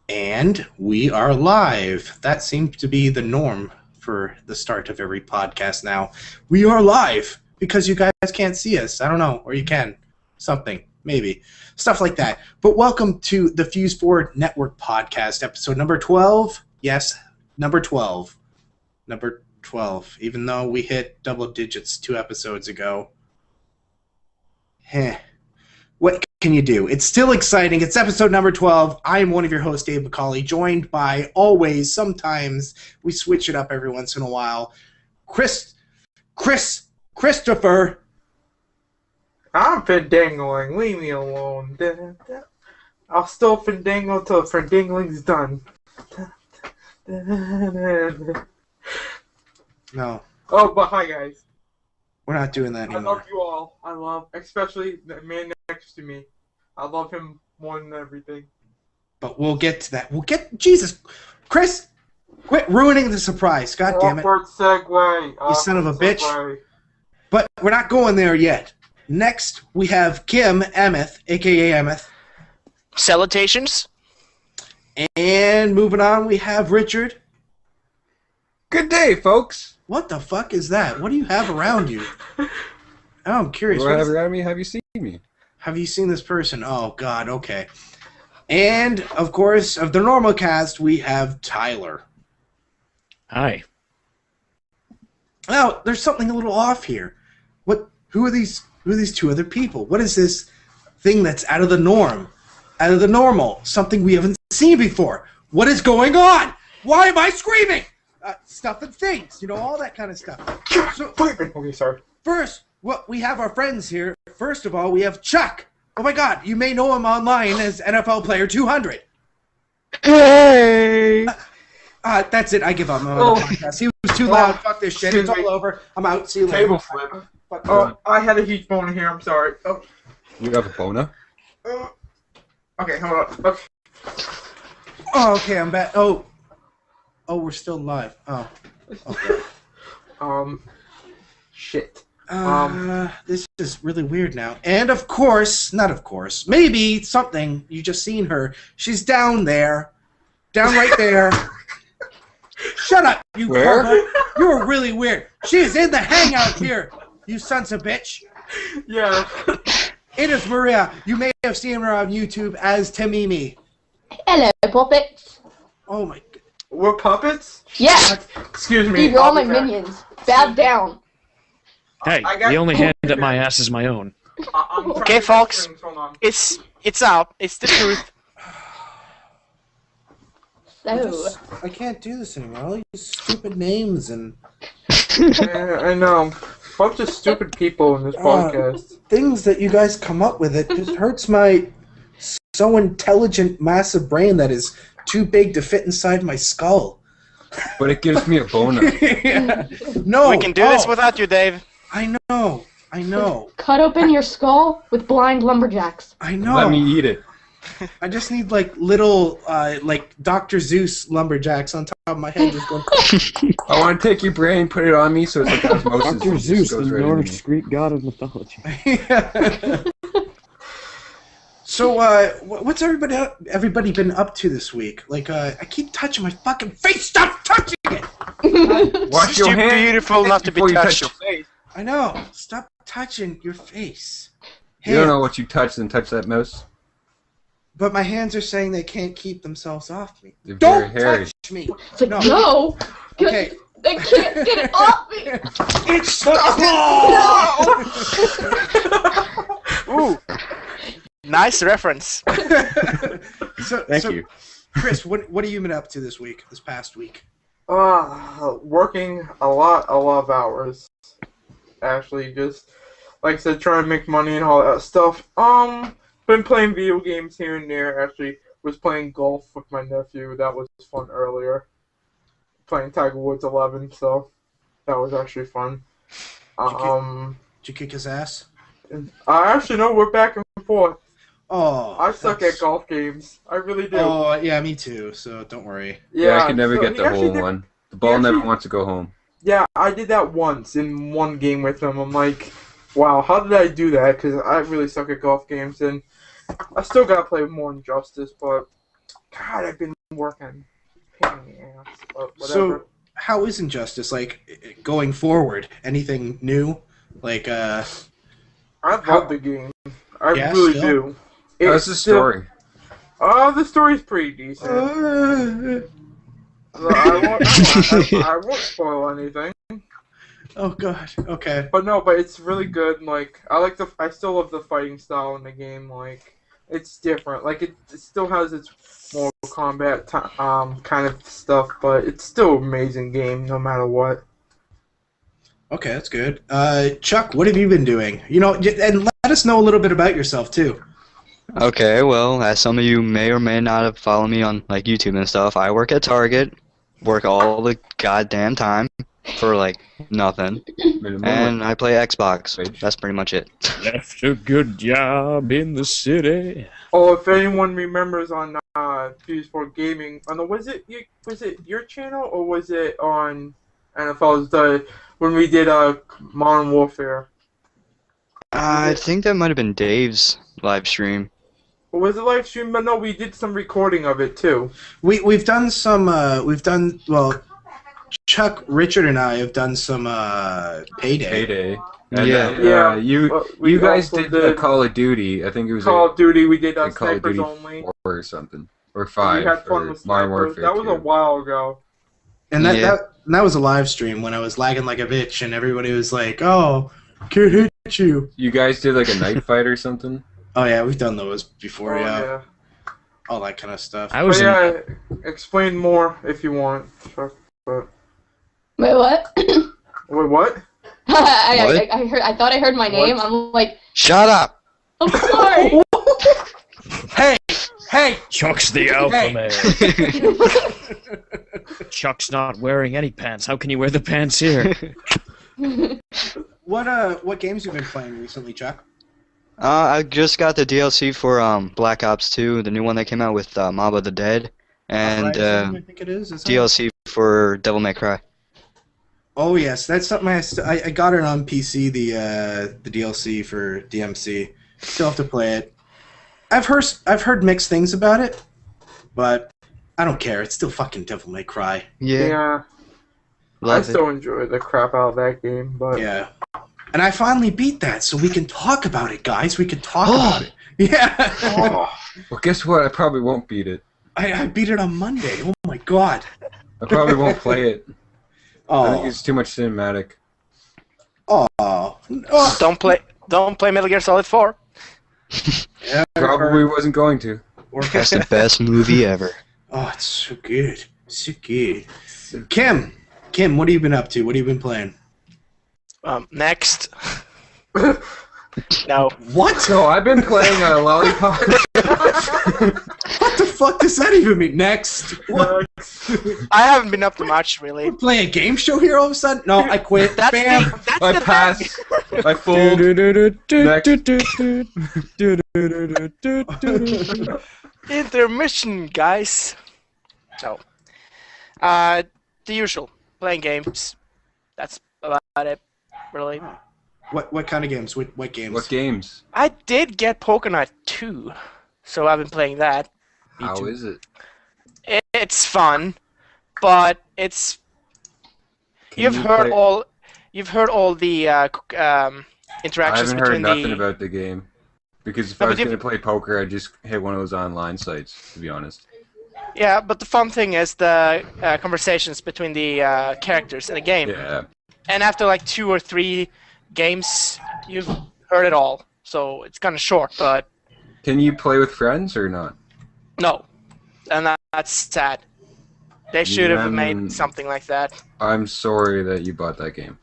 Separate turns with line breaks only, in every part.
And we are live. That seems to be the norm for the start of every podcast now. We are live because you guys can't see us. I don't know. Or you can. Something. Maybe. Stuff like that. But welcome to the Fuse-4 Network Podcast, episode number 12. Yes, number 12. Number 12. Even though we hit double digits 2 episodes ago. What can you do? It's still exciting. It's episode number 12. I am one of your hosts, Dave McCauley, joined by always, sometimes, we switch it up every once in a while, Christopher.
I'm fandangling. Leave me alone. I'll still fandangle till fandangling's done.
No.
Oh, but hi, guys.
We're not doing that anymore.
I love you all. I love, especially the man next to me. I love him more than everything.
But we'll get to that. Jesus. Chris, quit ruining the surprise. God damn it.
Awkward segue.
You son of a bitch. But we're not going there yet. Next, we have Kim Emmeth, a.k.a. Emmeth.
Salutations.
And moving on, we have Richard.
Good day, folks.
What the fuck is that? What do you have around you? Oh, I'm curious.
What do I have around me? Have you seen me?
Have you seen this person? Oh, God, okay. And, of course, of the normal cast, we have Tyler.
Hi.
Now, there's something a little off here. Who are these 2 other people? What is this thing that's out of the norm? Out of the normal? Something we haven't seen before? What is going on? Why am I screaming? Stuff and things, all that kind of stuff. So,
Okay, sorry.
First, we have our friends here. First of all, we have Chuck. Oh my God, you may know him online as NFL Player 200.
Hey!
That's it. I give up on the podcast. He was too loud. Fuck this shit. It's all over. I'm out. See you later.
Table flip.
Oh, I had a huge boner here. I'm sorry. Oh.
You have a boner?
Okay, hold on. Okay.
Oh, okay. I'm back. Oh, we're still live. Oh. Okay.
Shit.
This is really weird now. And of course, not of course, maybe something, you just seen her. She's down there. Down right there. Shut up, you pervert. You were really weird. She is in the hangout here, you sons of bitch.
Yeah.
It is Maria. You may have seen her on YouTube as Tamimi.
Hello, puppets.
Oh my God.
We're puppets?
Yeah.
Excuse me.
You're all my minions. Bow down.
Hey, the only hand at my ass is my own.
Okay,
folks. It's out. It's the truth.
So.
I can't do this anymore. All these stupid names and...
Yeah, I know. Bunch of stupid people in this podcast.
Things that you guys come up with, it just hurts my so intelligent, massive brain that is too big to fit inside my skull.
But it gives me a boner.
Yeah. No.
We can do this without you, Dave.
I know.
Cut open your skull with blind lumberjacks.
I know.
Let me eat it.
I just need little Dr. Zeus lumberjacks on top of my head just going.
I want to take your brain, put it on me, so it's like osmosis.
Dr. Zeus, the
right
Norse Greek god of mythology.
Yeah. So, what's everybody been up to this week? I keep touching my fucking face. Stop touching it!
Wash your hands.
Beautiful not to be
before you
touched.
touch your face.
I know. Stop touching your face.
You don't know what you touched, then touch that mouse.
But my hands are saying they can't keep themselves off me.
They're
Don't
very hairy.
touch me.
It's like, no.
Okay.
They can't get it off me.
It's the
Ooh. Nice reference.
Thank
you.
Chris, what have you been up to this past week?
Working a lot of hours. Actually, just, like I said, trying to make money and all that stuff. Been playing video games here and there. Actually, was playing golf with my nephew. That was fun earlier. Playing Tiger Woods 11, so that was actually fun.
Did you kick his ass?
I actually know we're back and forth.
Oh,
I suck at golf games. I really do.
Oh, yeah, me too, so don't worry.
Yeah, I can never
so
get the hole one. The ball never wants to go home.
Yeah, I did that once in one game with him. I'm like, wow, how did I do that? Because I really suck at golf games, and I still gotta play more Injustice, but God, I've been working. Pain in the ass, but whatever.
So, how is Injustice, like, going forward? Anything new? Like,
I love the game. I
Yeah,
really
still?
do.
How's the story?
The story's pretty decent. I won't spoil anything.
Oh god. Okay.
But it's really good. Like, I still love the fighting style in the game. Like, it's different. Like, it still has its Mortal Kombat kind of stuff, but it's still an amazing game no matter what.
Okay, that's good. Chuck, what have you been doing? You know, and let us know a little bit about yourself too.
Okay, well, as some of you may or may not have followed me on like YouTube and stuff, I work at Target, work all the goddamn time for like nothing, and I play Xbox. That's pretty much it.
Left a good job in the city.
Oh, if anyone remembers on Fuse-4 Gaming, was it your channel or was it on NFL's when we did Modern Warfare?
I think that might have been Dave's live stream.
Or was it live stream? But no, we did some recording of it too.
We've done some. Well, Chuck, Richard, and I have done some Payday.
And
Yeah.
You guys did the Call of Duty. I think it was
Call of Duty. We did
Call of
Snipers
Duty
only.
4 or something, or 5.
We had fun
or
with
Modern
Snipers.
Warfare
That was
2.
a while ago.
And that was a live stream when I was lagging like a bitch, and everybody was like, "Oh, can't hit you."
You guys did like a night fight or something?
Oh yeah, we've done those before.
Oh,
Yeah, all that kind of stuff.
I was
Explain more if you want. Chuck, but...
Wait, what?
Wait, what?
I heard. I thought I heard my name. I'm like,
Shut up!
I'm sorry.
Hey!
Chuck's the alpha male. Chuck's not wearing any pants. How can you wear the pants here?
What games you been playing recently, Chuck?
I just got the DLC for Black Ops 2, the new one that came out with Mob of the Dead, and
I think it is.
DLC for Devil May Cry.
Oh yes, that's something I got it on PC. The DLC for DMC. Still have to play it. I've heard mixed things about it, but I don't care. It's still fucking Devil May Cry.
Yeah. I still enjoy the crap out of that game, but
yeah. And I finally beat that, so we can talk about it, guys. We can talk about it. Yeah.
Well, guess what? I probably won't beat it.
I beat it on Monday. Oh my god.
I probably won't play it. I think
Oh.
it's too much cinematic.
Oh.
Don't play Metal Gear Solid 4.
Yeah,
Probably wasn't going to.
That's the best movie ever.
Oh, it's so good. So good. Kim, what have you been up to? What have you been playing?
Next. No.
What?
No, I've been playing Lollipop.
What the fuck does that even mean? Next. What?
I haven't been up to much, really.
Play a game show here all of a sudden? No, I quit.
That's
Bam.
that's
I
the
pass. I fold.
Intermission, guys. So, the usual. Playing games. That's about it, really.
What kind of games? What games?
What games?
I did get Pokemon 2, so I've been playing that.
How is it?
It's fun, but it's... You've heard all the interactions
I haven't heard nothing about the game. Because if I was going to play poker, I'd just hit one of those online sites, to be honest.
Yeah, but the fun thing is the conversations between the characters in the game.
Yeah.
And after like 2 or 3 games, you've heard it all. So it's kind of short, but...
Can you play with friends or not?
No. And that's sad. They should have made something like that.
I'm sorry that you bought that game.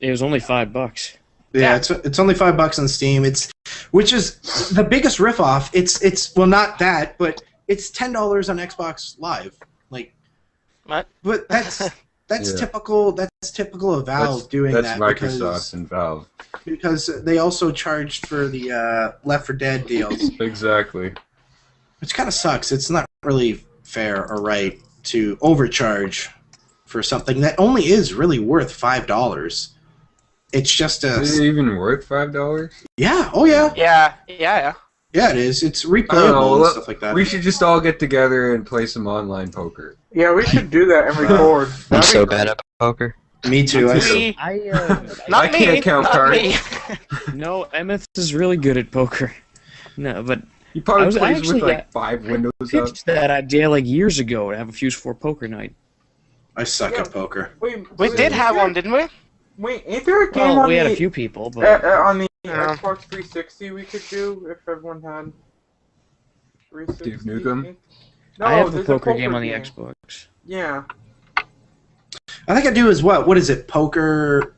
It was only $5.
Yeah, it's only $5 on Steam. Which is the biggest ripoff. It's well, not that, but it's $10 on Xbox Live. Like,
what?
But that's typical. That's typical of Valve doing
that's
that.
That's Microsoft
because,
and Valve.
Because they also charged for the Left 4 Dead deals.
Exactly.
Which kind of sucks. It's not really fair or right to overcharge for something that only is really worth $5. It's just a...
Is it even worth $5?
Yeah. Oh, yeah.
Yeah.
Yeah, it is. It's
I don't
replayable
know,
and stuff like that.
we should just all get together and play some online poker.
Yeah, we should do that and record.
I'm
That'd
so
be
bad at poker.
Me too. I
Me?
I can't count
not
cards.
me.
No, Emmeth is really good at poker. No, but
He probably
I
plays
actually
with like 5 windows up.
pitched that idea like years ago to have a Fuse-4 poker night.
I suck at poker.
Wait,
We did have one, didn't we?
Wait, ain't there a game
Well,
on
we had
the
a few people, but
on the
Yeah.
Xbox 360 we could do if everyone had 360?
Duke Nukem?
No,
I have the
there's
poker game on the Xbox.
Yeah.
I think I do as what? What is it? Poker?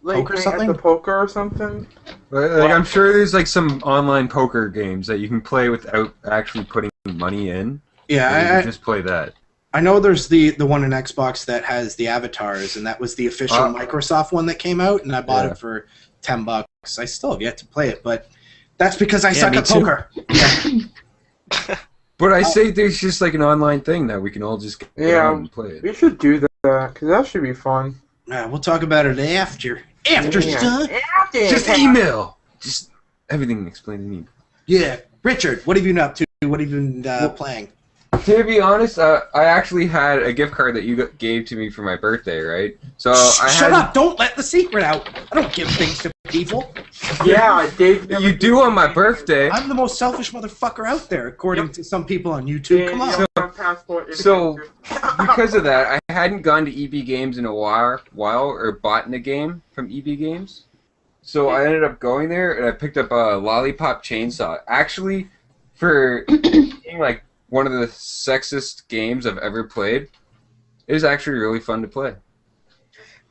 Like
Poker
playing
something?
at the poker or something?
Like, I'm sure there's like some online poker games that you can play without actually putting money in. And you
Yeah,
can just play that.
I know there's the one in Xbox that has the avatars, and that was the official Microsoft one that came out, and I bought it for $10. I still have yet to play it, but that's because I suck
me
at
too.
poker. Yeah.
But I say there's just like an online thing that we can all just get on and play it.
We should do that, because that should be fun.
We'll talk about it after. After, son.
Just email! Just everything explained in email.
Yeah. Richard, what have you been up to? What have you been playing?
To be honest, I actually had a gift card that you gave to me for my birthday, right? So
Shut up! Don't let the secret out! I don't give things to people.
Yeah, Dave.
You do on my birthday.
I'm the most selfish motherfucker out there, according to some people on YouTube. Come on.
So, because of that, I hadn't gone to EB Games in a while or bought in a game from EB Games. So I ended up going there and I picked up a Lollipop Chainsaw. Actually, for being like one of the sexist games I've ever played, it was actually really fun to play.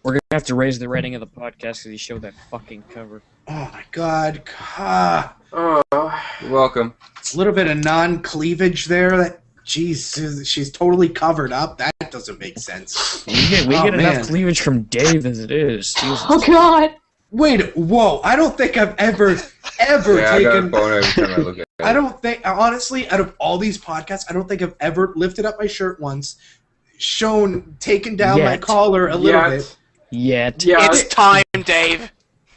we're gonna have to raise the rating of the podcast because he showed that fucking cover.
Oh my god.
You're welcome.
A little bit of non-cleavage there. That jeez, she's totally covered up. That doesn't make sense.
We get
man.
enough cleavage from Dave as it is. Jesus.
Oh god.
Wait, whoa! I don't think I've ever
Yeah, I got a
taken.
boner every time I look at it.
I don't think, honestly, out of all these podcasts, I don't think I've ever lifted up my shirt once, taken down my
Yet.
collar a little bit.
Yet.
Yeah.
It's time, Dave.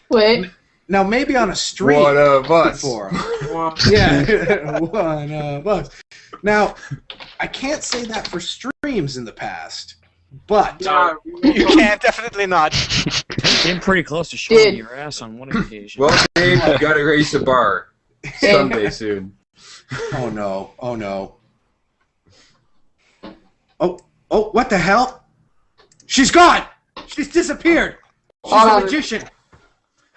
Wait.
Now maybe on a stream.
One of us.
Before.
Well,
Yeah, one of us. Now, I can't say that for streams in the past, but
yeah,
You can't, definitely not.
Came pretty close to showing
Dude.
your ass on one occasion.
Well, Dave, you gotta raise the bar someday soon.
oh no, oh no. Oh, what the hell? She's gone! She's disappeared! She's a magician!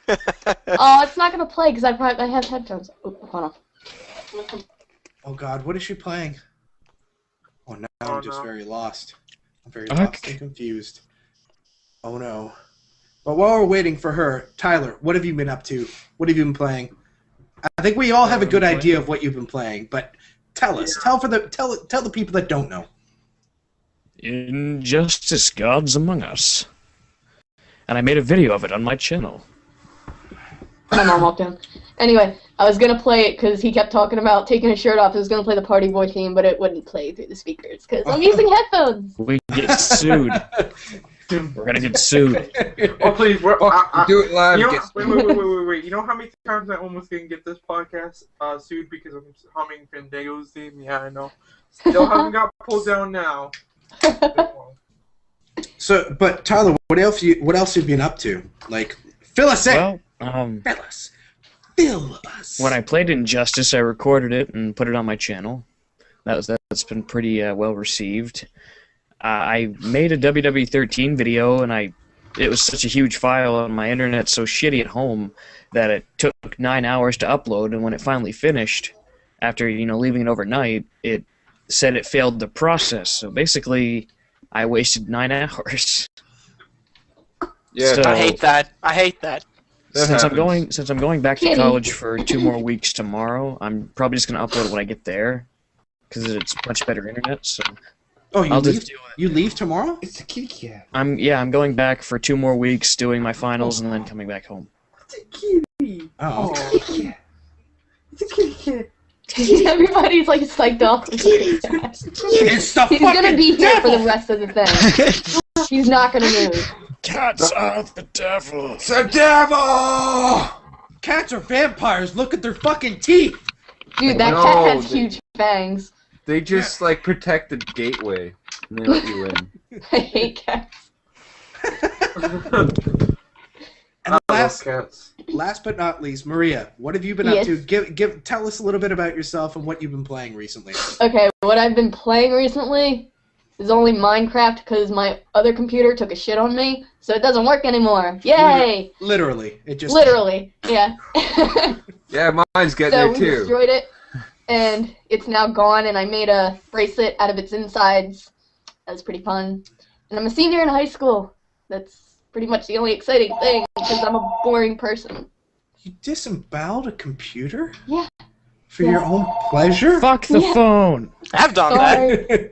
Oh, it's not gonna play because I have headphones. Oh, hold on.
Oh god, what is she playing? Oh, now I'm just very lost. I'm very
Fuck.
lost and confused. Oh no. But while we're waiting for her, Tyler, what have you been up to? What have you been playing? I think we all have a good idea of what you've been playing, but tell us. Tell the people that don't know.
Injustice Gods Among Us. And I made a video of it on my channel.
My mom walked in. Anyway, I was gonna play it because he kept talking about taking his shirt off. I was gonna play the Party Boy theme, but it wouldn't play through the speakers because I'm using headphones.
We get sued. We're gonna get sued.
oh please,
Do it live.
You know,
Get-
wait. You know how many times I almost didn't get this podcast sued because I'm humming Fandango's theme? Yeah, I know. Still haven't got pulled down now.
So, but Tyler, what else have you been up to? Like, fill us in.
Well,
Fill us.
when I played Injustice, I recorded it and put it on my channel. That's been pretty well received. I made a WW13 video, and it was such a huge file, and my internet's so shitty at home that it took 9 hours to upload. And when it finally finished, after leaving it overnight, it said it failed the process. So basically, I wasted 9 hours.
Yeah,
So-
I hate that. I hate that.
Since I'm
happens.
going back to
Kitty.
college for 2 more weeks tomorrow, I'm probably just gonna upload it when I get there, because it's much better internet. So
Oh, you
I'll
leave?
just do it.
You leave tomorrow?
It's a kitty cat.
I'm going back for 2 more weeks, doing my finals, and then coming back home.
Oh.
Everybody's like psyched off.
It's the
He's
fucking
gonna be here
devil!
for the rest of the thing. He's not gonna move.
Cats are the devil.
It's the devil! Cats are vampires. Look at their fucking teeth.
Dude, that cat has huge fangs.
They just like protect the gateway and they let you in.
I hate cats.
And last but not least, Maria, what have you been up to? Tell us a little bit about yourself and what you've been playing recently.
Okay, what I've been playing recently is only Minecraft because my other computer took a shit on me, so it doesn't work anymore. Yay!
Literally, it just
yeah.
Yeah, mine's getting there
So we
too.
destroyed it, and it's now gone. And I made a bracelet out of its insides. That was pretty fun. And I'm a senior in high school. That's pretty much the only exciting thing, because I'm a boring person.
You disemboweled a computer?
Yeah.
For your own pleasure?
Fuck the phone.
I've done that.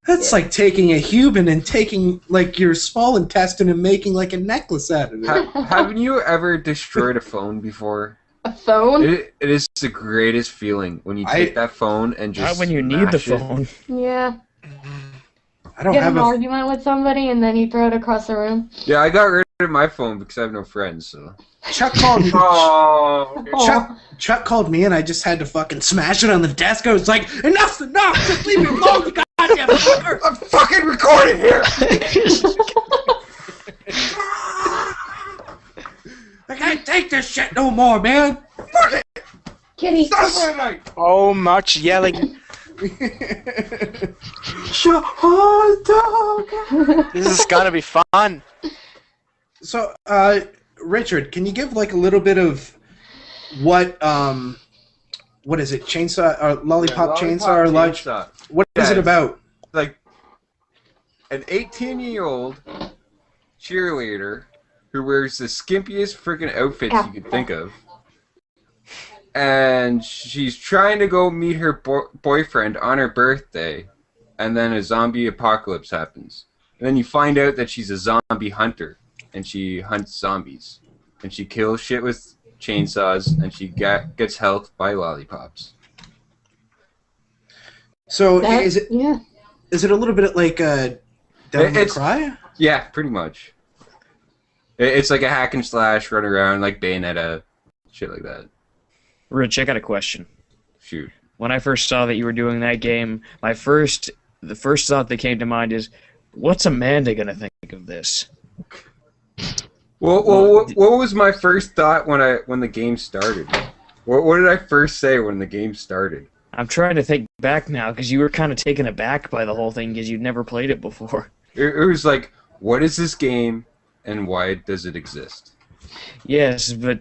That's like taking a human and taking like your small intestine and making like a necklace out of it.
Haven't you ever destroyed a phone before?
A phone?
It is the greatest feeling when you take that phone and just
Not when you need the
smash it.
phone.
Yeah.
I don't
Get
have
an
a
argument with somebody and then you throw it across the room.
Yeah, I got rid of my phone because I have no friends. So
Chuck called me.
Oh, okay.
Chuck called me and I just had to fucking smash it on the desk. I was like, enough's enough! Just leave me alone, you goddamn fucker!
I'm fucking recording here.
I can't take this shit no more, man!
Fuck it.
Kitty.
Oh, much yelling. This is gonna be fun.
So, Richard, can you give like a little bit of what is it? Chainsaw or lollipop chainsaw or large?
Chainsaw.
What is it about?
Like an 18-year-old cheerleader who wears the skimpiest freaking outfits you could think of. And she's trying to go meet her boyfriend on her birthday, and then a zombie apocalypse happens. And then you find out that she's a zombie hunter, and she hunts zombies. And she kills shit with chainsaws, and she gets health by lollipops.
So
Is it
a little bit like Devil May Cry?
Yeah, pretty much. It's like a hack and slash, run around like Bayonetta, shit like that.
Rich, I got a question.
Shoot.
When I first saw that you were doing that game, the first thought that came to mind is, what's Amanda gonna think of this?
Well, what was my first thought when the game started? What did I first say when the game started?
I'm trying to think back now, because you were kind of taken aback by the whole thing, because you'd never played it before.
It was like, what is this game, and why does it exist?
Yes, but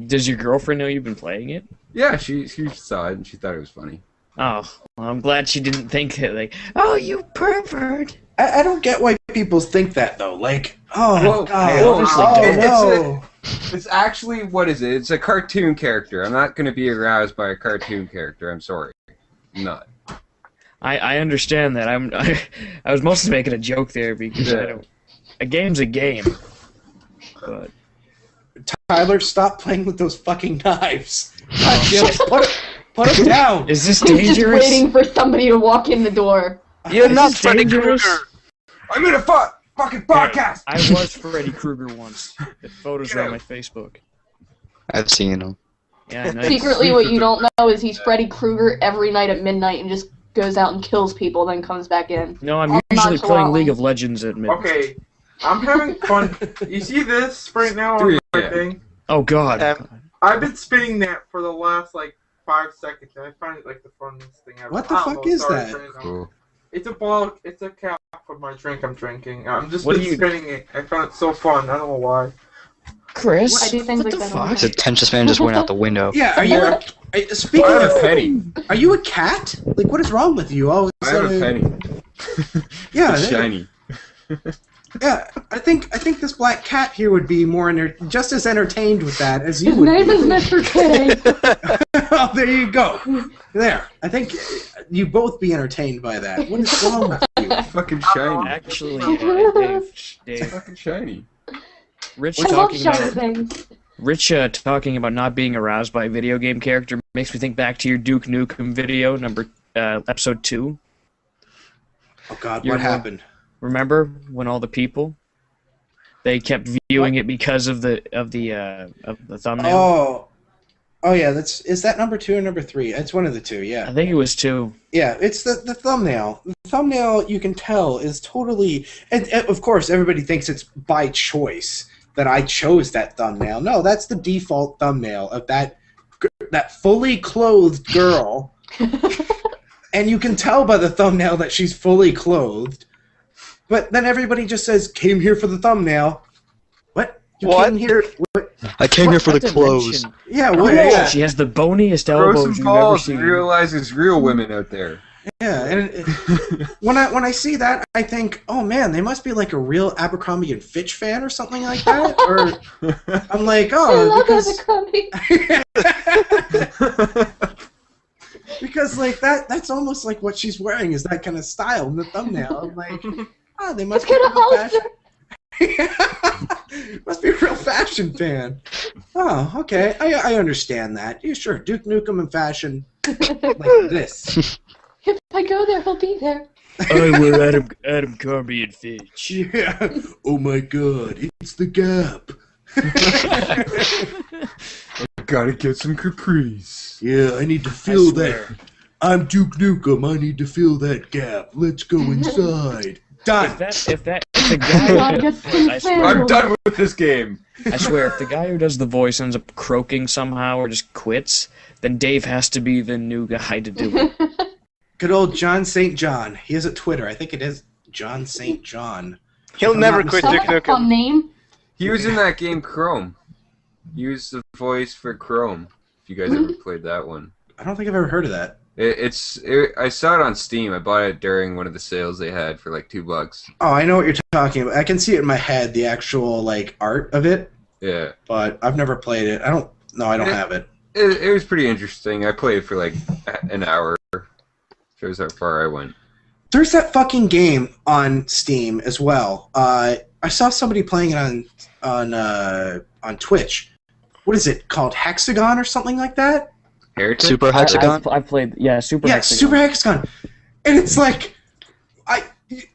does your girlfriend know you've been playing it?
Yeah, she saw it, and she thought it was funny.
Oh, well, I'm glad she didn't think it, like, oh, you pervert!
I don't get why people think that though. Like, oh god,
no. It's actually, what is it? It's a cartoon character. I'm not going to be aroused by a cartoon character. I'm sorry. I'm not.
I understand that. I was mostly making a joke there because a game's a game. But
Tyler, stop playing with those fucking knives. Put them down.
Is this
He's just
dangerous?
waiting for somebody to walk in the door.
You're not Freddy Krueger.
I'm in a fucking podcast.
I was Freddy Krueger once. The photos are on my Facebook.
I've seen them.
Yeah, I know.
Secretly, what you don't know is he's Freddy Krueger every night at midnight and just goes out and kills people, then comes back in.
No, I'm usually playing League of Legends at midnight.
Okay, I'm having fun. You see this right now on my thing?
Oh god.
I've been spinning that for the last like 5 seconds, and I find it like the funniest thing ever.
What the fuck is that?
Cool.
It's a ball. It's a cap of my drink I'm drinking. I'm just
What
been spinning it. I found it so fun. I don't know why.
Chris,
I do things
what
like
the
that.
fuck?
The attention span just went out the window.
Yeah, are you? Speaking
I have
of
a penny.
Are you a cat? Like, what is wrong with you?
I have a penny.
Yeah,
It's shiny.
Yeah, I think this black cat here would be more just as entertained with that as you
His
would.
name is Mr. K.
Oh, there you go. There. I think you both be entertained by that. What is wrong with you?
Fucking shiny.
Actually, Dave,
Fucking shiny.
Rich
I love
talking
shiny
about
things.
Rich talking about not being aroused by a video game character makes me think back to your Duke Nukem video, episode 2.
Oh God, what happened?
Remember when all the people they kept viewing it because of the thumbnail?
Oh, Oh yeah, is that number 2 or number 3? It's one of the two. Yeah.
I think it was 2.
Yeah, it's the thumbnail. The thumbnail, you can tell, is totally... And of course, everybody thinks it's by choice that I chose that thumbnail. No, that's the default thumbnail of that fully clothed girl. And you can tell by the thumbnail that she's fully clothed. But then everybody just says, came here for the thumbnail. What? You
What?
came here... What?
I came here for the
Not to
clothes.
mention-
Yeah, what?
Yeah,
Yeah.
she has the boniest
Grow
elbows
some
you've ever
balls and
seen.
realize there's real women out there.
Yeah, and when I see that, I think, oh man, they must be like a real Abercrombie and Fitch fan or something like that. Or I'm like,
I
oh,
love
because
Abercrombie.
because like that's almost like what she's wearing is that kind of style in the thumbnail. I'm like, oh, they
It's
must be
got a
a real
holster.
fashion. Must be a real fashion fan. Oh, okay, I understand that. Yeah, sure, Duke Nukem in fashion like this.
If I go there, he'll be there.
I wear Adam Carby and Fitch.
Yeah. Oh my God, it's the Gap.
Gotta get some capris.
Yeah, I need to feel that. I'm Duke Nukem. I need to feel that gap. Let's go inside. Done.
If the guy, I swear,
I'm done with this game.
I swear, if the guy who does the voice ends up croaking somehow or just quits, then Dave has to be the new guy to do it.
Good old John St. John. He has a Twitter. I think it is John St. John.
He'll
I'm
never
not
quit
Sounds
Duke
like a fun
Nukem.
name.
He was in that game Chrome. He was the voice for Chrome. If you guys ever played that one.
I don't think I've ever heard of that.
I saw it on Steam. I bought it during one of the sales they had for like $2.
Oh, I know what you're talking about. I can see it in my head, the actual like art of it,
Yeah.
but I've never played it. I don't have it.
It was pretty interesting. I played for like an hour. Shows how far I went.
There's that fucking game on Steam as well. I saw somebody playing it on Twitch. What is it called? Hexagon or something like that?
Heretic?
Super Hexagon?
I played, Super
Yeah,
Hexagon.
Super Hexagon. And it's like,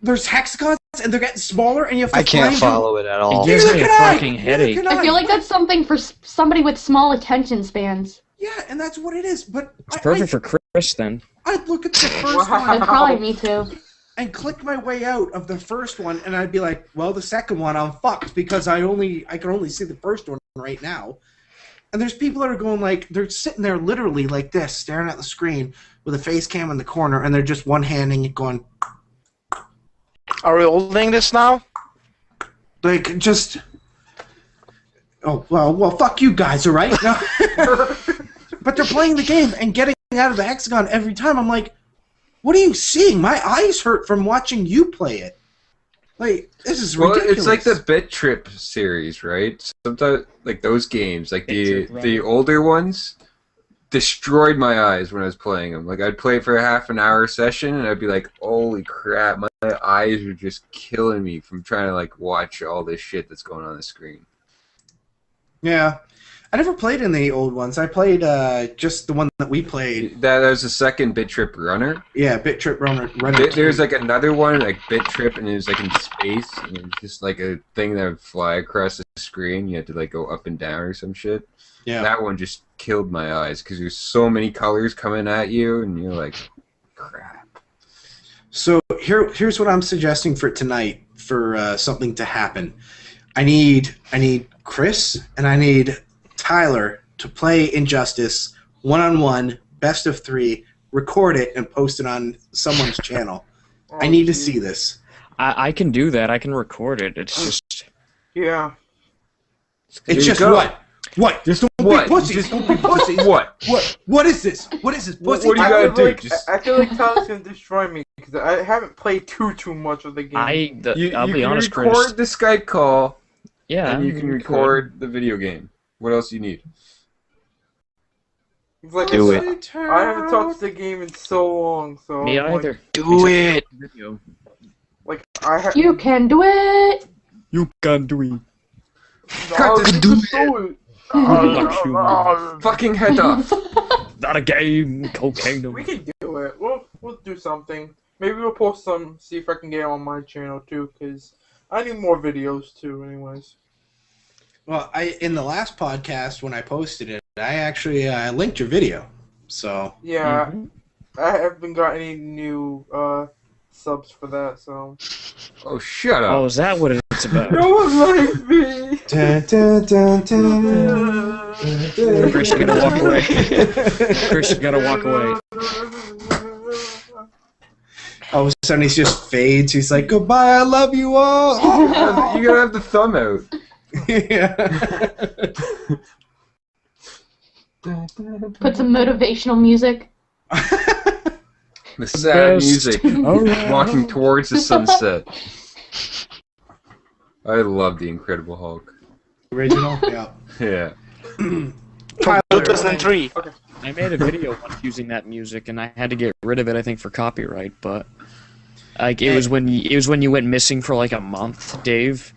there's hexagons and they're getting smaller, and you have to.
I can't
find
follow it at all.
It gives
Neither
me a
can I.
fucking
Neither
headache.
can
I feel like that's something for somebody with small attention spans.
Yeah, and that's what it is. But
It's perfect for Chris then.
I'd look at the first
Wow.
one
That's probably me too.
and click my way out of the first one, and I'd be like, well, the second one I'm fucked because I can only see the first one right now. And there's people that are going like, they're sitting there literally like this, staring at the screen with a face cam in the corner, and they're just one-handing it going,
Are we holding this now?
like, just... Oh, well, fuck you guys, all right? No. But they're playing the game and getting out of the hexagon every time. I'm like, what are you seeing? My eyes hurt from watching you play it. Like, this is ridiculous.
It's like the Bit Trip series, right? Sometimes, like those games, like
Bit Trip,
the
right.
older ones, destroyed my eyes when I was playing them. Like I'd play for a half an hour session, and I'd be like, "Holy crap!" My eyes are just killing me from trying to like watch all this shit that's going on the screen.
Yeah. I never played in the old ones. I played just the one that we played.
That was the second Bit Trip runner.
Yeah, Bit Trip Runner.
There's like another one, like Bit Trip, and it was like in space, and it was just like a thing that would fly across the screen. You had to like go up and down or some shit.
Yeah.
That one just killed my eyes because there's so many colors coming at you, and you're like, crap.
So here's what I'm suggesting for tonight for something to happen. I need Chris and I need Tyler to play Injustice 1-on-1, best of 3, record it and post it on someone's channel. I need to see this.
I can do that. I can record it. It's just...
Yeah.
It's
you
just
go.
what? What? Just don't
What?
be pussies.
Just-
Don't be pussies.
What?
What is this? What is this? Pussy?
What do you
I
gotta
feel
do?
like,
Just-
I feel like Tyler's gonna destroy me because I haven't played too much of the game.
I'll be honest,
can record
Chris.
the Skype call,
Yeah,
and you can
we
record the video game. What else do you need?
It's like
Do
I
it.
said, I haven't touched the game in so long, so
Me
I'm like-
either.
Do it!
Video.
Like I have.
You can do it.
You can do it.
No,
Cut
you
this
can do it.
Fuck you.
Fucking head off.
Not a game. Cocaine.
We can do it. We'll do something. Maybe we'll post some. See if I can get it on my channel too, because I need more videos too. Anyways.
Well, in the last podcast when I posted it, I actually linked your video. So
Yeah, I haven't got any new subs for that, so.
Oh, shut up.
Oh, is that what it's about?
No one likes me!
dun, dun, dun, dun,
Chris, you gotta walk away. Chris, you gotta walk away.
all of a sudden he just fades. He's like, "Goodbye, I love you all."
You gotta have the thumb out.
Yeah.
Put some motivational music.
The sad
Best.
music.
Alright.
Walking towards the sunset. I love the Incredible Hulk.
Original. Yeah.
Yeah.
Tyler,
2003.
I made a video once using that music, and I had to get rid of it, I think, for copyright. But like, it was when you went missing for like a month, Dave.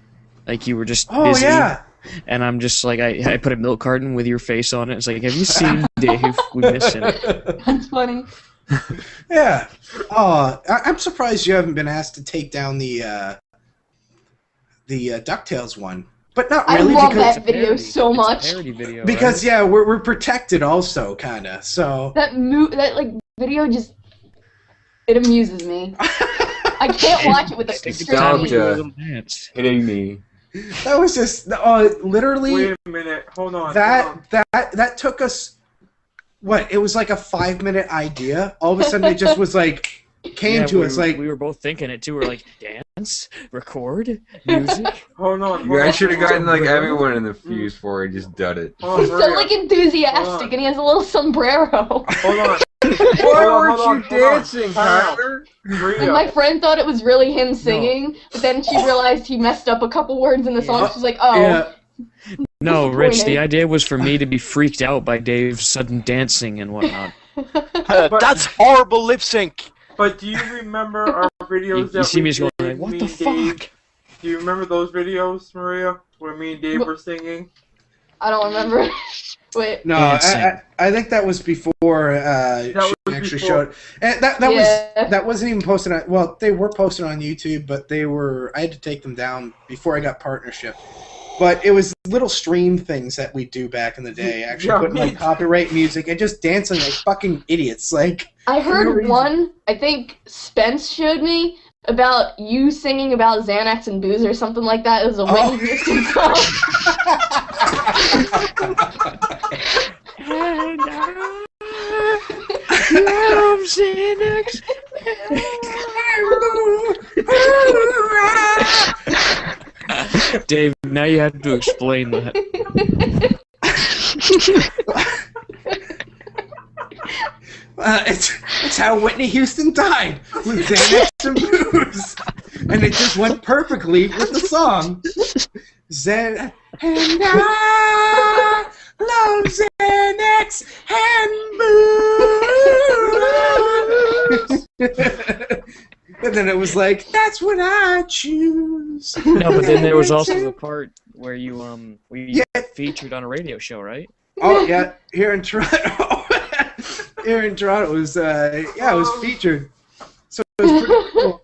Like, you were just
Oh
busy.
yeah.
And I'm just like, I put a milk carton with your face on it. It's like, have you seen Dave? We miss him.
That's funny.
Yeah. Oh, I'm surprised you haven't been asked to take down the DuckTales one, but not
I
really
love
because
that video so
It's a
much.
parody video,
because
right?
yeah, we're protected also, kinda. So
That like video just it amuses me. I can't watch it with a
Stick
straight
it down
Nostalgia.
with
face.
your little dance.
Hitting me.
that was just literally
Wait a minute, hold on.
that took us. What? It was like a 5-minute idea. All of a sudden, it just was like came
Yeah,
to
we
us
were-
like.
we were both thinking it too. We're like, dance, record, music.
Hold on.
You guys should have gotten like everyone in the Fuse-4 and just done it.
Hold on,
He's so
Maria.
like enthusiastic, and he has a little sombrero.
Hold on.
Why
Hold on,
weren't you dancing,
Time out.
Tyler?
And my friend thought it was really him singing, but then she realized he messed up a couple words in the song. She's like, "Oh,
Yeah.
No, Rich, the
Disappointed.
idea was for me to be freaked out by Dave's sudden dancing and whatnot.
That's horrible lip sync.
But do you remember our videos
You
that
see me
we
just going
did,
like, what
me
the
and Dave?
fuck?
Do you remember those videos, Maria, where me and Dave were singing?
I don't remember." Wait,
No,
Dancing.
I think that was before she
was
actually
before.
showed. And that
Yeah.
that wasn't even posted on. Well, they were posted on YouTube, but they were. I had to take them down before I got partnership. But it was little stream things that we do back in the day, actually
Yeah,
putting like
me-
copyright music and just dancing like fucking idiots. Like
I
For no
heard
reason.
one. I think Spence showed me about you singing about Xanax and booze or something like that. It was a Whitney Houston song.
And I love Xanax. Dave, now you have to explain that.
It's how Whitney Houston died with Xanax and booze, and it just went perfectly with the song. Xan and I love Xanax and booze. And then it was like, that's what I choose.
No, but then there was also the part where you
Yeah.
featured on a radio show, right?
Oh yeah, here in Toronto. Here in Toronto, it was it was featured. So it was pretty cool.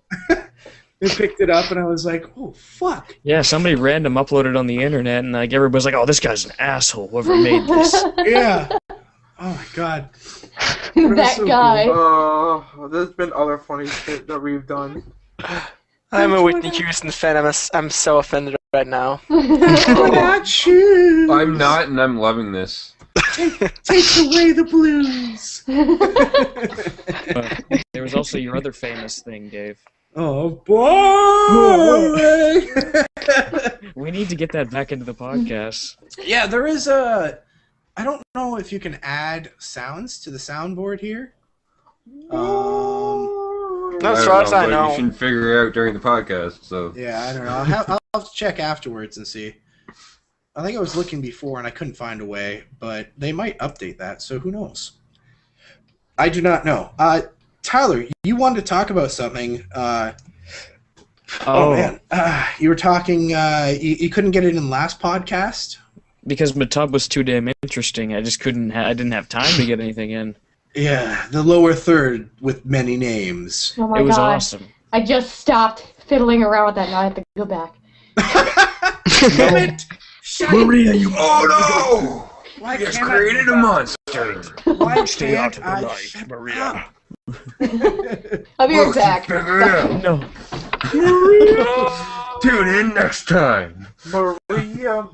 They picked it up, and I was like, "Oh fuck!"
Yeah, somebody random uploaded on the internet, and like everybody's like, "Oh, this guy's an asshole. Whoever made this."
Yeah. Oh my god.
That
so
guy.
There's been other funny shit that we've done.
I'm a Whitney Houston fan. I'm so offended right now.
What I choose.
I'm not, and I'm loving this.
Take away the blues.
But there was also your other famous thing, Dave.
Oh boy.
We need to get that back into the podcast.
Yeah, there is a. I don't know if you can add sounds to the soundboard here.
No, as far as I
but
know.
You should figure it out during the podcast, so.
Yeah, I don't know. I'll have to check afterwards and see. I think I was looking before and I couldn't find a way, but they might update that, so who knows? I do not know. Tyler, you wanted to talk about something. Oh man, you were talking. You couldn't get it in the last podcast.
Because Matub was too damn interesting. I just couldn't. I didn't have time to get anything in.
Yeah, the lower third with many names.
Oh my
It was
god.
awesome.
I just stopped fiddling around with that. Now I have to go back.
Damn it!
Maria, you.
Oh
Why
He has
can't
created a monster.
Why
Stay out
can't
of the
I
light,
shut
Maria.
up?
I'll be right back.
No.
Tune in next time.
Maria.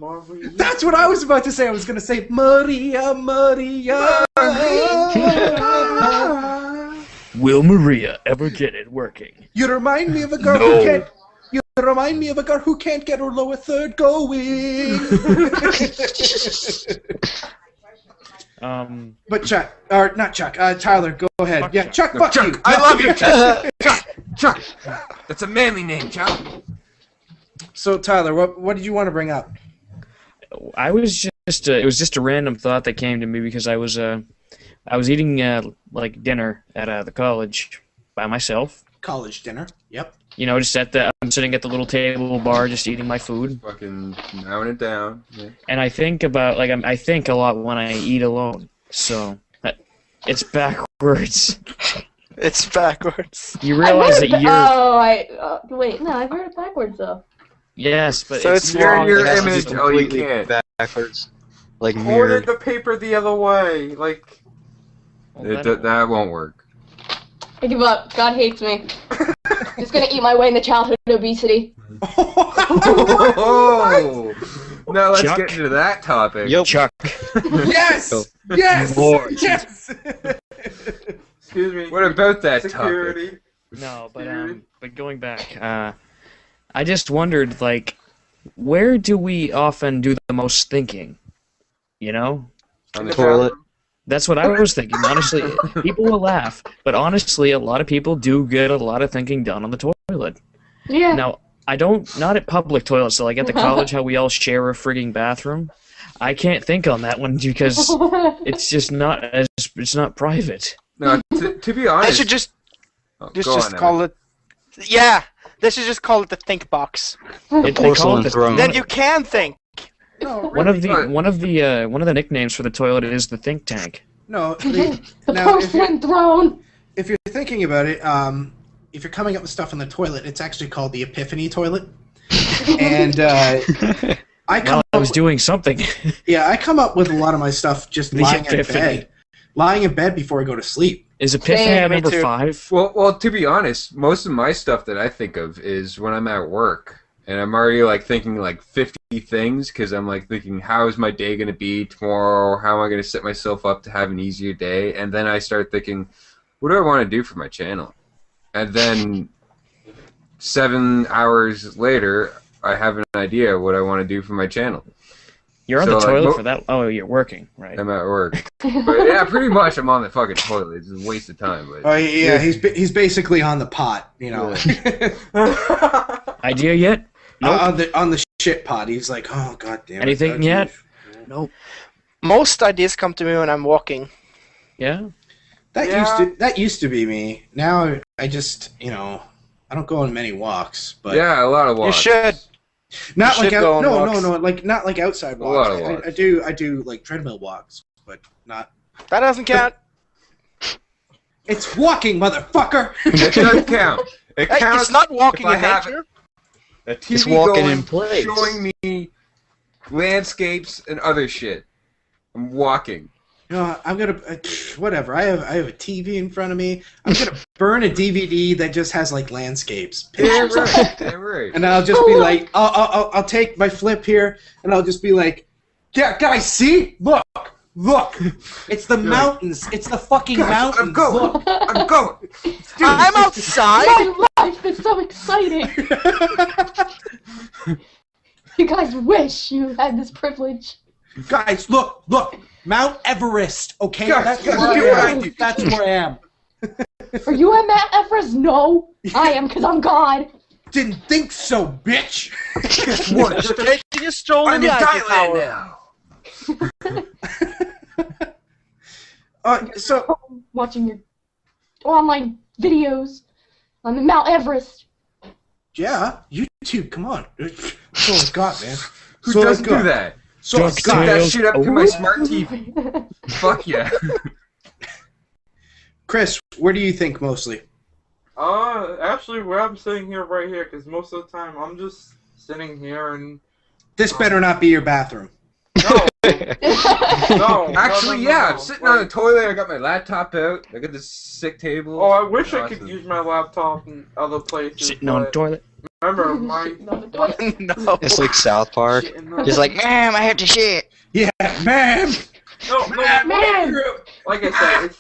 That's what I was about to say. I was going to say, Maria.
Will Maria ever get it working?
You remind me of a girl who can't. You remind me of a girl who can't get her lower third going. But Chuck, or not Chuck, Tyler, go ahead.
Fuck
Yeah,
Chuck.
Chuck, fuck
Chuck,
you.
I love you, Chuck. Chuck. That's a manly name, Chuck.
So Tyler, what did you want to bring up?
I was just it was just a random thought that came to me because I was eating like dinner at the college by myself.
College dinner. Yep.
You know, I'm sitting at the little table bar, just eating my food.
Fucking mowing it down. Yeah.
And I think about I think a lot when I eat alone. So it's backwards.
It's backwards.
You realize that you're
wait, no, I've heard it backwards though.
yes, but
So
it's
it's wrong.
Your
It has to be
image. Oh, you
completely
can't.
backwards, like
Ordered
mirrored.
the paper the other way. Like,
That won't work.
I give up. God hates me. Just gonna eat my way into childhood obesity.
Oh! Now let's
Chuck?
get into that topic.
Yo,
Chuck.
Yes. Yes.
Lord.
Yes.
excuse me.
What about that
security?
topic?
No, but going back, I just wondered where do we often do the most thinking? You know?
On
In
the
the
toilet.
bathroom.
That's what I was thinking. Honestly, people will laugh, but honestly, a lot of people do get a lot of thinking done on the toilet.
Yeah.
Now, not at public toilets, so like at the college, how we all share a frigging bathroom. I can't think on that one because it's just it's not private.
No, to be honest.
I should just
Oh,
just
go
just
on,
call it. Yeah, they should just call it the think box.
They call
Porcelain
it the
throne.
Then you can think.
No,
one of the
What?
one of the nicknames for the toilet is the think tank.
No.
The
Now,
porcelain throne.
if you're thinking about it, if you're coming up with stuff in the toilet, it's actually called the Epiphany toilet. And I come
I
up
was doing something.
yeah, I come up with a lot of my stuff just
The
lying in
Epiphany.
bed. Lying in bed before I go to sleep.
Is Epiphany
Same,
me
number
too.
5?
Well, to be honest, most of my stuff that I think of is when I'm at work and I'm already thinking 50 things because I'm thinking, how is my day going to be tomorrow? How am I going to set myself up to have an easier day? And then I start thinking, what do I want to do for my channel? And then 7 hours later, I have an idea of what I want to do for my channel.
You're on
So,
the toilet
mo-
for that? Oh, you're working, right?
I'm at work. But yeah, pretty much I'm on the fucking toilet. It's a waste of time. But
Oh yeah, he's basically on the pot, you know.
Idea yet? Nope.
on the shit pot. He's like, oh god damn it.
Anything yet? Nope.
Most ideas come to me when I'm walking.
Yeah?
That used to be me. Now I just I don't go on many walks, but
yeah, a lot of walks.
You should.
not
you
like
should go on walks.
no, like not like outside
A lot
walks.
of walks.
I do like treadmill walks, but not.
That doesn't count.
It's walking, motherfucker.
It does count. It
Hey,
counts
it's not walking
if I
in
have
nature.
a TV
It's walking
going,
in place.
showing me landscapes and other shit. I'm walking.
I'm gonna whatever. I have a TV in front of me. I'm gonna burn a DVD that just has like landscapes,
Damn
pictures,
right. Damn right.
and I'll just be like, I'll take my flip here, and I'll just be like, yeah, guys, see, look, it's the mountains, it's the fucking
Guys,
mountains.
I'm going.
Look.
I'm going.
I'm outside.
My life is so exciting. You guys wish you had this privilege.
Guys, look, Mount Everest. Okay,
Guys,
that's
guys,
where
get
I
behind
am.
you.
That's where I am.
Are you at Mount Everest? No, I am because I'm God.
Didn't think so, bitch.
Guess what?
Just taking a stroll in
I'm
the
in
Eiffel
Thailand
Tower.
now.
So
Watching your online videos on the Mount Everest.
yeah, YouTube. Come on. So I got, man.
Who
So
doesn't
I got.
do that?
So I
Duck
got.
Hook that
Tails.
shit up to my smart TV. Fuck yeah.
Chris, where do you think mostly?
Actually, where I'm sitting here, right here, because most of the time I'm just sitting here and
This better not be your bathroom.
no. No.
Actually,
no,
yeah,
no.
I'm sitting on the toilet. I got my laptop out. I got this sick table.
Oh, I wish I
Awesome.
could use my laptop in other places.
Sitting on the
but
toilet.
Remember, my.
Shitting on the toilet.
No.
It's like South Park.
Shit in the-
He's like, ma'am, I have to shit.
Yeah, ma'am.
No,
Man.
like I said,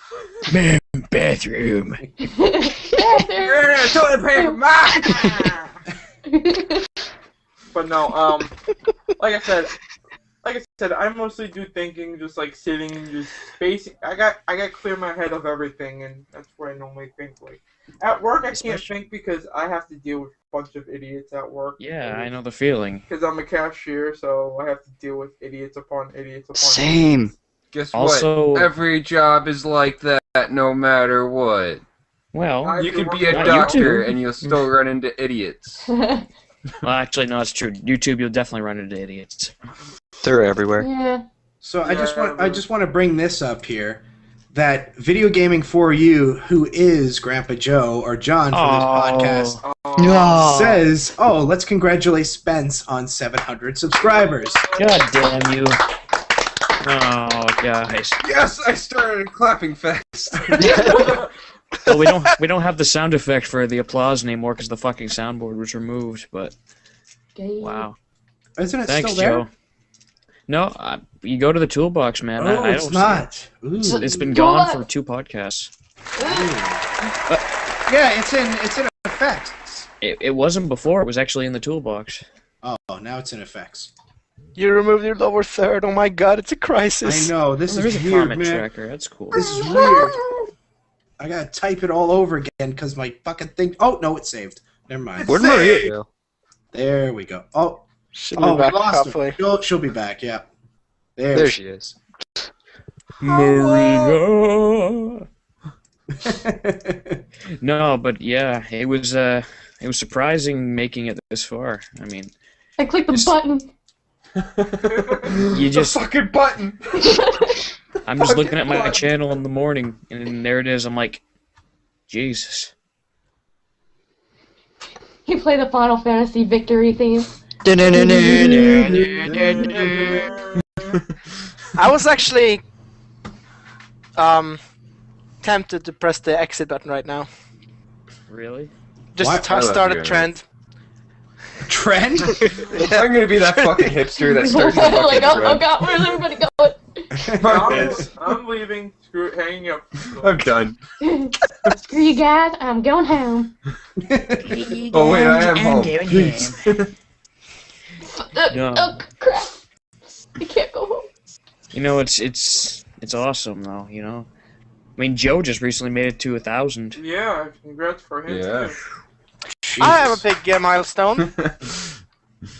it's
Man, bathroom.
Toilet paper, ma!
But no, like I said, I mostly do thinking, just like sitting and just basic. I got clear my head of everything, and that's where I normally think. Like at work, I can't think because I have to deal with a bunch of idiots at work.
Yeah, I know the feeling.
Because I'm a cashier, so I have to deal with idiots upon idiots upon.
Same.
Idiots.
Guess
Also-
what? Every job is like that, no matter what.
Well,
You could be a
Not
doctor
YouTube.
and you'll still run into idiots.
well, actually, no, it's true. YouTube, you'll definitely run into idiots.
They're everywhere.
Yeah.
So I just want to bring this up here, that Video Gaming for You, who is Grandpa Joe or John from this podcast,
No.
says, "Oh, let's congratulate Spence on 700 subscribers."
God damn you. Oh, guys.
Yes, I started clapping fast.
Well, we don't have the sound effect for the applause anymore because the fucking soundboard was removed. But wow,
Isn't it
thanks,
still there?
Joe. No, you go to the toolbox, man.
Oh,
I
it's
don't
not. Ooh.
It's been gone for 2 podcasts.
Yeah, it's in effects.
It wasn't before. It was actually in the toolbox.
Oh, now it's in effects.
You removed your lower third. Oh my god, it's a crisis.
I know, this
There's
is
a
weird,
comment
man.
tracker. That's cool.
This is weird. I gotta type it all over again because my fucking thing. Oh no, it's saved. Never mind.
Where'd Maria go?
There we go. Oh,
Should
we
be back,
lost
hopefully.
her. She'll be back. Yeah.
There she is.
Maria. No, but yeah, it was surprising making it this far. I mean,
I clicked the
Just-
button.
you just
fucking button.
I'm just looking at my channel in the morning, and there it is. I'm like, Jesus.
You play the Final Fantasy victory theme.
I was actually tempted to press the exit button right now.
Really?
Just
Why-
to
I love
start a
you.
trend.
Trend?
I'm gonna be that fucking hipster that starts a fucking
Like, oh
trend.
god, where's everybody going?
Fuck this.
I'm leaving. Screw it, hanging up.
I'm done.
Screw you guys, I'm going home.
Oh wait, I am home.
No.
Oh crap. I can't go home.
You know, it's awesome though. You know, I mean, Joe just recently made it to 1,000.
Yeah, congrats for him
Yeah.
too.
I have a big milestone.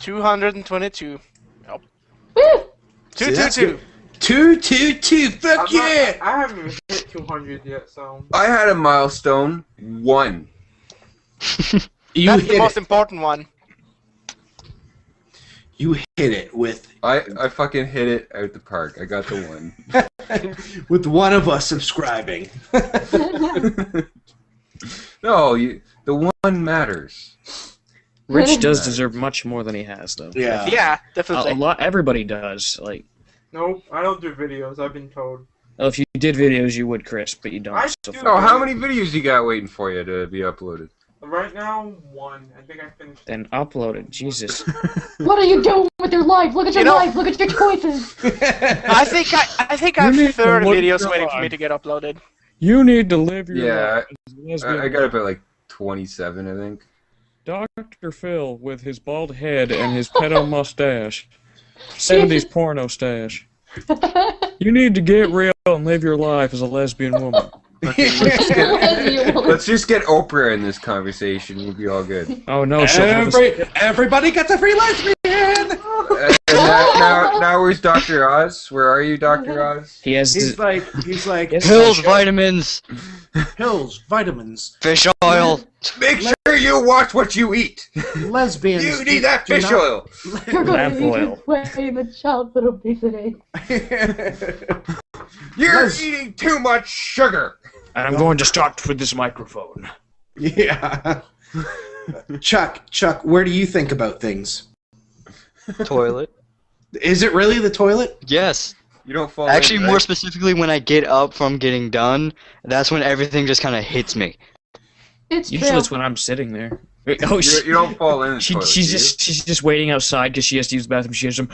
222.
Woo!
222.
222. Fuck yeah!
I haven't even hit 200 yet, so.
I had a milestone. 1.
You
That's the
hit
most
it.
important one.
You hit it with
I fucking hit it out the park. I got the 1.
with one of us subscribing.
No, the 1 matters.
Rich does deserve much more than he has, though.
Yeah.
Yeah,
A
definitely.
lot. Everybody does. Like,
Nope, I don't do videos, I've been told.
well, if you did videos, you would, Chris, but you don't.
I
So
do.
fuck
Oh,
it.
how many videos you got waiting for you to be uploaded?
Right now, 1. I think I finished.
Then upload it. Jesus.
What are you doing with your life? Look at your
You know-
life, look at your choices.
I think I
You need
have
to
30
look
videos
your
waiting for me
life.
to get uploaded.
You need to live your
Yeah,
life. as a lesbian.
I got up at like 27, I think.
Dr. Phil with his bald head and his pedo mustache. 70s porno stash. You need to get real and live your life as a lesbian woman.
Let's just get Oprah in this conversation. We'll be all good.
Oh no, she'll have a-
Everybody gets a free lesbian!
And now where's Dr. Oz? Where are you, Dr. Oz?
he has
He's like,
Yes.
Pills, vitamins,
pills, vitamins,
fish oil.
Make sure you watch what you eat.
lesbians.
You need that
do
fish
not-
oil.
You're
Lamp
going to
oil.
be way the childhood obesity.
You're
Yes.
eating too much sugar.
And I'm going to start with this microphone.
Yeah. Chuck, where do you think about things?
Toilet.
Is it really the toilet?
Yes.
You don't fall
Actually,
in,
more
right?
specifically, when I get up from getting done, that's when everything just kind of hits me.
It's
Usually
true.
it's when I'm sitting there. Oh,
You don't fall in the toilet,
she's
do you?
just waiting outside because she has to use the bathroom. She has some.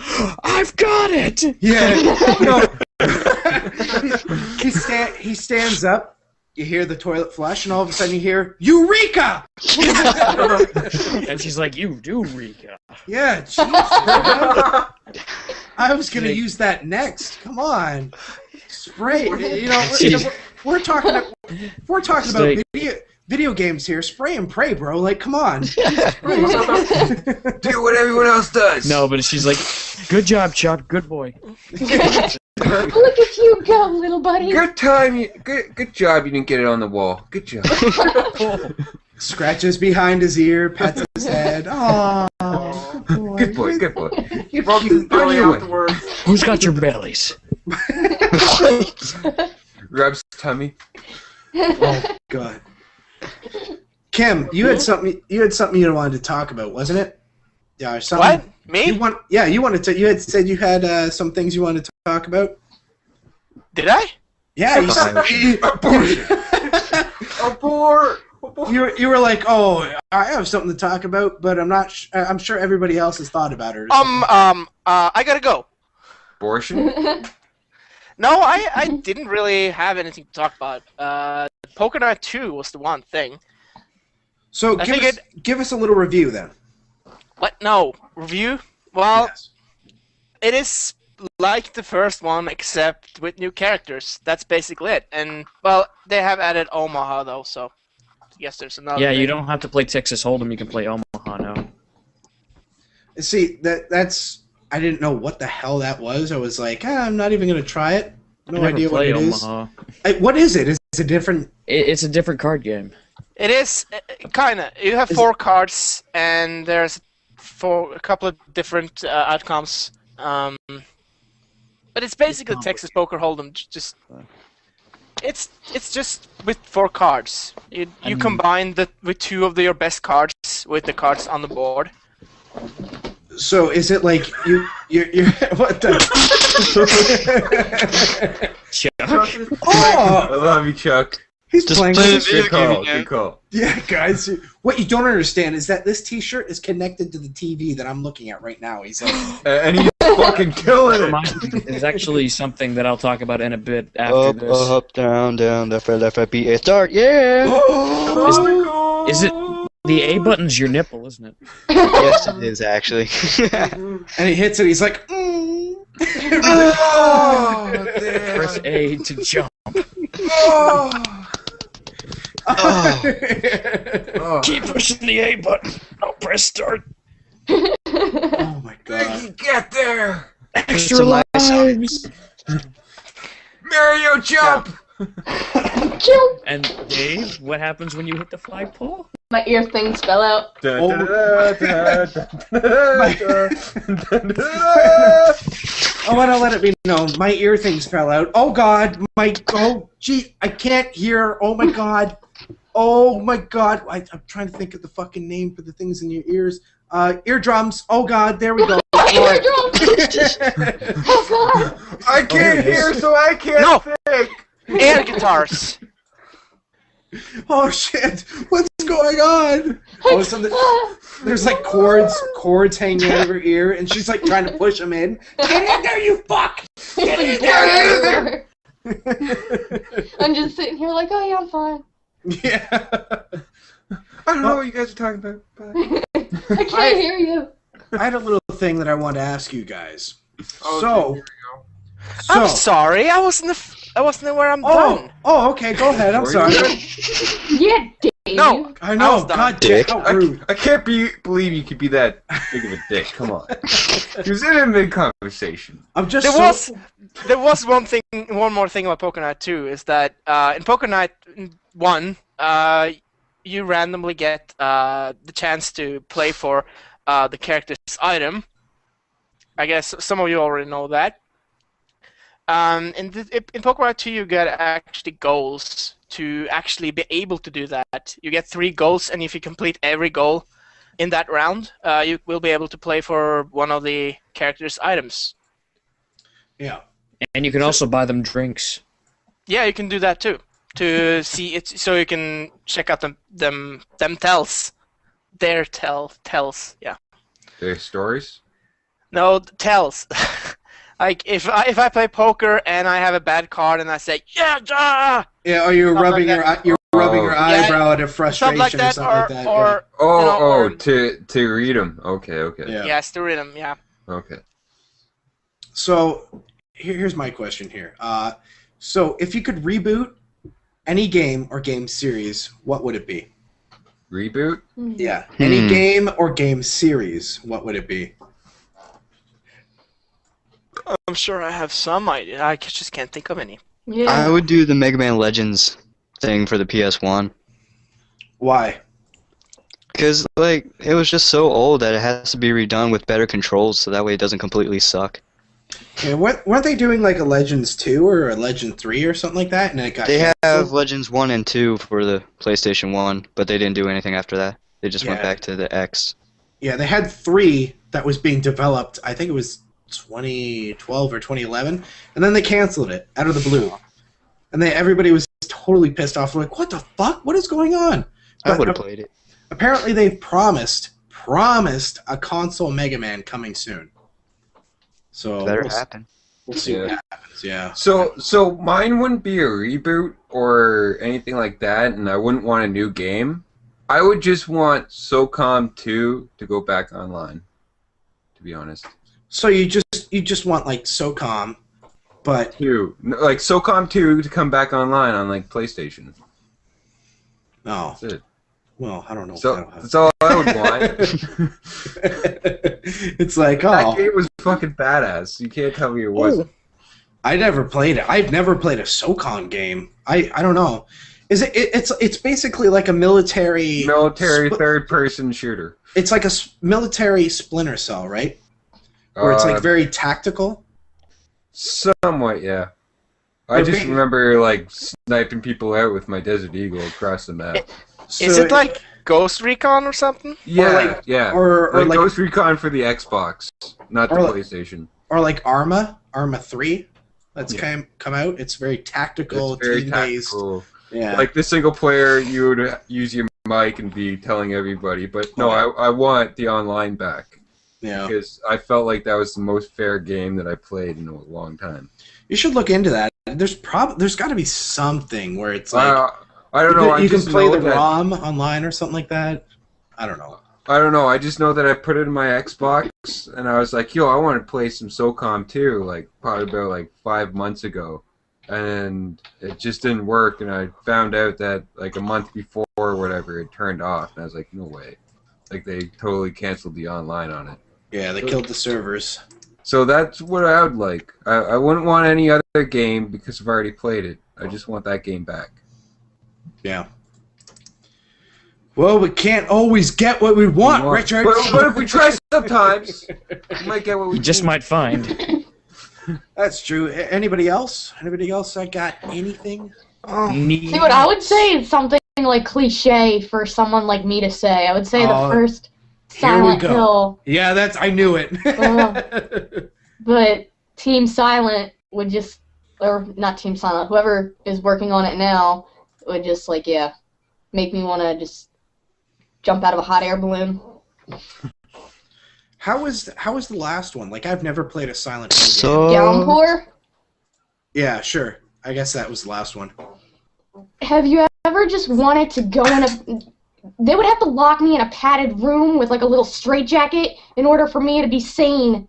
I've got it.
Yeah. No. He stands up. You hear the toilet flush, and all of a sudden you hear Eureka!
And she's like, "You do, Rika."
Yeah. Jeez, I was gonna use that next. Come on, spray. You know, we're talking about
like-
video games here. Spray and pray, bro. Like, come on.
Do what everyone else does.
No, but she's like, "Good job, Chuck. Good boy."
Look at you go, little buddy.
Good time. Good job. You didn't get it on the wall. Good job.
Scratches behind his ear, pats his head. Oh,
Good boy. Good boy.
He rubbed his belly
Anyway.
afterwards.
Who's got your bellies?
Grabs tummy.
Oh God. Kim, you had something you wanted to talk about, wasn't it? Yeah, or something.
What? Me?
You had said you had some things you wanted to talk about.
Did I?
Yeah, you said
Abort!
you were like, "Oh, I have something to talk about, but I'm not. I'm sure everybody else has thought about it."
I gotta go.
Abortion.
No, I didn't really have anything to talk about. Pokemon 2 was the one thing.
So
I
give us a little review then.
What? No. Review? Well,
Yes.
it is like the first one, except with new characters. That's basically it. And, well, they have added Omaha, though, so I guess there's another
Yeah, you
thing.
don't have to play Texas Hold'em. You can play Omaha now.
See, that's I didn't know what the hell that was. I was like, I'm not even gonna try it. No
Never
idea what
play
it is.
Omaha.
What is it? Is it a different?
It's a different card game.
It is, kinda. You have
Is
4 cards, and there's a couple of different outcomes. But it's basically Texas Poker Hold'em. Just it's just with 4 cards. You
mean-
combine with 2 of your best cards with the cards on the board.
So is it like you're what the?
Chuck?
I
Oh,
love you, Chuck.
he's
Just
playing.
play
with
the
this-
video
Good call.
game, yeah.
Good call.
Yeah, guys. What you don't understand is that this T-shirt is connected to the TV that I'm looking at right now. He's like,
And he's fucking killing it.
Mine is actually something that I'll talk about in a bit after
Up,
this.
up, down, down, left, right, B, A, start, yeah!
oh,
Is it the A button's your nipple, isn't it?
Yes, it is, actually.
and he hits it. He's like,
Oh, damn.
Press A to jump.
Oh.
oh
Keep pushing the A button. I'll press start.
my god.
You get there.
Extra
It's a nice
lives.
Mario, jump.
Kill.
And Dave, what happens when you hit the flagpole?
My ear things fell out.
I want to let it be known. My ear things fell out. Oh god. Gee, I can't hear. Oh my god. Oh my god. I'm trying to think of the fucking name for the things in your ears. Eardrums. Oh god. There we go.
Eardrums. Oh god.
I can't hear, so I can't
No.
think.
Air guitars.
Oh shit. What's going on? Oh, something. There's like cords hanging out of her ear, and she's like trying to push them in. Get in there, you fuck! Get in there!
I'm just sitting here like, oh yeah, I'm fine.
Yeah.
I don't know what you guys are talking about. But...
I can't hear you.
I had a little thing that I wanted to ask you guys.
Oh,
So,
here
I'm sorry. I wasn't where I'm done.
Oh, okay. Go ahead. I'm sorry.
Yeah, Dave.
No.
I know.
was done.
God
Dick.
damn, how rude.
I can't believe you could be that big of a dick. Come on. He was in a mid-conversation.
I'm just.
There was one more thing about Pokemon 2 is that in Pokemon 1, you randomly get the chance to play for the character's item. I guess some of you already know that. In Pokemon 2, you get actually goals to actually be able to do that. You get 3 goals, and if you complete every goal in that round, you will be able to play for one of the character's items.
Yeah.
And you can also buy them drinks.
Yeah, you can do that too. To see it, so you can check out them tells. Their tells. Yeah.
Their stories.
No, tells. Like if I play poker and I have a bad card and I say yeah,
Yeah, or you're rubbing
like
your eyebrow out of frustration
something like that,
or something like that.
or
Oh,
or,
to read them. Okay.
Yeah.
yes, to read them. Yeah.
Okay.
So here's my question here. So if you could reboot any game or game series, what would it be?
Reboot?
Yeah. Any game or game series, what would it be?
I'm sure I have some idea. I just can't think of any.
Yeah.
I would do the Mega Man Legends thing for the PS1.
Why?
Because, like, it was just so old that it has to be redone with better controls so that way it doesn't completely suck.
Yeah, weren't they doing like a Legends 2 or a Legend 3 or something like that? And then it got
They have
canceled?
Legends 1 and 2 for the PlayStation 1, but they didn't do anything after that. They just went
Yeah.
back to the X.
Yeah, they had 3 that was being developed. I think it was 2012 or 2011, and then they canceled it out of the blue. And then everybody was totally pissed off. Like, what the fuck? What is going on?
I
But
would have played it.
apparently, they've promised a console Mega Man coming soon. So
Better happen.
we'll see what
Yeah.
happens. Yeah.
So mine wouldn't be a reboot or anything like that, and I wouldn't want a new game. I would just want SOCOM 2 to go back online, to be honest.
So you just want like SOCOM, but
Like SOCOM 2 to come back online on like PlayStation.
no.
That's it.
Well, I don't know.
So that's all I would want.
It's like,
That
oh,
game was fucking badass. You can't tell me it wasn't.
I never played it. I've never played a SOCOM game. I don't know. Is it's basically like a military
third-person shooter.
It's like a military Splinter Cell, right? Where it's like very tactical.
Somewhat, yeah. I just remember like sniping people out with my Desert Eagle across the map.
Is it like Ghost Recon or something?
Yeah, yeah.
or like
Ghost Recon for the Xbox, not the PlayStation.
Or like Arma 3 that's come out. It's very tactical,
It's very
team-based.
tactical.
Yeah.
Like the single player, you would use your mic and be telling everybody. But no, I want the online back.
Yeah.
Because I felt like that was the most fair game that I played in a long time.
You should look into that. There's got to be something where it's like
I don't know.
You can
just
play
know
the
that-
ROM online or something like that. I don't know.
I don't know. I just know that I put it in my Xbox, and I was like, "Yo, I want to play some SOCOM 2," like probably about like 5 months ago, and it just didn't work. And I found out that like a month before or whatever, it turned off, and I was like, "No way!" Like they totally canceled the online on it.
Yeah, they killed the servers.
So that's what I would like. I wouldn't want any other game because I've already played it. I just want that game back.
Yeah. Well, we can't always get what we want, Richard.
But if we try sometimes, we might get what we
You just
need.
might find.
That's true. Anybody else? Anybody else that got anything?
See, what I would say is something like cliche for someone like me to say. I would say the first
Here we
Silent
go.
Hill.
Yeah, I knew it.
But Team Silent would just, or not Team Silent, whoever is working on it now would just like, make me want to just jump out of a hot air balloon.
How was the last one? Like, I've never played a Silent Hill game.
So
Downpour?
Yeah, sure. I guess that was the last one.
Have you ever just wanted to go in a... They would have to lock me in a padded room with like a little straitjacket in order for me to be sane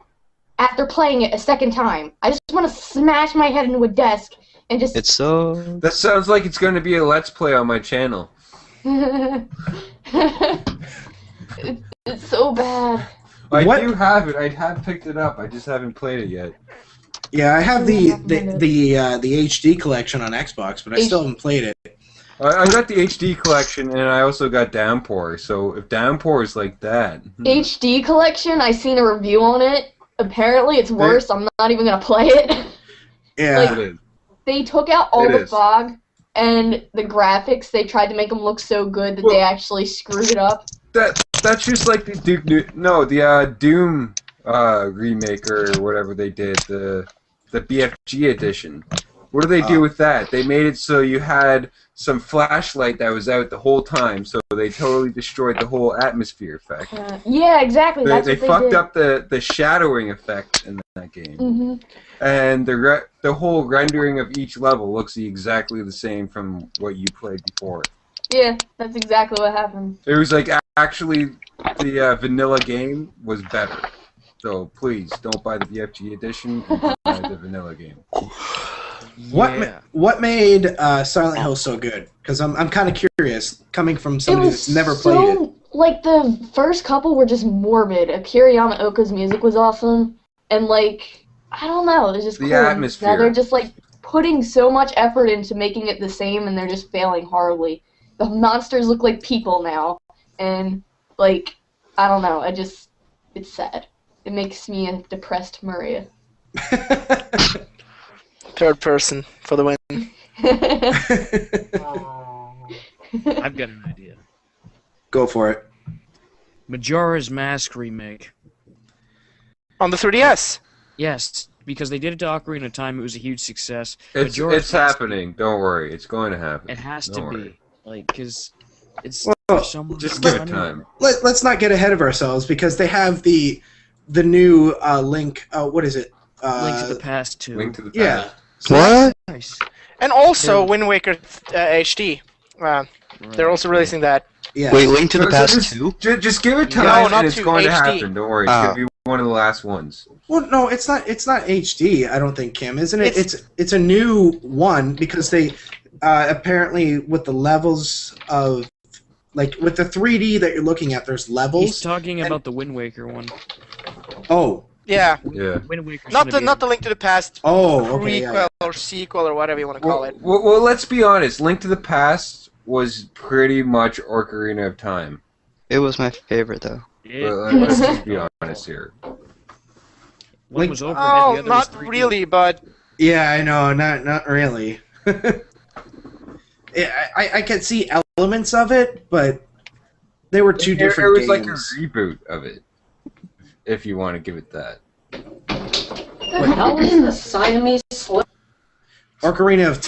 after playing it a second time. I just want to smash my head into a desk and just...
it's so
That sounds like it's going to be a Let's Play on my channel.
It's so bad.
I
What?
do have it. I have picked it up. I just haven't played it yet.
Yeah, I have the HD collection on Xbox, but I still haven't played it.
I got the HD collection, and I also got Downpour. So if Downpour is like that,
HD collection, I seen a review on it. Apparently it's worse. I'm not even going to play it.
Yeah.
Like,
it is.
they took out all
It
the
is.
fog and the graphics. They tried to make them look so good that they actually screwed it up.
That's just like the Doom remake or whatever they did. The the BFG edition. What do they do with that? They made it so you had some flashlight that was out the whole time, so they totally destroyed the whole atmosphere effect.
Yeah, exactly.
They fucked up the shadowing effect in that game.
Mm-hmm.
And the whole rendering of each level looks exactly the same from what you played before.
Yeah, that's exactly what happened.
It was like actually the vanilla game was better. So please don't buy the BFG edition and buy the vanilla game.
What made Silent Hill so good? Because I'm kind of curious, coming from somebody that's never played it.
Like, the first couple were just morbid. Akira Yamaoka's music was awesome, and, like, I don't know, it was just cool.
The atmosphere.
Now they're just, like, putting so much effort into making it the same, and they're just failing horribly. The monsters look like people now, and, like, I don't know, it's sad. It makes me a depressed Maria.
Third person for the win.
I've got an idea.
Go for it.
Majora's Mask remake.
On the 3DS.
Yes, because they did it to Ocarina of Time. It was a huge success.
It's happening. Don't worry. It's going to happen.
It has to be. Like, because it's someone
just give it time.
Let's not get ahead of ourselves, because they have the new Link. What is it?
Link to the Past 2.
Link to the Past.
Yeah.
What?
Nice.
And also Wind Waker HD. They're also releasing that.
Yeah.
Wait, Link to the Past 2?
Just give it time,
No, not
and it's
to
going to
HD.
happen. Don't worry. It's going to be one of the last ones.
Well, no, it's not. It's not HD. I don't think, Kim, isn't it? It's a new one, because they apparently, with the levels of, like, with the 3D that you're looking at, there's levels.
He's talking about the Wind Waker one.
Oh.
Yeah.
Yeah.
Wind Waker's
Not
gonna
the Link to the Past
Oh, okay.
prequel or sequel or whatever you want to call it.
Well, let's be honest. Link to the Past was pretty much Ocarina of Time.
It was my favorite, though.
Yeah.
But let's just be honest here.
One was overhead,
Oh,
the other was
not
3D.
really, but
Yeah, I know. Not really. I can see elements of it, but they were two different games.
It was like a reboot of it, if you want to give it that.
What the hell is the Siamese slip?
Ocarina of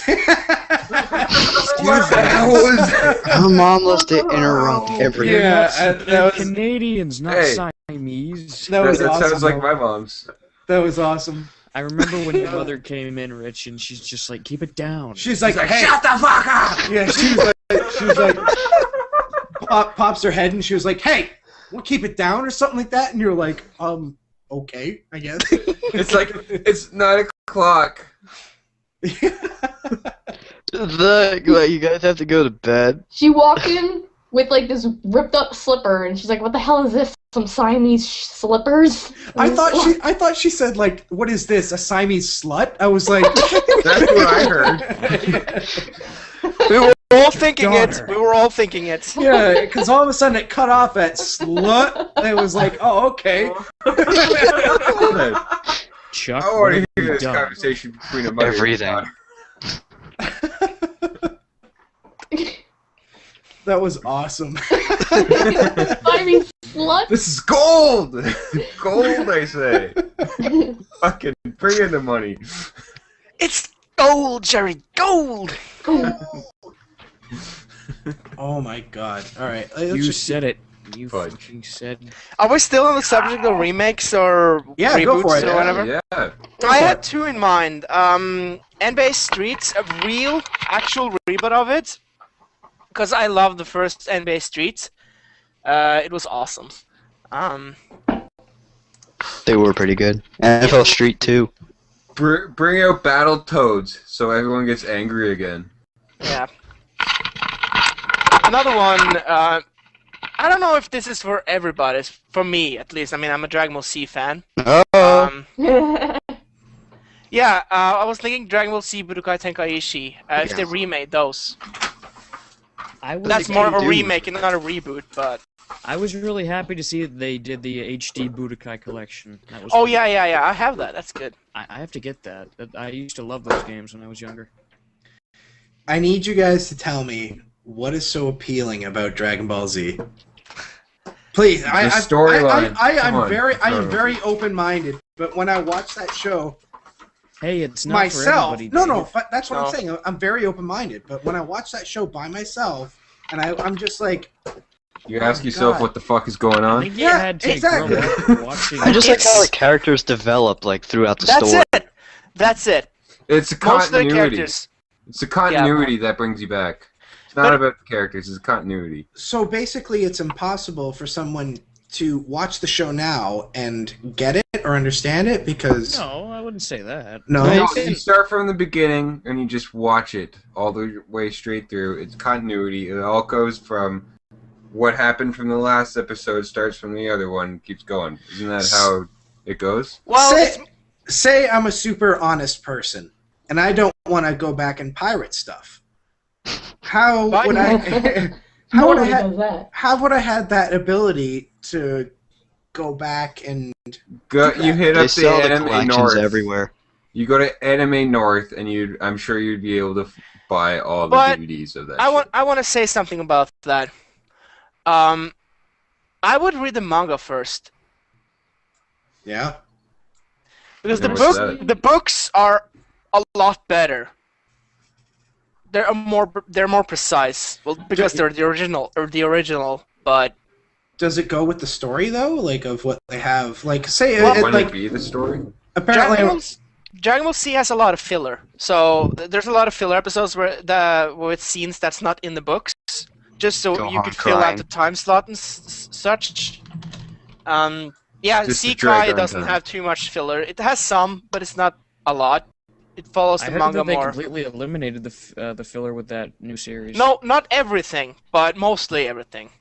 What the hell was that?
Her mom loves to interrupt everything.
Yeah,
They're Canadians, not Siamese.
That was
That
awesome.
sounds like my mom's.
That was awesome.
I remember when your mother came in, Rich, and she's just like, keep it down.
She's like, hey.
Shut the fuck up!
Yeah, she was like, pops her head, and she was like, hey, we'll keep it down or something like that. And you're like, okay, I guess.
It's like, it's 9 o'clock.
You guys have to go to bed.
She walked in with, like, this ripped up slipper, and she's like, what the hell is this? Some Siamese slippers?
I thought she said, like, what is this, a Siamese slut? I was like,
That's what I heard.
we were all thinking it. We were all thinking it.
Yeah, because all of a sudden it cut off at slut. And it was like, oh, okay.
Chuck,
I want to hear this conversation between a mother
Everything.
and
That was awesome.
Siamese slut?
This is gold! Gold, I say. Fucking bring in the money.
It's gold, Jerry, gold.
Oh my god. Alright.
You said it. You
Fudge.
fucking said.
Are we still on the subject of remakes or
Yeah, go for
reboots
it.
or whatever?
Yeah.
I had two in mind. NBA Streets, a real, actual reboot of it. Because I love the first NBA Streets. It was awesome.
They were pretty good. NFL Street 2.
Bring out Battletoads so everyone gets angry again.
Yeah. Another one, I don't know if this is for everybody, it's for me at least. I mean, I'm a Dragon Ball Z fan.
Oh.
Yeah, I was thinking Dragon Ball Z Budokai Tenkaichi, if they remade those. That's more of a remake and not a reboot, but...
I was really happy to see that they did the HD Budokai collection. That was
oh, yeah, I have that. That's good.
I have to get that. I used to love those games when I was younger.
I need you guys to tell me what is so appealing about Dragon Ball Z. Please,
storyline.
I am very open-minded, but when I watch that show,
Hey, it's not
myself.
for everybody.
No, but that's what
No.
I'm saying. I'm very open-minded, but when I watch that show by myself, and I'm just like,
You ask yourself
God.
what the fuck is going
I
on.
think you
Yeah,
had to
exactly.
grow up watching.
I just like how
It's-
like characters develop like throughout the
That's
story.
it. That's it.
It's a
Most of the
continuity.
characters.
It's the continuity that brings you back. It's not about the characters. It's continuity.
so basically, it's impossible for someone to watch the show now and get it or understand it because
No, I wouldn't say that.
no.
No, you start from the beginning and you just watch it all the way straight through. It's continuity. It all goes from what happened from the last episode starts from the other one, keeps going. Isn't that how it goes?
Well,
Say I'm a super honest person and I don't want to go back and pirate stuff. How
Why
would I? How would I have?
that.
How would I have that ability to go back and?
You hit
They
up the
sell the
Anime
collections
North.
everywhere.
You go to Anime North, and I'm sure you'd be able to buy all the
But
DVDs of that.
I want to say something about that. I would read the manga first
Yeah.
because
Yeah, what's that?
the books are a lot better. They're more precise. Well, because they're the original, but
Does it go with the story though? Like of what they have? Like say
Well,
Wouldn't
like
it be the story?
apparently.
Dragon Ball Z has a lot of filler. So there's a lot of filler episodes with scenes that's not in the books, just so you
Gohan
could fill out
crying.
the time slot and such. Yeah,
Just to
Sekai
drag on
doesn't
time.
have too much filler. It has some, but it's not a lot. It follows
I
the
heard
manga
that they
more.
completely eliminated the filler with that new series.
No, not everything, but mostly everything.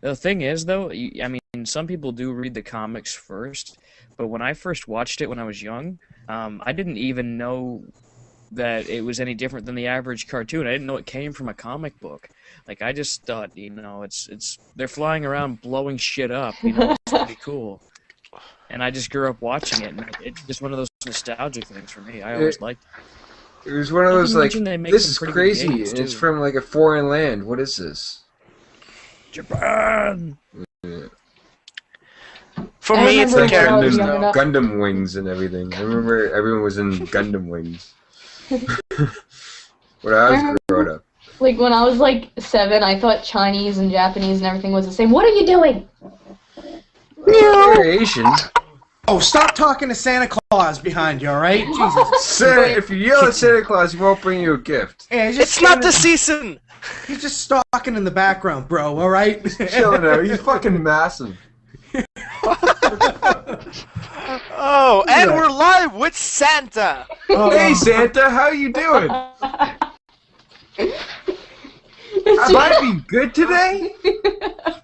The thing is, though, I mean, some people do read the comics first, but when I first watched it when I was young, I didn't even know that it was any different than the average cartoon. I didn't know it came from a comic book. Like, I just thought, it's they're flying around blowing shit up. It's pretty cool. And I just grew up watching it, and it's just one of those nostalgic things for me. I always liked it.
It was one of
Not to
those like,
mention they make
this
some
is
pretty good
crazy,
games,
and it's
too.
from like a foreign land. What is this?
Japan!
For
I
me, it's
remember
the
Like
when I was
characters.
young enough-
Gundam wings and everything. I remember everyone was in Gundam wings. When I was growing up.
Like when I was like 7, I thought Chinese and Japanese and everything was the same. What are you doing?
Variation.
Oh, stop talking to Santa Claus behind you, all right? Jesus.
Santa, if you yell at Santa Claus, he won't bring you a gift.
Yeah, he's just
It's not the
standing-
season.
He's just stalking in the background, bro. All right.
Chilling out. He's fucking massive.
Oh, and
Yeah.
we're live with Santa.
Hey Santa, how you doing? Have I been good today?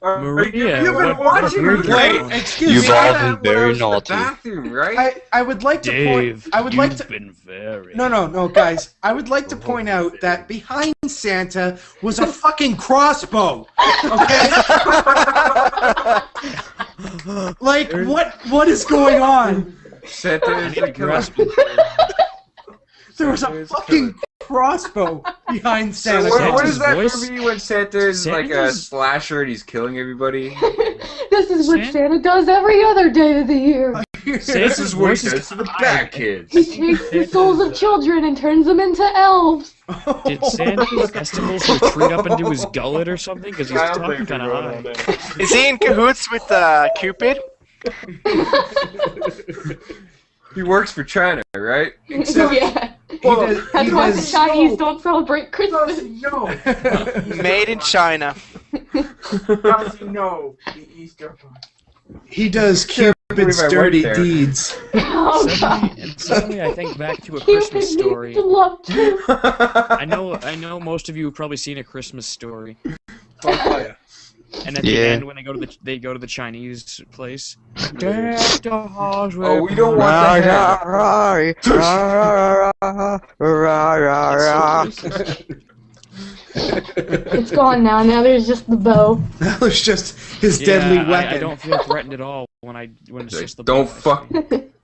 Maria,
You've been
what-
watching
what-
me.
Wait, excuse
You've
me.
all
When
been very
I was in the
naughty.
Bathroom, right?
I would like to point. I would like to.
been very...
No, guys. I would like to point out that behind Santa was a fucking crossbow. Okay. Like what is going on?
Santa is the killer.
There was a fucking crossbow behind Santa.
What is
Santa's
that
voice?
movie when Santa is like a
Santa's-
slasher and he's killing everybody?
This is what
Santa-
Santa does every other day of the year.
This is what he does to the bad kids.
He takes the souls of children and turns them into elves.
Did Santa's testicles retreat up into his gullet or something? Because he's
I don't
talking
think
kind
we're
of
going
high.
Is he in cahoots with Cupid?
He works for China, right?
Except
Yeah.
he does.
That's
He
why the
does.
Chinese don't celebrate Christmas.
No.
Made in China.
No, the Easter Bunny.
He does
believe
Cupid's
I worked
dirty
there.
deeds.
Oh, God.
Suddenly I think back to a
Cupid
Christmas
needs
story.
to love too.
I know most of you have probably seen A Christmas Story. And at the
Yeah.
end, when they go to the Chinese place.
Oh, we don't want the
It's gone now. Now there's just the bow.
That was just his deadly weapon.
I don't feel threatened at all when it's
Like,
just the
don't
bow.
fuck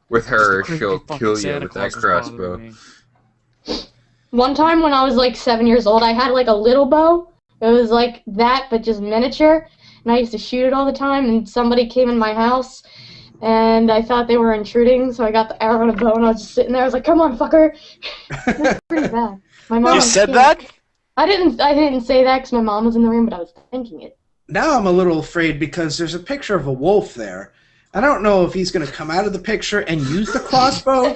with her,
Just the
she'll
creepy
kill
fucking
you
Santa
with that
Claus is bothering
crossbow.
me.
One time when I was like 7 years old, I had like a little bow. It was like that, but just miniature. And I used to shoot it all the time. And somebody came in my house, and I thought they were intruding, so I got the arrow and a bow, and I was just sitting there. I was like, "Come on, fucker!" It was pretty bad. My mom.
You said that?
I didn't say that because my mom was in the room, but I was thinking it.
Now I'm a little afraid because there's a picture of a wolf there. I don't know if he's going to come out of the picture and use the crossbow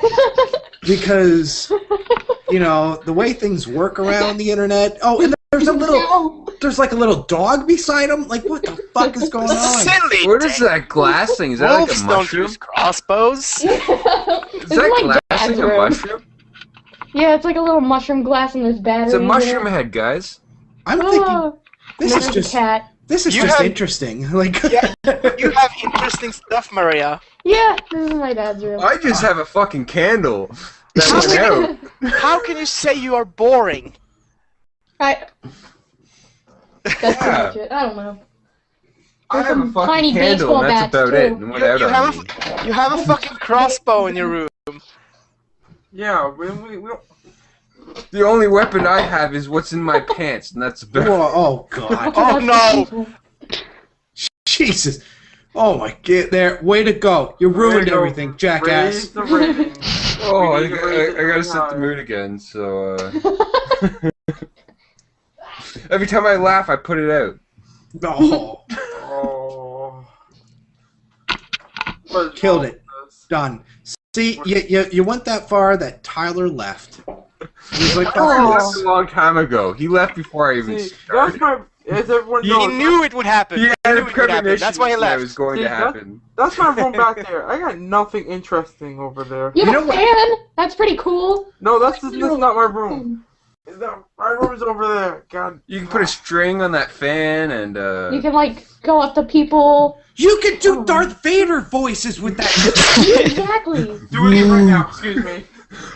because, you know, the way things work around the internet. Oh, and there's like a little dog beside him. Like, what the fuck is going on?
Silly.
What is that glass thing? Is that like
Wolves
a
don't
mushroom?
use crossbows.
Is that glass thing a mushroom?
Yeah, it's like a little mushroom glass, and there's batteries.
It's a mushroom head, guys.
I'm thinking this is
there's
just
a cat.
this is
You
just
have-
interesting. Like,
Yeah, you have interesting stuff, Maria.
Yeah, this is my dad's room.
I just have a fucking candle. That went out.
How can you say you are boring?
That's pretty much it. I don't know.
I have a
some
fucking
tiny
candle,
baseball
and that's
bats,
about
too.
it. And went out
You
on
have
me.
you have a fucking crossbow in your room.
Yeah, we don't.
The only weapon I have is what's in my pants, and that's about
whoa, oh god,
Oh no!
Jesus! Oh my god, there! Way to go! You ruined everything,
Raise
jackass.
the rating.
Oh, I
We need to raise it
gotta set the
higher.
mood again, so, Every time I laugh, I put it out.
Oh,
Oh. What is
Killed
wrong
it.
with this?
done. See, you went that far that Tyler left. He was like,
He
Oh.
left a long time ago. He left before I even
See, that's
started.
my. As everyone
He
knows,
knew it would happen.
He
He
had
knew
a
it would happen.
premonition
That's why he
that
left.
was going
See,
to
that-
happen.
that's my room back there. I got nothing interesting over there.
You have
You
a
know what-
fan? That's pretty cool.
No, that's not my room. My room's over there. God.
You can put a string on that fan and,
You can, like, go up to people.
you could do Darth Vader voices with that.
Exactly.
Doing it right now. Excuse me.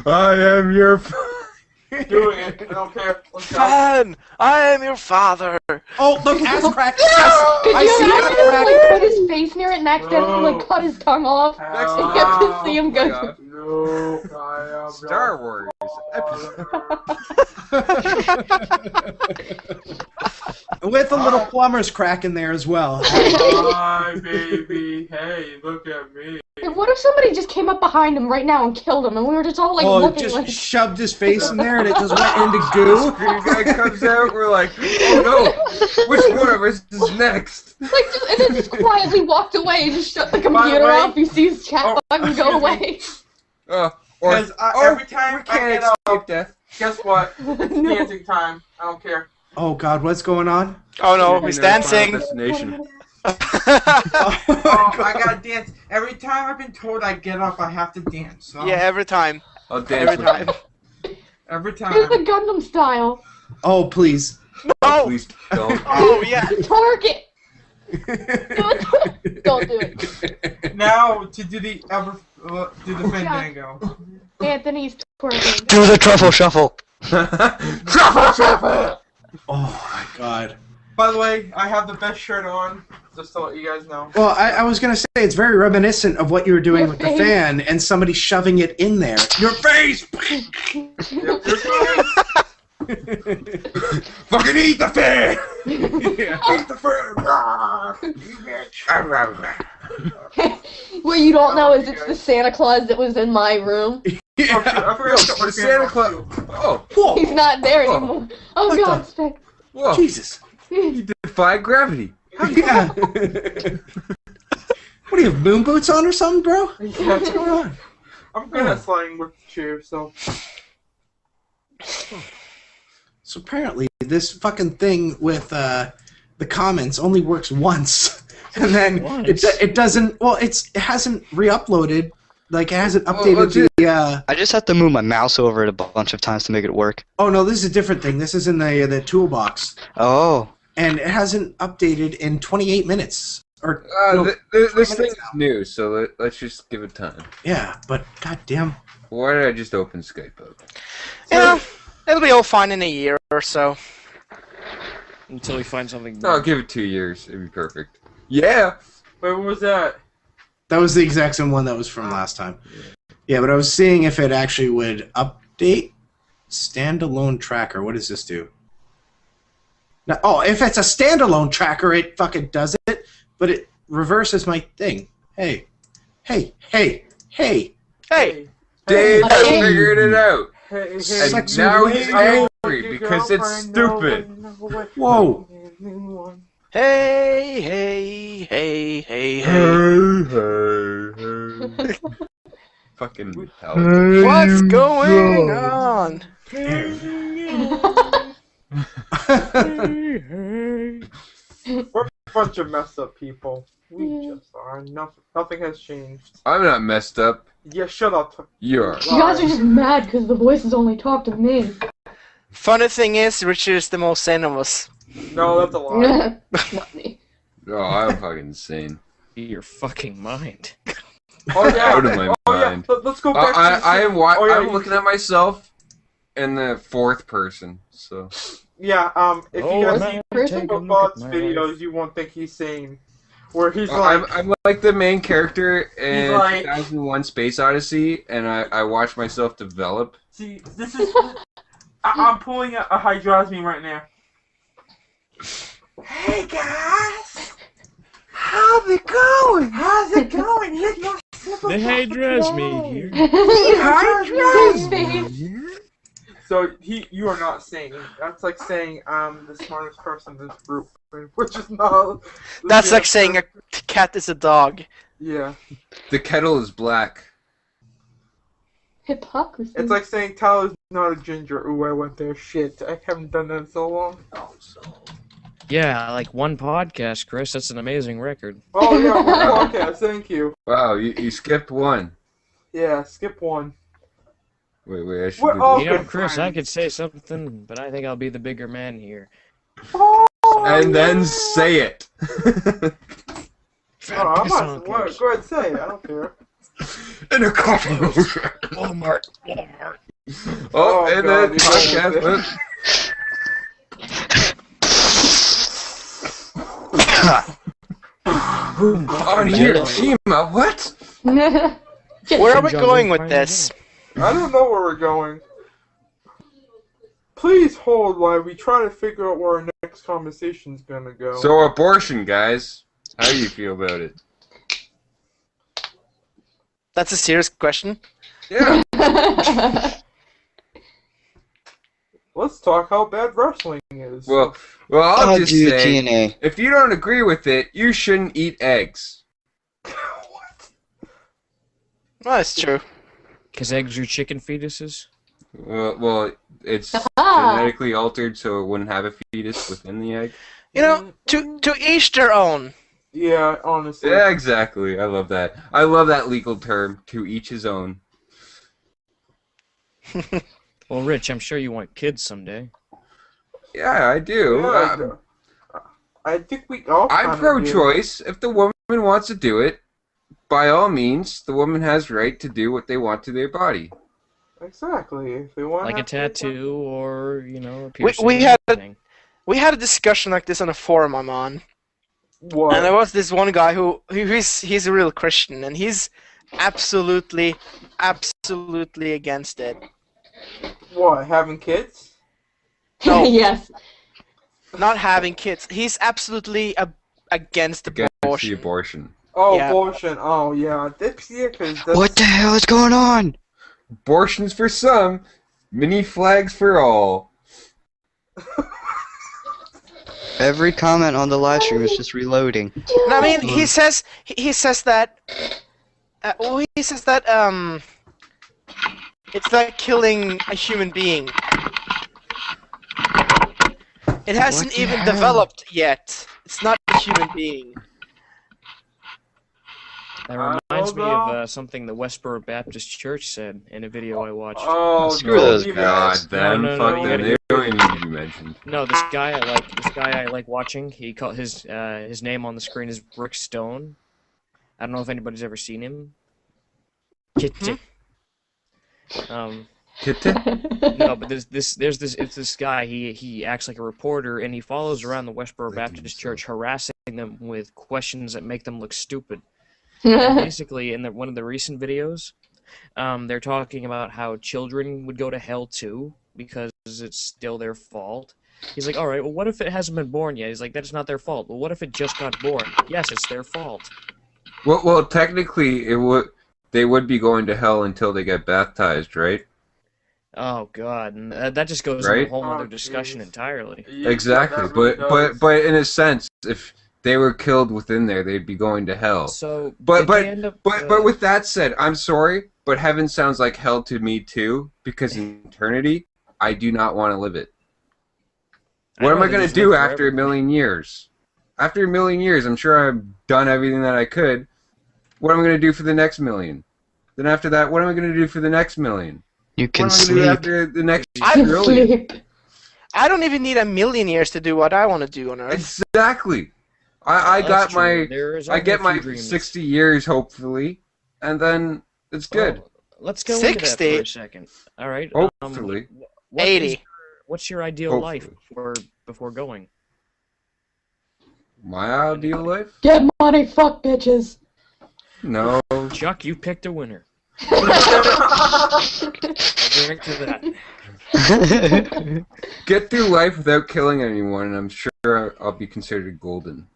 I am your
Doing it. I don't care. Let's go.
Fan, I am your father.
Oh, look, ass crack.
Could
I
you
see
imagine
that
him,
crack.
like, put his face near it and accidentally, like, cut his tongue off?
Next
And get to see him go.
God.
No, I am
Star
your
Wars
father.
With a little plumber's crack in there as well.
Hi, baby. Hey, look at me.
And what if somebody just came up behind him right now and killed him, and we were just all, like,
Oh,
looking
just
like...
shoved his face in there and it just went into goo.
Green guy comes out, we're like, oh no, which one of us is next?
Like, just, and then just quietly walked away and just shut the computer
way-
off. He sees chat bug and go away.
Or
Because every time
we
I
can't
get up,
escape death.
guess what? It's
No.
dancing time. I don't care.
Oh god, what's going on?
Oh no,
You
he's
know, Final
dancing.
Destination.
Oh, I gotta dance. Every time I've been told I get up, I have to dance. So.
Yeah, every time.
I'll dance
Every
with
time.
you.
Every
Do
time.
the Gundam style.
Oh, please.
No.
Please don't.
Oh yeah.
Target. Don't do it.
Now to do the do the
God.
fandango.
Anthony's twerking.
Do the truffle shuffle.
Truffle shuffle!
Oh my god.
By the way, I have the best shirt on. Just to let you guys know.
Well, I was gonna say it's very reminiscent of what you were doing
Your
with the
face.
fan and somebody shoving it in there. Your face!
Fucking eat the fan!
Eat the fan! You bitch.
What you don't know is it's the Santa Claus that was in my room.
Yeah.
I forgot to put my
Santa
fan
Claus.
on.
Oh,
Whoa!
He's not there
Oh.
anymore. Oh
What
god,
the-
Spec.
whoa.
Jesus.
You defied gravity.
Yeah. What do you have, moon boots on or something, bro? What's going on?
I'm good at sliding with the chair, so.
So apparently this fucking thing with the comments only works once, and then it doesn't. Well, it hasn't re-uploaded. Like it hasn't updated the.
I just have to move my mouse over it a bunch of times to make it work.
Oh no, this is a different thing. This is in the toolbox,
Oh.
and it hasn't updated in 28 minutes. Or no,
This
20
thing is
minutes now.
new, so let's just give it time.
Yeah, but goddamn.
Why did I just open Skype up?
Yeah, it'll be all fine in a year or so.
Until we find something.
No, I'll give it 2 years. It'd be perfect. Yeah!
Wait, what was that?
That was the exact same one that was from last time. Yeah, but I was seeing if it actually would update standalone tracker. What does this do? Now, oh, if it's a standalone tracker, it fucking does it, but it reverses my thing. Hey, Hey, hey, hey.
Hey!
Dave has
Hey.
figured it out.
Hey,
And
Sex
now
with
he's
lady.
angry because it's stupid.
Whoa.
Hey, hey, hey, hey, hey.
Hey. Fucking hell.
What's going on?
We're a bunch of messed up people. We just are. Nothing has changed.
I'm not messed up.
Yeah, shut up.
You're.
You guys are just mad because the voices only talk to me.
Funny thing is, Richard is the most sane of us.
No, that's a lie.
Not me.
Oh, I'm fucking insane.
Your fucking mind.
Oh yeah.
Out of my
Oh yeah.
mind.
Let's go back. to
I'm
you-
looking at myself in the fourth person, so.
Yeah. If
Oh,
you guys
man,
see
take a
Football's
look at my
videos,
life.
you won't think he's sane. Where he's like,
I'm like the main character in
He's like-
2001 Space Odyssey, and I watch myself develop.
see, this is. I'm pulling a HydroSme right now. Hey guys, how's it going? How's it going? Here's my
TheHydrosme here.
So you are not sane. That's like saying I'm the smartest person in this group, which is not.
That's like saying a cat is a dog.
Yeah,
The kettle is black.
Hypocrisy.
it's like saying Tyler's not a ginger. Ooh, I went there. Shit, I haven't done that in so long.
Yeah, like one podcast, Chris. That's an amazing record.
Oh yeah, one podcast. Thank you.
Wow, you skipped one.
Yeah, skip one.
Wait, I should
What-
do
oh,
this.
You know,
good
Chris, I
friend.
could say something, but I think I'll be the bigger man here.
And then say it.
Oh, I'm
Focus
not.
on
Go
Chris.
ahead, say it. I don't care.
In a coffee.
Walmart.
Oh,
Oh,
and
God,
then
you
podcast.
almost
On Hiroshima, what?
Where are we going with this?
I don't know where we're going. Please hold while we try to figure out where our next conversation's gonna go.
So abortion, guys. How do you feel about it?
That's a serious question.
Yeah.
Let's talk how bad wrestling is.
Well, I'll just
do
say,
TNA.
if you don't agree with it, you shouldn't eat eggs.
No, it's true.
Because eggs are chicken fetuses?
Well, it's
Ah.
genetically altered, so it wouldn't have a fetus within the egg.
You know, to each their own.
Yeah, honestly.
Yeah, exactly. I love that. I love that legal term. To each his own.
Well, Rich, I'm sure you want kids someday.
Yeah, I do.
Yeah, I think we all.
I'm
kinda
pro-choice. If the woman wants to do it, by all means, the woman has right to do what they want to their body.
do. Exactly. If they want
Like a tattoo or, you know, a piercing.
we
or
had a-
anything.
We had a discussion like this on a forum I'm on,
What?
and there was this one guy he's a real Christian, and he's absolutely against it.
What? Having kids?
No.
Yes.
Not having kids. He's absolutely against
Against
abortion.
the abortion.
Oh,
Yeah.
abortion. Oh, yeah. That's, yeah, because
What the hell is going on?
Abortions for some, mini flags for all.
Every comment on the live stream is just reloading.
And I mean, he says that. He says that it's like killing a human being. It hasn't
What the
even
hell?
developed yet. It's not a human being.
That reminds me
Hold
of something the Westboro Baptist Church said in a video I watched.
Oh,
Screw
don't
those
even-
God,
guys.
them,
No,
fuck
you
them.
gotta
They don't even need to be mentioned.
No, this guy I like watching. He called his name on the screen is Rick Stone. I don't know if anybody's ever seen him.
Hmm?
No, but there's this guy. He acts like a reporter and he follows around the Westboro Baptist Church, harassing them with questions that make them look stupid. And basically, in one of the recent videos, they're talking about how children would go to hell too because it's still their fault. He's like, all right, well, what if it hasn't been born yet? He's like, that's not their fault. Well, what if it just got born? Yes, it's their fault.
Well, technically, they would be going to hell until they get baptized, right?
Oh God, and that just goes
Right?
into a whole other discussion entirely.
Exactly, but in a sense, if they were killed within there, they'd be going to hell.
So,
But
did they end up,
with that said, I'm sorry, but heaven sounds like hell to me too, because in eternity, I do not want to live it. What am I going to do after a million years? After a million years, I'm sure I've done everything that I could. What am I going to do for the next million? Then after that, what am I going to do for the next million?
You can
What am I going to do
sleep.
after the next
You
trillion?
sleep.
I don't even need a million years to do what I want to do on Earth.
Exactly. I got my I get my
dreams.
60 years hopefully, and then it's good.
Well, let's go into that
60?
for a second. All right.
Hopefully.
What is
80.
what's your ideal life before going?
My ideal life?
Get money, fuck bitches.
No.
Chuck, you picked a winner. I'll drink to that.
Get through life without killing anyone, and I'm sure I'll be considered golden.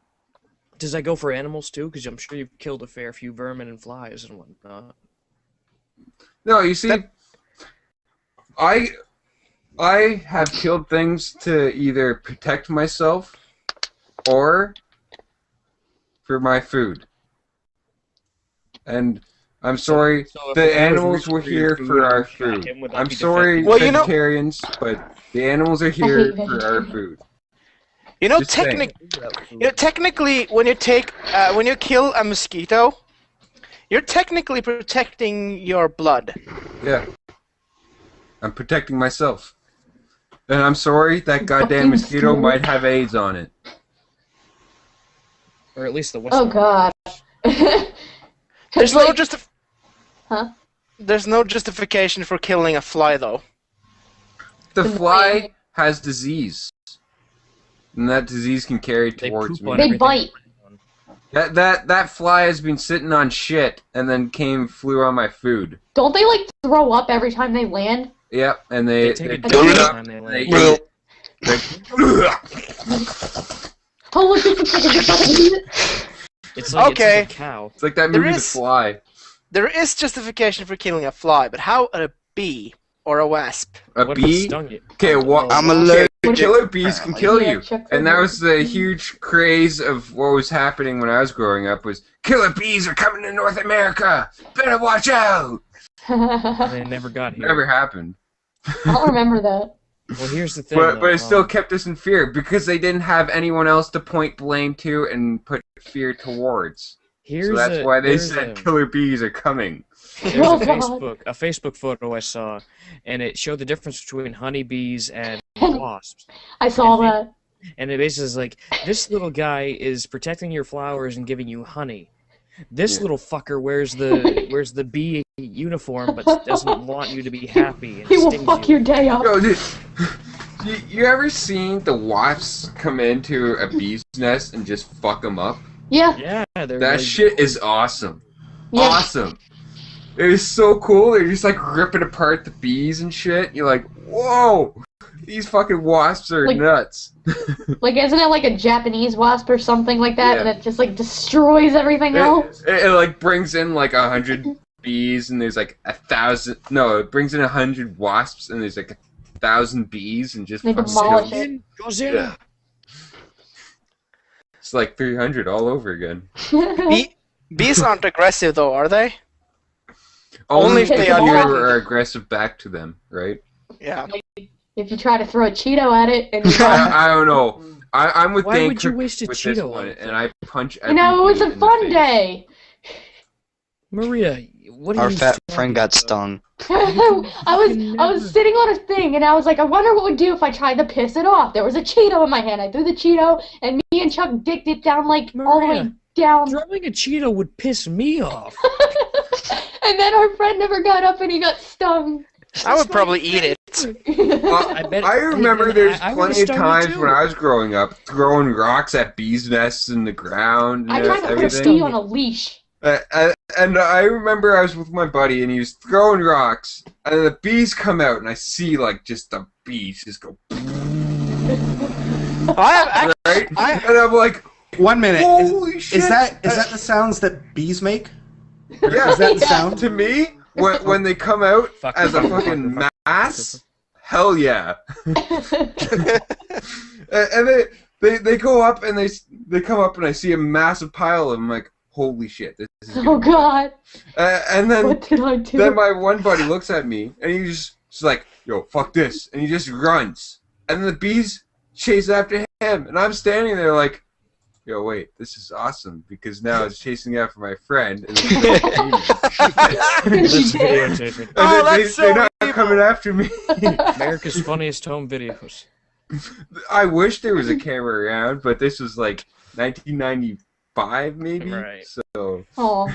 Does that go for animals too? Because I'm sure you've killed a fair few vermin and flies and whatnot.
No, you see, I have killed things to either protect myself or for my food. And I'm sorry,
So if
the
I was
animals
reaching
were
for your
here
food
for our
and shot
food.
him, would that
I'm
be
sorry,
Well, you know-
vegetarians, but the animals are here for our food.
You know,
Just saying.
technically, when you kill a mosquito, you're technically protecting your blood.
Yeah. I'm protecting myself. And I'm sorry, that goddamn mosquito
scared.
might have AIDS on it.
Or at least the
Oh
Western.
god.
There's
like,
no
Huh?
There's no justification for killing a fly, though.
The
Then
fly has disease. And that disease can carry
They
towards
poop on
me.
They bite.
That fly has been sitting on shit and then flew on my food.
Don't they like throw up every time they land?
Yep, and they
take a
pick
dump
it
every
up,
time they
and
land.
they eat it.
Oh look, this is like
It's like
Okay.
it's like a cow.
It's like that
There
movie The
is-
Fly.
There is justification for killing a fly, but how a bee or a wasp?
A
What if it
bee?
stung you?
Okay,
I'm
okay,
allergic.
killer bees can kill
Yeah,
you.
check
And
for
that
that.
was the huge craze of what was happening when I was growing up was, killer bees are coming to North America! Better watch out!
They never got here.
Never happened.
I don't remember that.
Well, here's the thing.
But
though,
it still kept us in fear because they didn't have anyone else to point blame to and put fear towards.
here's
So that's
a,
why they
there's
said
a,
killer bees are coming.
there's
Oh,
a
God.
Facebook photo I saw, and it showed the difference between honeybees and wasps.
I saw that.
And it basically is like, this little guy is protecting your flowers and giving you honey. This little fucker wears the bee uniform but doesn't want you to be happy and
He will
stings
fuck
you.
your day up.
Yo, dude, you ever seen the wasps come into a bee's nest and just fuck them up?
Yeah.
Yeah, they're
That
like,
shit is awesome.
Yeah.
Awesome. It is so cool. They're just like ripping apart the bees and shit. You're like, whoa, these fucking wasps are
Like-
nuts.
Like, isn't it like a Japanese wasp or something like that,
Yeah.
and it just like destroys everything else?
It like brings in like 100 bees and there's like 1,000. No, it brings in 100 wasps and there's like 1,000 bees and just
They
fucking
demolish
kills.
it.
goes in.
Yeah. It's like 300 all over again.
Bees aren't aggressive, though, are they?
Only
if
if
they
you
are-
are aggressive back to them, right?
Yeah.
If you try to throw a Cheeto at it, and
I don't know. I'm with
Why
Dan
would you
Cook
waste a
with this
Cheeto
one,
on it?
and I punch
you
every
know, it was
bee
a
in the
fun
face.
day.
Maria, what are
Our
you
fat
talking
friend got
about?
stung.
I was sitting on a thing, and I was like, I wonder what would do if I tried to piss it off. There was a Cheeto in my hand. I threw the Cheeto, and me and Chuck dicked it down like all the way
Maria,
down.
Throwing a Cheeto would piss me off.
And then our friend never got up, and he got stung.
I would probably eat it.
I bet.
I remember there's
I would've
plenty of
stung you
times
too.
when I was growing up throwing rocks at bees' nests in the ground
I
and
tried to put a
everything.
bee on a leash.
And I remember I was with my buddy and he was throwing rocks and the bees come out and I see like just the bees just go
I
right and I'm like,
1 minute.
Holy shit!
Is that the sounds that bees make?
Yeah,
Is that the sound?
to me, when they come out as a fucking mass, hell yeah. And they go up and they come up and I see a massive pile of them. I'm like, holy shit, this is
Oh God!
and then
What did I do?
then my one buddy looks at me and he's like, yo, fuck this, and he just runs. And then the bees chase after him, and I'm standing there like, yo, wait, this is awesome, because now it's chasing after my friend. And
Let's videotape it.
Oh, that's so
they're not
evil.
coming after me.
America's Funniest Home Videos.
I wish there was a camera around, but this was like 1995 maybe.
Right.
So
Oh,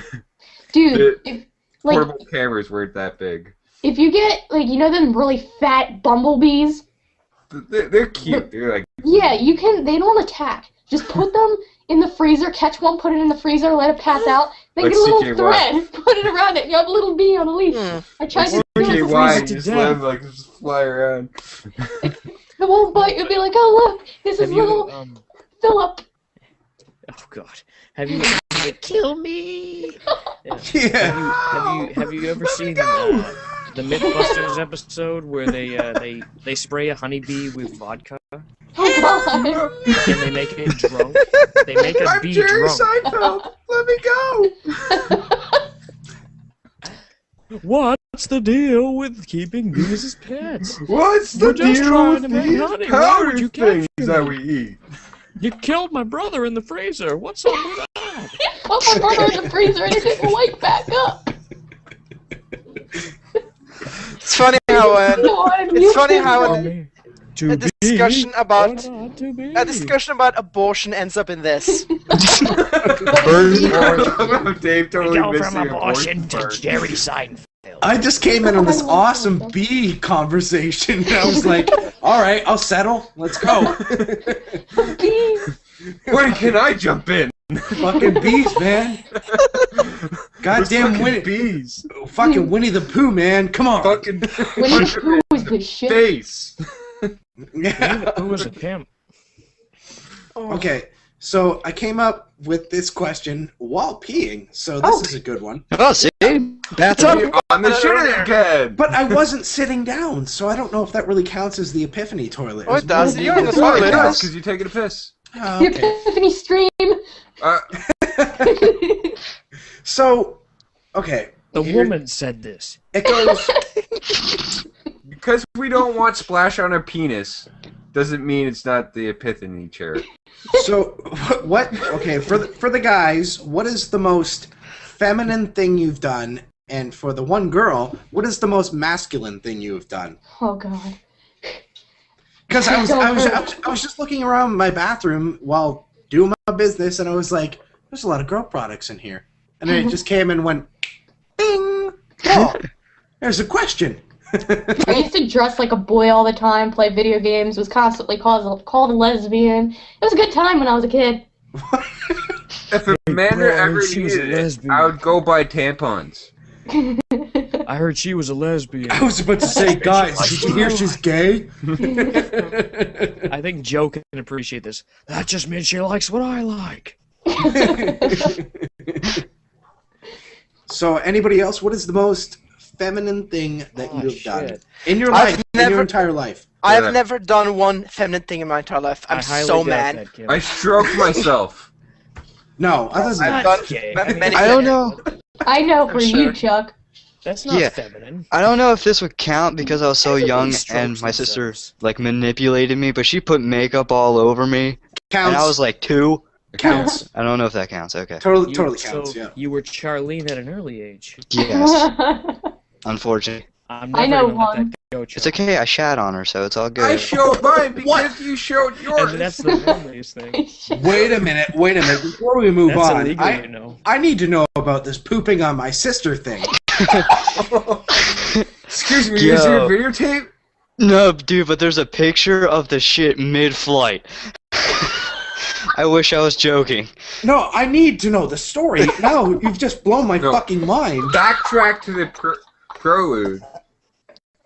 dude, if, like
portable cameras weren't that big.
if you get like them really fat bumblebees,
They're cute. They're like,
yeah, you can. They don't attack. Just put them in the freezer. Catch one, put it in the freezer, let it pass out. Then
Like
get a little
CKY.
thread, put it around it. You have a little bee on a leash. I tried to do
okay,
it.
why?
freeze it
You
to
just
death.
let them like just fly around.
It won't bite. You'll be like, oh look, this is
Have you,
little Philip.
oh god. Have you kill me?
Yeah.
Have you ever seen the Mythbusters episode where they spray a honeybee with vodka
Oh God.
and they make it drunk? They make a
I'm
bee
Jerry
drunk.
Seinfeld. Let me go.
What's the deal with keeping bees as pets?
What's the
We're just
deal
trying
with
to make
these
honey. Why
powder
would you
things
capture
that
me?
we eat?
You killed my brother in the freezer. What's up with that?
Put my brother in the freezer and it didn't wake back up.
It's funny how it's funny how
To
a discussion about
to be.
a discussion about abortion ends up in this.
Dave totally
Go
missed
from
the
abortion to
part.
Jerry Seinfeld.
I just came in on this awesome bee conversation, and I was like, all right, I'll settle. Let's go.
Bees.
When can I jump in?
Fucking bees, man. Goddamn
Fucking
Winnie.
bees.
Fucking Winnie the Pooh, man. Come on.
Fucking
Winnie the Pooh was the shit.
face.
Yeah.
Who was a pimp?
Okay, so I came up with this question while peeing, so this is a good one.
Oh, see? That's up.
On the shitter again.
But I wasn't sitting down, so I don't know if that really counts as the epiphany toilet.
Oh, it does. You're in the
Oh, it
toilet.
does, because you're taking a piss.
Oh,
The
okay.
Epiphany stream.
So, okay.
The
here-
woman said this.
It goes.
Because we don't want splash on our penis, doesn't mean it's not the epiphany chair.
So, what? Okay, for the guys, what is the most feminine thing you've done? And for the one girl, what is the most masculine thing you have done?
Oh God.
Because I was just looking around my bathroom while doing my business, and I was like, "There's a lot of girl products in here," and then it just came and went, "Bing!" Oh, there's a question.
I used to dress like a boy all the time, play video games, was constantly called a lesbian. It was a good time when I was a kid.
If Amanda
bro,
ever
she was a
needed it,
lesbian.
I would go buy tampons.
I heard she was a lesbian.
I was about to say, guys, did you hear she's gay?
I think Joe can appreciate this. That just means she likes what I like.
So, anybody else? What is the most feminine thing that you have done
shit.
in your
I've
life, in your
never-
entire life?
I've
Yeah.
never done one feminine thing in my entire life. I'm
I highly
so
doubt
mad.
that, Kim.
I stroked myself.
No, other than
I've
that.
done
gay.
many.
I don't know.
I know for
Sure.
you, Chuck.
That's not
Yeah.
feminine.
I don't know if this would count because I was so young
strokes
and my sister
themselves.
like manipulated me, but she put makeup all over me,
Counts.
and I was like 2.
Counts.
I don't know if that counts. Okay.
Totally counts.
So
Yeah.
you were Charlene at an early age.
Yes. Unfortunately,
I'm
I
never
know
gonna let
one.
that go,
it's
Chuck.
okay. I shat on her, so it's all
I
good.
showed mine because you showed yours.
And that's the loneliest thing.
Wait a minute. Before we move
That's
on,
illegal, you know.
I need to know about this pooping on my sister thing.
Excuse me,
Yo.
is there a videotape?
No, dude, but there's a picture of the shit mid-flight. I wish I was joking.
No, I need to know the story. No, you've just blown my
No.
fucking mind.
Backtrack to the prelude.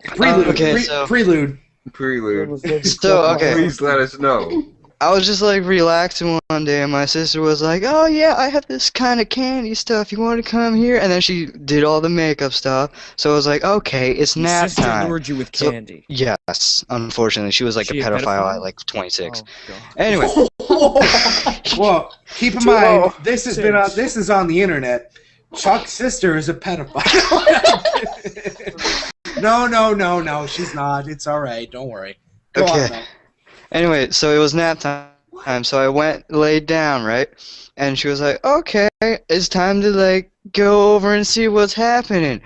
Prelude.
okay, so-
Prelude.
Prelude.
So, okay.
Please let us know.
I was just like relaxing one day, and my sister was like, "Oh yeah, I have this kind of candy stuff. You want to come here?" And then she did all the makeup stuff. So I was like, "Okay, it's
Your
nap
sister
time."
lured you with
So-
candy.
Yes, unfortunately, she was like
She
a
a
pedophile
pedophile?
at like 26.
Oh, God.
Anyway,
Well, keep in mind, this is on the internet. Chuck's sister is a pedophile. No, she's not. It's all right. Don't worry. Go on,
okay.
though.
Anyway, so it was nap time, so I went laid down, right? And she was like, "Okay, it's time to like go over and see what's happening."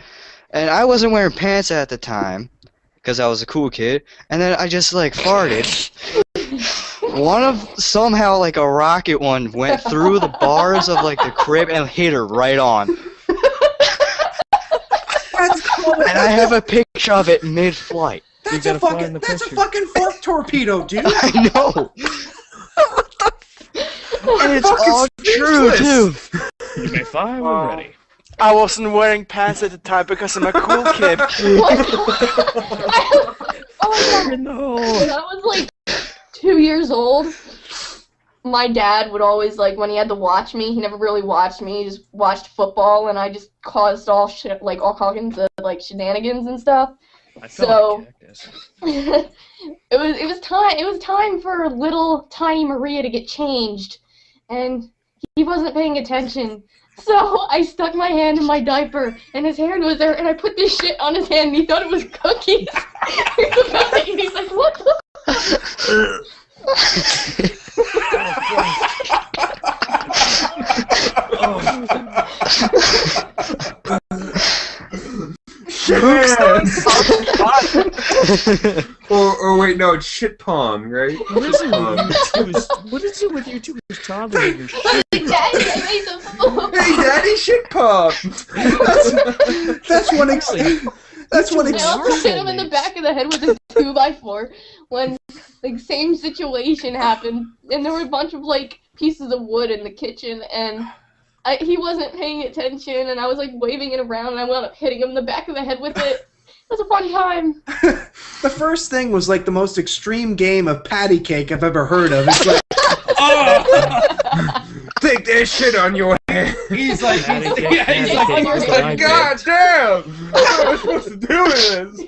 And I wasn't wearing pants at the time because I was a cool kid. And then I just like farted. Somehow like a rocket one went through the bars of like the crib and hit her right on. And I have a picture of it mid-flight.
That's
gotta
a
find the
fucking
picture.
fork torpedo, dude.
I know. And it's all true too.
You may fire when ready.
I wasn't wearing pants at the time because I'm a cool kid.
Oh my god.
No.
When I was like 2 years old, my dad would always, like, when he had to watch me, he never really watched me, he just watched football, and I just caused all kinds of, like, shenanigans and stuff.
I felt
So-
like cactus.
it was time for little tiny Maria to get changed, and he wasn't paying attention. So I stuck my hand in my diaper, and his hand was there, and I put this shit on his hand, and he thought it was cookies. And he's like, "What the?"
Or wait, no, it's shit pong, right?
What is it with you two toddlers? Your shit?
Daddy, I made some food.
Hey, Daddy, shit pong.
That's one extreme. That's one
I also
extreme.
hit him in the back of the head with a 2x4 when the same situation happened, and there were a bunch of like pieces of wood in the kitchen, and he wasn't paying attention, and I was like waving it around, and I wound up hitting him in the back of the head with it. It was a fun time.
The first thing was like the most extreme game of patty cake I've ever heard of. It's like, oh,
Take that shit on your head.
he's like,
Patty
he's
cake, patty
like,
cake is what I
God
baked.
damn! What am I supposed to do with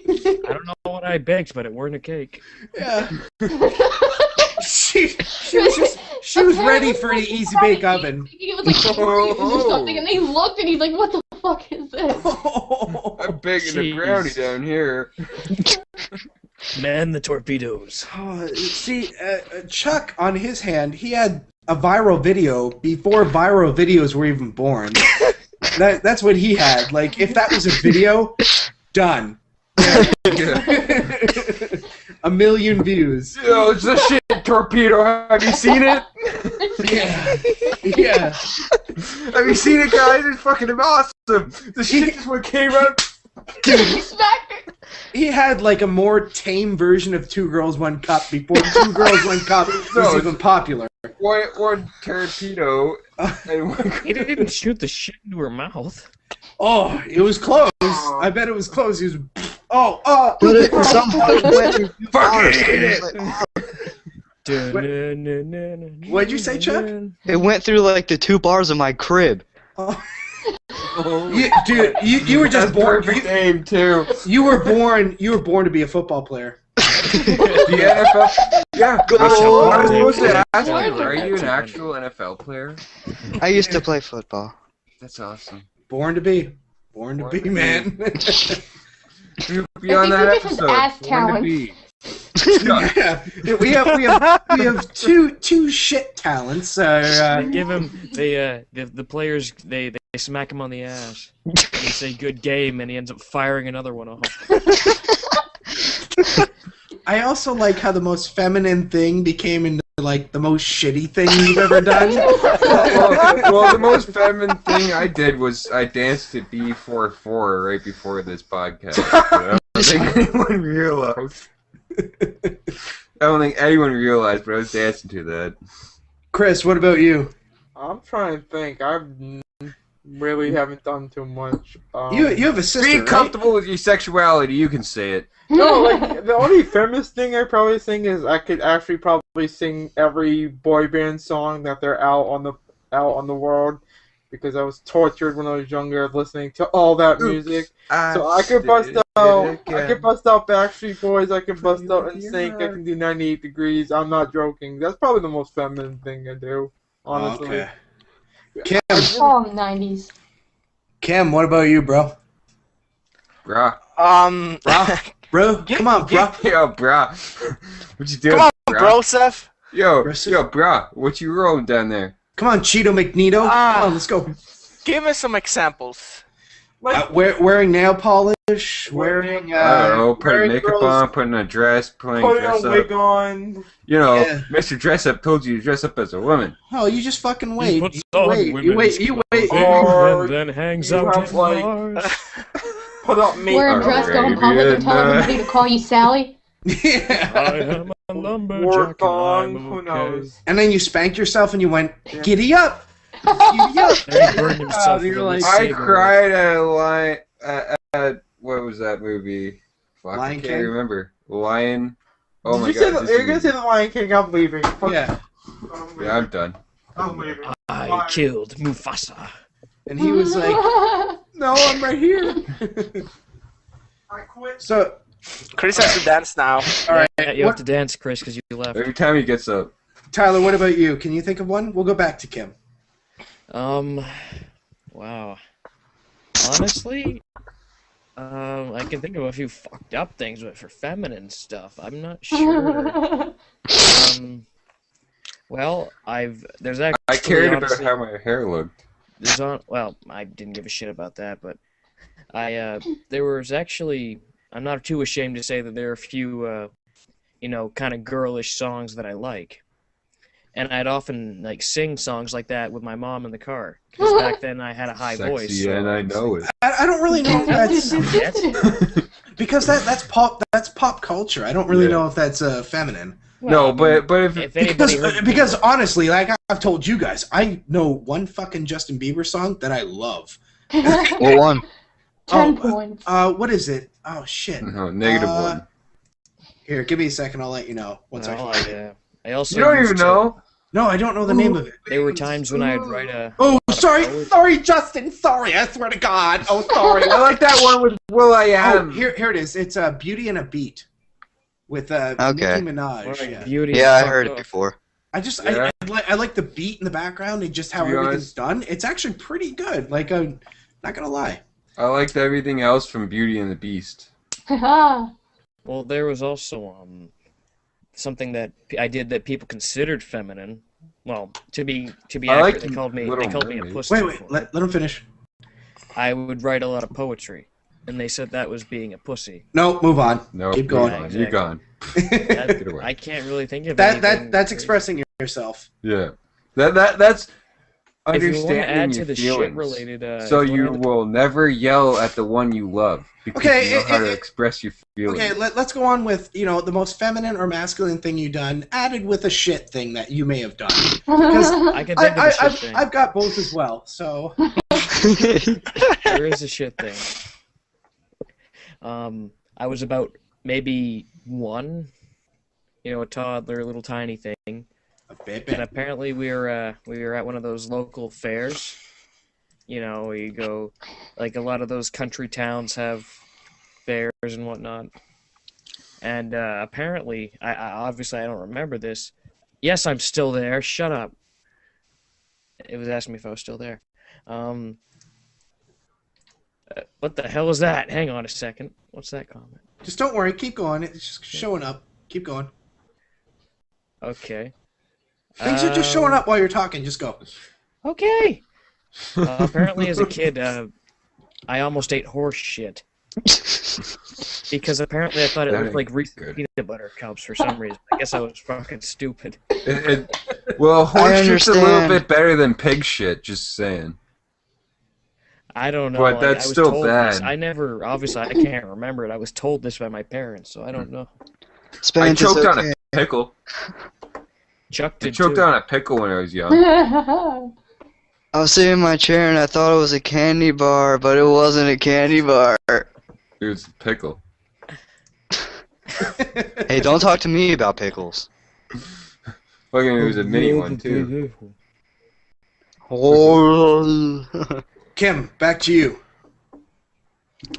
this?
I don't know what I baked, but it weren't a cake.
yeah. She was ready for the easy bake oven.
It was like Cheerios or something, and they looked, and he's like, "What the fuck is this?"
I'm baking a
Jeez.
brownie down here.
Man, the torpedoes.
Oh, see, Chuck, on his hand, he had a viral video before viral videos were even born. That's what he had. Like, if that was a video, done. A million views.
Yo, it's a shit torpedo. Have you seen it?
Yeah.
Have you seen it, guys? It's fucking awesome. The shit just went came out.
Dude,
Smacked it.
he had like a more tame version of Two Girls, One Cup before Two Girls, One Cup was
No,
even popular.
One torpedo. And one...
He didn't even shoot the shit into her mouth.
Oh, it was close. I bet it was close. He was.
But it somehow went through two bars.
What'd you say, Chuck?
It went through like the 2 bars of my crib.
Dude, you were just
That's
born.
perfect aim too.
You were born to be a football player.
The NFL. Yeah.
Go.
I was supposed to ask you,
What?
are you an actual NFL player?
I used to play football.
That's awesome.
Born to be, man.
You'll be on that
think this is
episode.
ass
Born to
talent.
be.
Yeah, we have two shit talents.
They give him the players they smack him on the ass. They say good game, and he ends up firing another one off.
I also like how the most feminine thing became into like the most shitty thing you've ever done.
Well, the most feminine thing I did was I danced to B44 right before this podcast. I don't think anyone realized. I don't think anyone realized, but I was dancing to that.
Chris, what about you?
I'm trying to think. I really haven't done too much.
You have a sister,
Be
right?
comfortable with your sexuality. You can say it.
No, like the only feminist thing I probably think is I could actually probably sing every boy band song that they're out on the world, because I was tortured when I was younger listening to all that music. So I could bust out Backstreet Boys, I could bust out NSYNC, I can do 98 Degrees. I'm not joking. That's probably the most feminine thing I do, honestly.
Okay. Kim.
Oh, 90s.
Kim, what about you, bro?
Bruh.
Bro, come on, bro.
Yo, bruh. What you doing,
Come on,
bruh?
bro, Seth.
Yo, bruh. What you rolling down there?
Come on, Cheeto McNeato. Come on, let's go.
Give me some examples.
Wearing nail polish, wearing
I don't know, putting
wearing
makeup
girls-
on, putting a dress, putting
Putting
dress
a
up.
wig on.
You know,
Yeah.
Mr. Dress Up told you to dress up as a woman.
Oh, you just fucking wait.
puts
You
on
wait.
women's
You wait.
Or
and then hangs
you
out
have,
in
like-
bars.
Put up
Wear a
makeup.
dress, go in public, and tell everybody to call you Sally.
Yeah.
I am a lumberjack
Work
and
on,
I'm
who
okay.
knows.
And then you spanked yourself and you went, giddy up. Giddy up.
And he burned himself
You're
with a
like-
I
cigarette.
cried at a line at what was that movie? Fuck,
Lion
I can't
King?
remember. Lion. Oh my
Did you say
god.
you're gonna say the Lion King? I'm leaving.
Yeah.
Yeah, I'm done.
I'm leaving.
I killed Mufasa.
And he was like, no, I'm right here.
I quit.
So,
Chris has to dance now.
all right.
Yeah, you have to dance, Chris, because you left.
Every time he gets up.
Tyler, what about you? Can you think of one? We'll go back to Kim.
Wow. Honestly, I can think of a few fucked up things, but for feminine stuff, I'm not sure. Well, there's actually
I cared about
honestly,
how my hair looked.
well, I didn't give a shit about that, but there was actually, I'm not too ashamed to say that there are a few, kind of girlish songs that I like. And I'd often, sing songs like that with my mom in the car. Because back then I had a high
Sexy,
voice. So
and I know it.
I don't really know if that's because that's pop culture. I don't really know if that's feminine.
No, but if
Because honestly, like I've told you guys, I know one fucking Justin Bieber song that I love.
What one?
10 points.
What is it? Oh shit.
no, negative one.
Here, give me a second. I'll let you know once I find it.
I also
You don't
used
even
to-
know.
No, I don't know the name of it.
There were times when I'd write a.
Oh, sorry, Justin. Sorry, I swear to God. Oh, sorry.
I like that one with Will I Am.
Here it is. It's Beauty and a Beat with Nicki Minaj.
Alright,
Yeah.
Beauty.
Yeah, I
and
heard it
Fuck Off.
before.
I like the beat in the background and just how
To be
everything's done. It's actually pretty good. Like, I'm not gonna lie.
I liked everything else from Beauty and the Beast.
Well, there was also something that I did that people considered feminine. Well, to be
I
accurate,
like
they called me
Little
a
Mermaid.
pussy.
Wait,
for
let
it.
him finish.
I would write a lot of poetry, and they said that was being a pussy.
No, move on.
No,
Keep going.
You're
Exactly.
gone.
That,
away.
I can't really think of anything.
That's expressing yourself.
Yeah. That's
If you want to
understanding
add to
your
the
feelings.
shit-related,
So you will never yell at the one you love because
Okay,
you know how to express your feelings.
Okay, let's go on with the most feminine or masculine thing you've done, added with a shit thing that you may have done. Because
I can think of a shit thing.
I've got both as well. So
There is a shit thing. I was about maybe 1, a toddler, a little tiny thing. And apparently we were at one of those local fairs. Where you go, like a lot of those country towns have fairs and whatnot. And apparently, I obviously I don't remember this. Yes, I'm still there. Shut up. It was asking me if I was still there. What the hell is that? Hang on a second. What's that comment?
just don't worry, keep going. It's just showing up. Keep going.
Okay.
Things are just showing up while you're talking. Just go.
Okay. Apparently, as a kid, I almost ate horse shit. Because apparently I thought it looked like Reese's peanut butter cups for some reason. I guess I was fucking stupid.
Well, horse shit's a little
understand.
bit better than pig shit, just saying.
I don't know.
But that's
I was
still
told this.
bad.
I never, obviously, I can't remember it. I was told this by my parents, so I don't know.
I
Spence,
choked
it's
on
okay.
a pickle.
Chuck
I
did
choked
too.
on a pickle when I was young.
I was sitting in my chair and I thought it was a candy bar, but it wasn't a candy bar.
It was a pickle.
Hey, don't talk to me about pickles.
Fucking, it was a mini one too.
Oh.
Kim, back to you.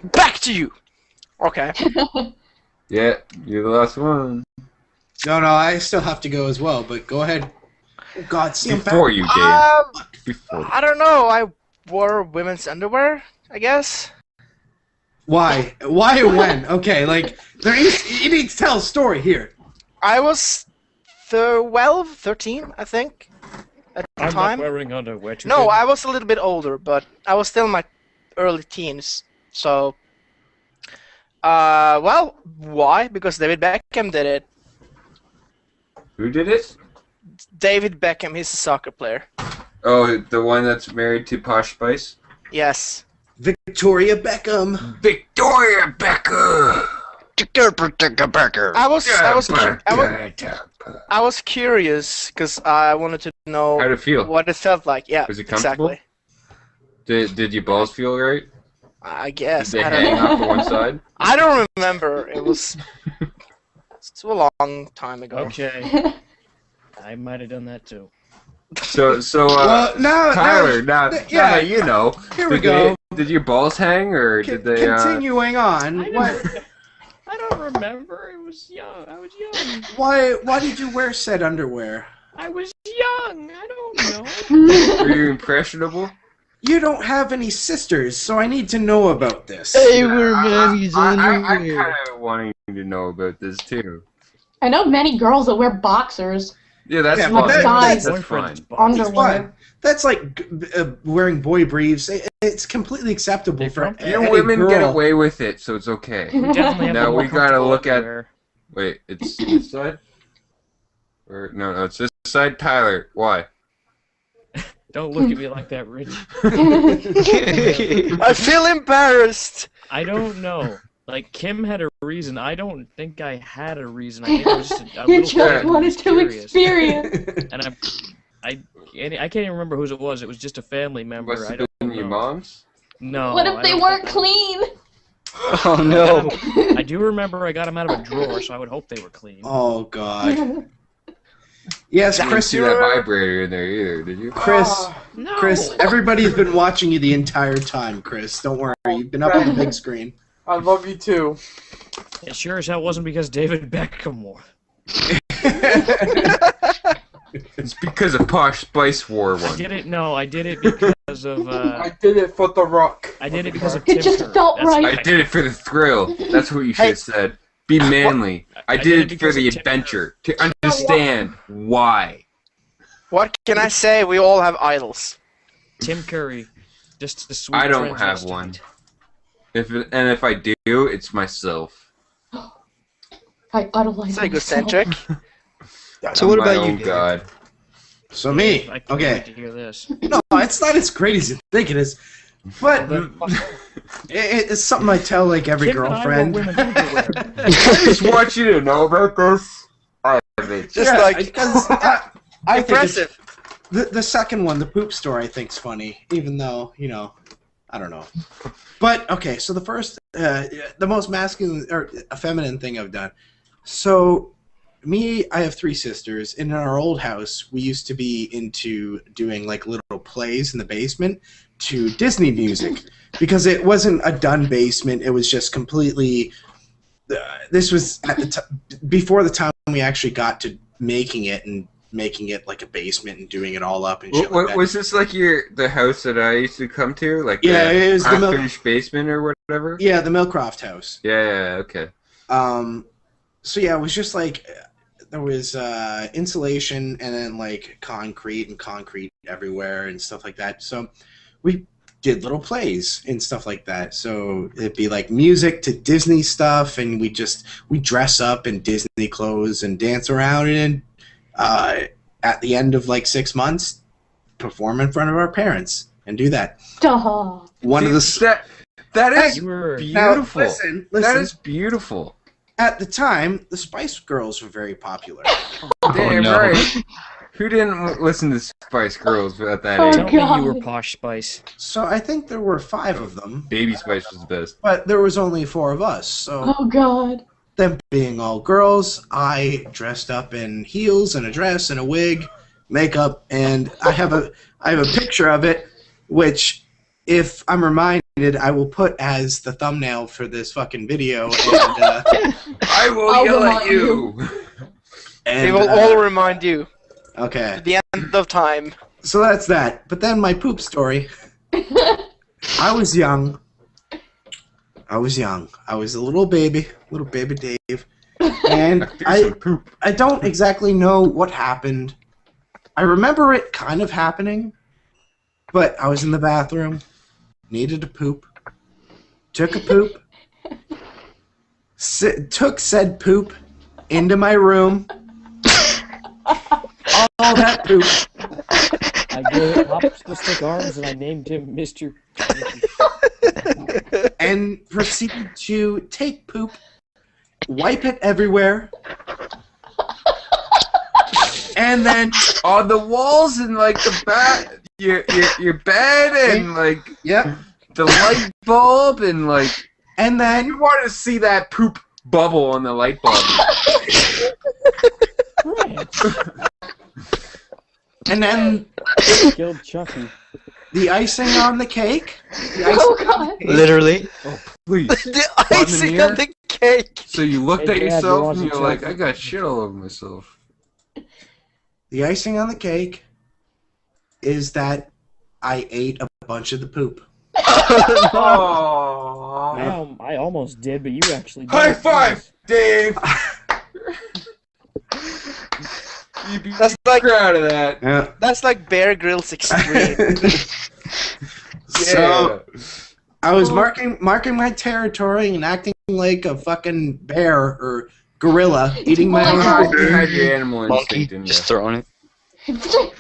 Back to you. Okay.
Yeah, you're the last one.
No, I still have to go as well, but go ahead. Oh God, see, I'm
Before
back.
you, Dave. Before.
I don't know. I wore women's underwear, I guess.
Why? Why and when? Okay, like you need to tell a story here.
I was 12, 13, I think, at the
I'm
time.
not wearing underwear today.
No, I was a little bit older, but I was still in my early teens. So, well, why? Because David Beckham did it.
Who did it?
David Beckham, he's a soccer player.
Oh, the one that's married to Posh Spice?
Yes.
Victoria Beckham.
Victoria Beckham!
I was curious because I wanted to know
How'd it feel?
what it felt like. Yeah,
Was it comfortable?
exactly.
Did your balls feel right?
I guess.
Did they
I don't
hang
know.
off to one side?
I don't remember. It was a long time ago.
Okay. I might have done that too.
So
Well,
Tyler, now
yeah.
that you know,
Here we go.
Did your balls hang, or did they?
Continuing on.
I don't remember. It was young. I was young.
Why did you wear said underwear?
I was young. I don't know.
Were you impressionable?
You don't have any sisters, so I need to know about this.
They were Mammy's
I'm
underwear.
kind of wanting to know about this too.
I know many girls that wear boxers.
Yeah, that's
Yeah,
fine.
but
that's-
That's fine.
It's
Underwear.
fine. That's like wearing boy briefs. It's completely acceptable for
You
any
women
girl.
get away with it, so it's okay.
We definitely have
Now
the more
we gotta
comfortable
look at-
underwear.
Wait, it's this side? Or no, it's this side. Tyler, why?
Don't look at me like that, Rich.
I feel embarrassed.
I don't know. Like, Kim had a reason. I don't think I had a reason. I think I was just a
You
little
just
kid who
wanted
was
to
curious.
experience.
And I can't even remember whose it was. It was just a family member.
Must
I
have
don't
been
know.
your mom's.
No.
What
I
if they
don't
weren't
think-
clean?
Oh no.
I do remember I got them out of a drawer, so I would hope they were clean.
Oh God. Yes,
You didn't
Chris.
see that vibrator in there either, did you?
Chris.
No.
Chris. Everybody's been watching you the entire time, Chris. Don't worry. You've been up on the big screen.
I love you too.
It sure as hell wasn't because David Beckham wore.
It's because of Posh Spice wore
I
one.
did it. No, I did it because of.
I did it for the rock.
I did it because of
It
Tim
just
Curry.
felt
That's
right.
why
I did it for the thrill. That's what you should have said. Be manly. I did it for
because
the
of Tim
adventure. To understand why.
What can I say? We all have idols.
Tim Curry. Just the sweet
I don't have
transvestite.
one. If I do, it's myself.
I idolize
It's
myself.
egocentric.
So what
My
about you,
own
Dave?
God.
So me.
I can't
Okay.
wait to hear this.
No, it's not as great as you think it is, but it's something I tell like every
Kim and I wore
girlfriend.
women's underwear.
I just want you to know about this. I have it.
Just like
because I think it's-
impressive.
the second one, the poop story, I think's funny, even though I don't know. But okay, so the first, the most masculine or feminine thing I've done. So I have 3 sisters. In our old house, we used to be into doing like little plays in the basement to Disney music because it wasn't a done basement. It was just completely. This was at the before the time we actually got to making it like a basement and doing it all up and shit like that.
Was this like the house that I used to come to? Like
Yeah,
the
it was the
unfinished basement or whatever?
Yeah, the Millcroft house.
Yeah, okay.
So yeah, it was just like there was insulation and then like concrete everywhere and stuff like that. So we did little plays and stuff like that. So it'd be like music to Disney stuff, and we dress up in Disney clothes and dance around, and at the end of like 6 months, perform in front of our parents and do that.
Duh.
One of the
that is
You were.
beautiful.
Now, listen.
That is beautiful.
At the time, the Spice Girls were very popular.
Damn
no.
right. Who didn't listen to Spice Girls at that
Oh,
age?
Tell me you were
God.
Posh Spice.
So I think there were 5 of them,
Baby Spice was the best.
but there was only 4 of us. So
Oh God.
them being all girls, I dressed up in heels and a dress and a wig, makeup, and I have a picture of it, which, if I'm reminded, I will put as the thumbnail for this fucking video. And,
I will yell at you.
And,
They will all remind you.
Okay.
At the end of time.
So that's that. But then my poop story. I was young. I was a little baby Dave. And I don't exactly know what happened. I remember it kind of happening, but I was in the bathroom, needed to poop, took a poop, took said poop into my room, all that poop.
I gave it hops to stick arms and I named him Mr.
And proceeded to take poop, wipe it everywhere, and then
on the walls and like the your bed and like
yep,
the light bulb and like,
and then
you want to see that poop bubble on the light bulb.
And then
Killed Chucky.
the icing on the cake.
Oh god.
Literally.
Oh, please.
The icing on the cake.
So you looked
Hey,
at
Dad, you
yourself
want
and
some
you're like,
chocolate?
I got shit all over myself.
The icing on the cake is that I ate a bunch of the poop.
Oh.
I almost did, but you actually did.
High five, Dave! You'd be
That's like
proud of that.
Yeah.
That's like Bear Grylls Extreme.
So I was marking my territory and acting like a fucking bear or gorilla, eating my
Oh my
own
God.
food.
You had your animal
Monkey,
instinct, didn't you?
just throwing it.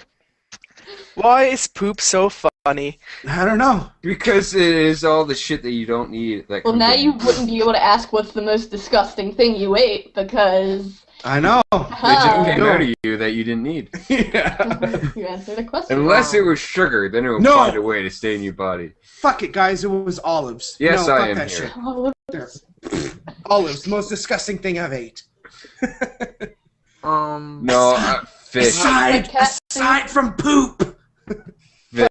Why is poop so funny?
I don't know.
Because it is all the shit that you don't need. That
Well,
comes
now
in.
you wouldn't be able to ask what's the most disgusting thing you ate because
I know.
It just came out of you that you didn't need.
Yeah.
you answered a question.
Unless it was sugar, then it would
No.
find a way to stay in your body.
Fuck it, guys. It was olives.
Yes,
no,
I
fuck
am
that
here.
shit.
Oh,
There. Olives, the most disgusting thing I've ate.
No, fish.
Aside from poop.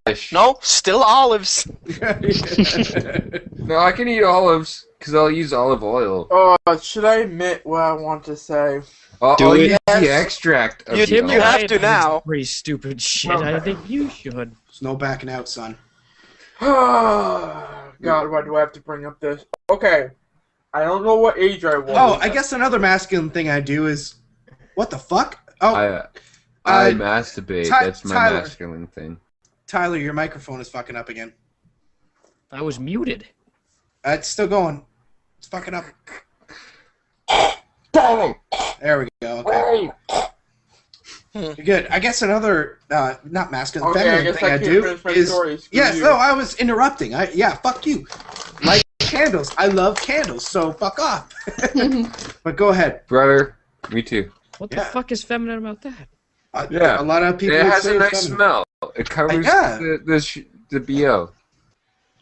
Fish.
No, still olives.
No, I can eat olives because I'll use olive oil.
Should I admit what I want to say?
I'll
it.
use the extract of
You
the olive.
have to now.
Pretty stupid shit. I think you should.
There's no backing out, son.
God, why do I have to bring up this? Okay, I don't know what age I was.
Oh, I guess another masculine thing I do is, what the fuck? Oh,
I masturbate. That's my
Tyler.
masculine thing.
Tyler, your microphone is fucking up again.
I was muted.
It's still going. It's fucking up. There we go. Okay. You're good. I guess another not masculine,
Okay, I
feminine
guess
thing
I
I
can't
do
finish my
is
story. Screw
yes.
you.
No, I was interrupting. Yeah, fuck you. Like candles. I love candles. So fuck off. But go ahead.
Brother, me too.
What the
Yeah.
fuck is feminine about that?
Yeah.
A lot of people.
It
would
has
say
a nice
feminine.
smell. It covers
Yeah.
the BO.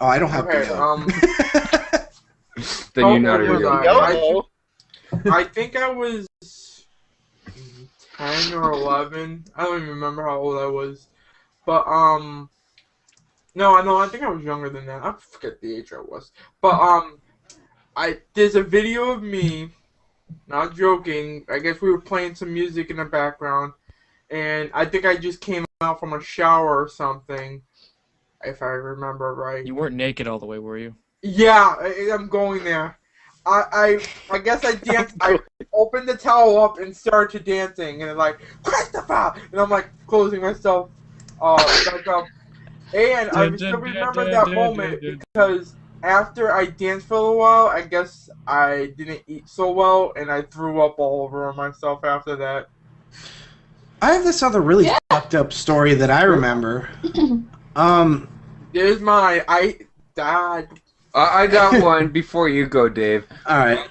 Oh, I don't have
Okay,
BO.
Then you're not a
where
real
was
guy.
Yo.
I think I was 10 or 11. I don't even remember how old I was. But, no, I think I was younger than that. I forget the age I was. But, there's a video of me, not joking, I guess we were playing some music in the background, and I think I just came out from a shower or something, if I remember right.
You weren't naked all the way, were you?
Yeah, I'm going there. I guess I danced. I opened the towel up and started dancing, and like Christopher, and I'm like closing myself back up. And I still remember that moment because after I danced for a while, I guess I didn't eat so well, and I threw up all over myself after that.
I have this other really fucked up story that I remember.
There's my I died.
I got one before you go, Dave.
All right.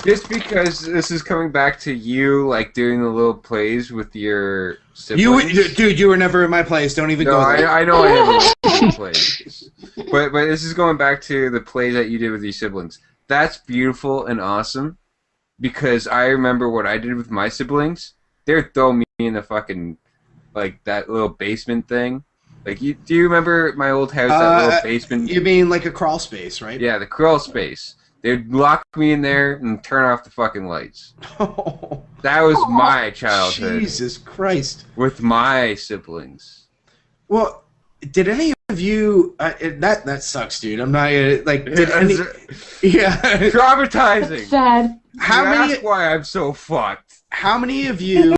Just because this is coming back to you, like doing the little plays with your siblings.
Dude, you were never in my place. Don't even
No,
go there.
I know I never plays. But this is going back to the plays that you did with your siblings. that's beautiful and awesome, because I remember what I did with my siblings. They would throw me in the fucking, like, that little basement thing. Like, do you remember my old house, that little basement?
You mean like a crawl space, right?
Yeah, the crawl space. They'd lock me in there and turn off the fucking lights. That was my childhood.
Jesus Christ.
With my siblings.
Well, did any of you... that sucks, dude. I'm not... like, did any... Yeah.
Traumatizing.
That's sad.
That's why I'm so fucked.
How many of you...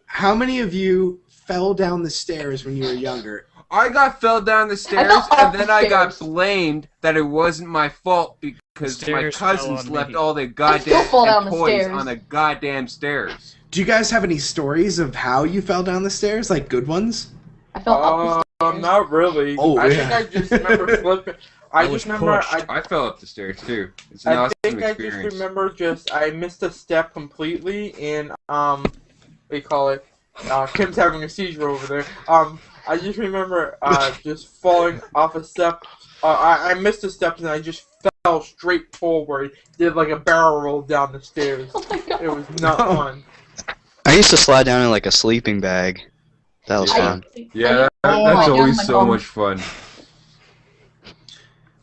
How many of you fell down the stairs when you were younger?
I fell down the stairs, and then I got blamed that it wasn't my fault because my cousins left all their goddamn toys on the goddamn stairs.
Do you guys have any stories of how you fell down the stairs? Like, good ones?
I fell up the stairs.
Not really.
Oh,
I think I just remember flipping.
I fell up the stairs, too. It's an awesome experience.
I just remember I missed a step completely, and, what do you call it? Kim's having a seizure over there. I just remember just falling off a step. I missed a step and I just fell straight forward. Did like a barrel roll down the stairs.
Oh my God.
It was not fun.
I used to slide down in like a sleeping bag. That was fun.
Yeah, that's always so much fun.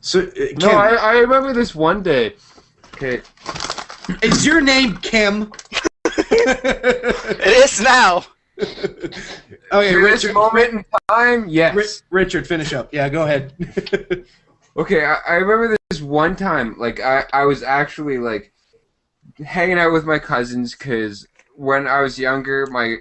So,
no, I remember this one day. Okay.
Is your name Kim?
It is now.
Okay,
Richard.
Richard.
Moment in time, yes.
Richard, finish up. Yeah, go ahead.
Okay, I remember this one time. Like, I was actually like hanging out with my cousins because when I was younger, my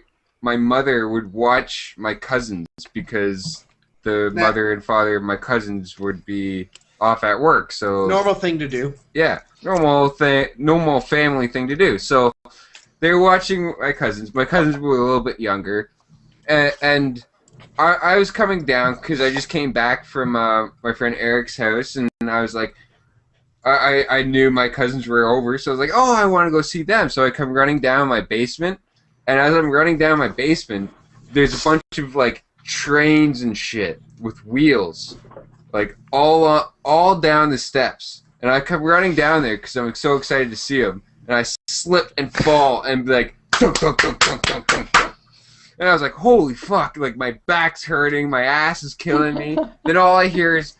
mother would watch my cousins because the mother and father of my cousins would be off at work. So
normal thing to do.
Yeah, normal family thing to do. So they were watching my cousins. My cousins were a little bit younger, and I was coming down because I just came back from my friend Eric's house, and I was like, I knew my cousins were over, so I was like, oh, I want to go see them. So I come running down my basement, and as I'm running down my basement, there's a bunch of like trains and shit with wheels, like all down the steps, and I come running down there because I'm so excited to see them. And I slip and fall and be like, dunk, dunk, dunk, dunk, dunk, dunk, dunk. And I was like, holy fuck, like my back's hurting, my ass is killing me. Then all I hear is,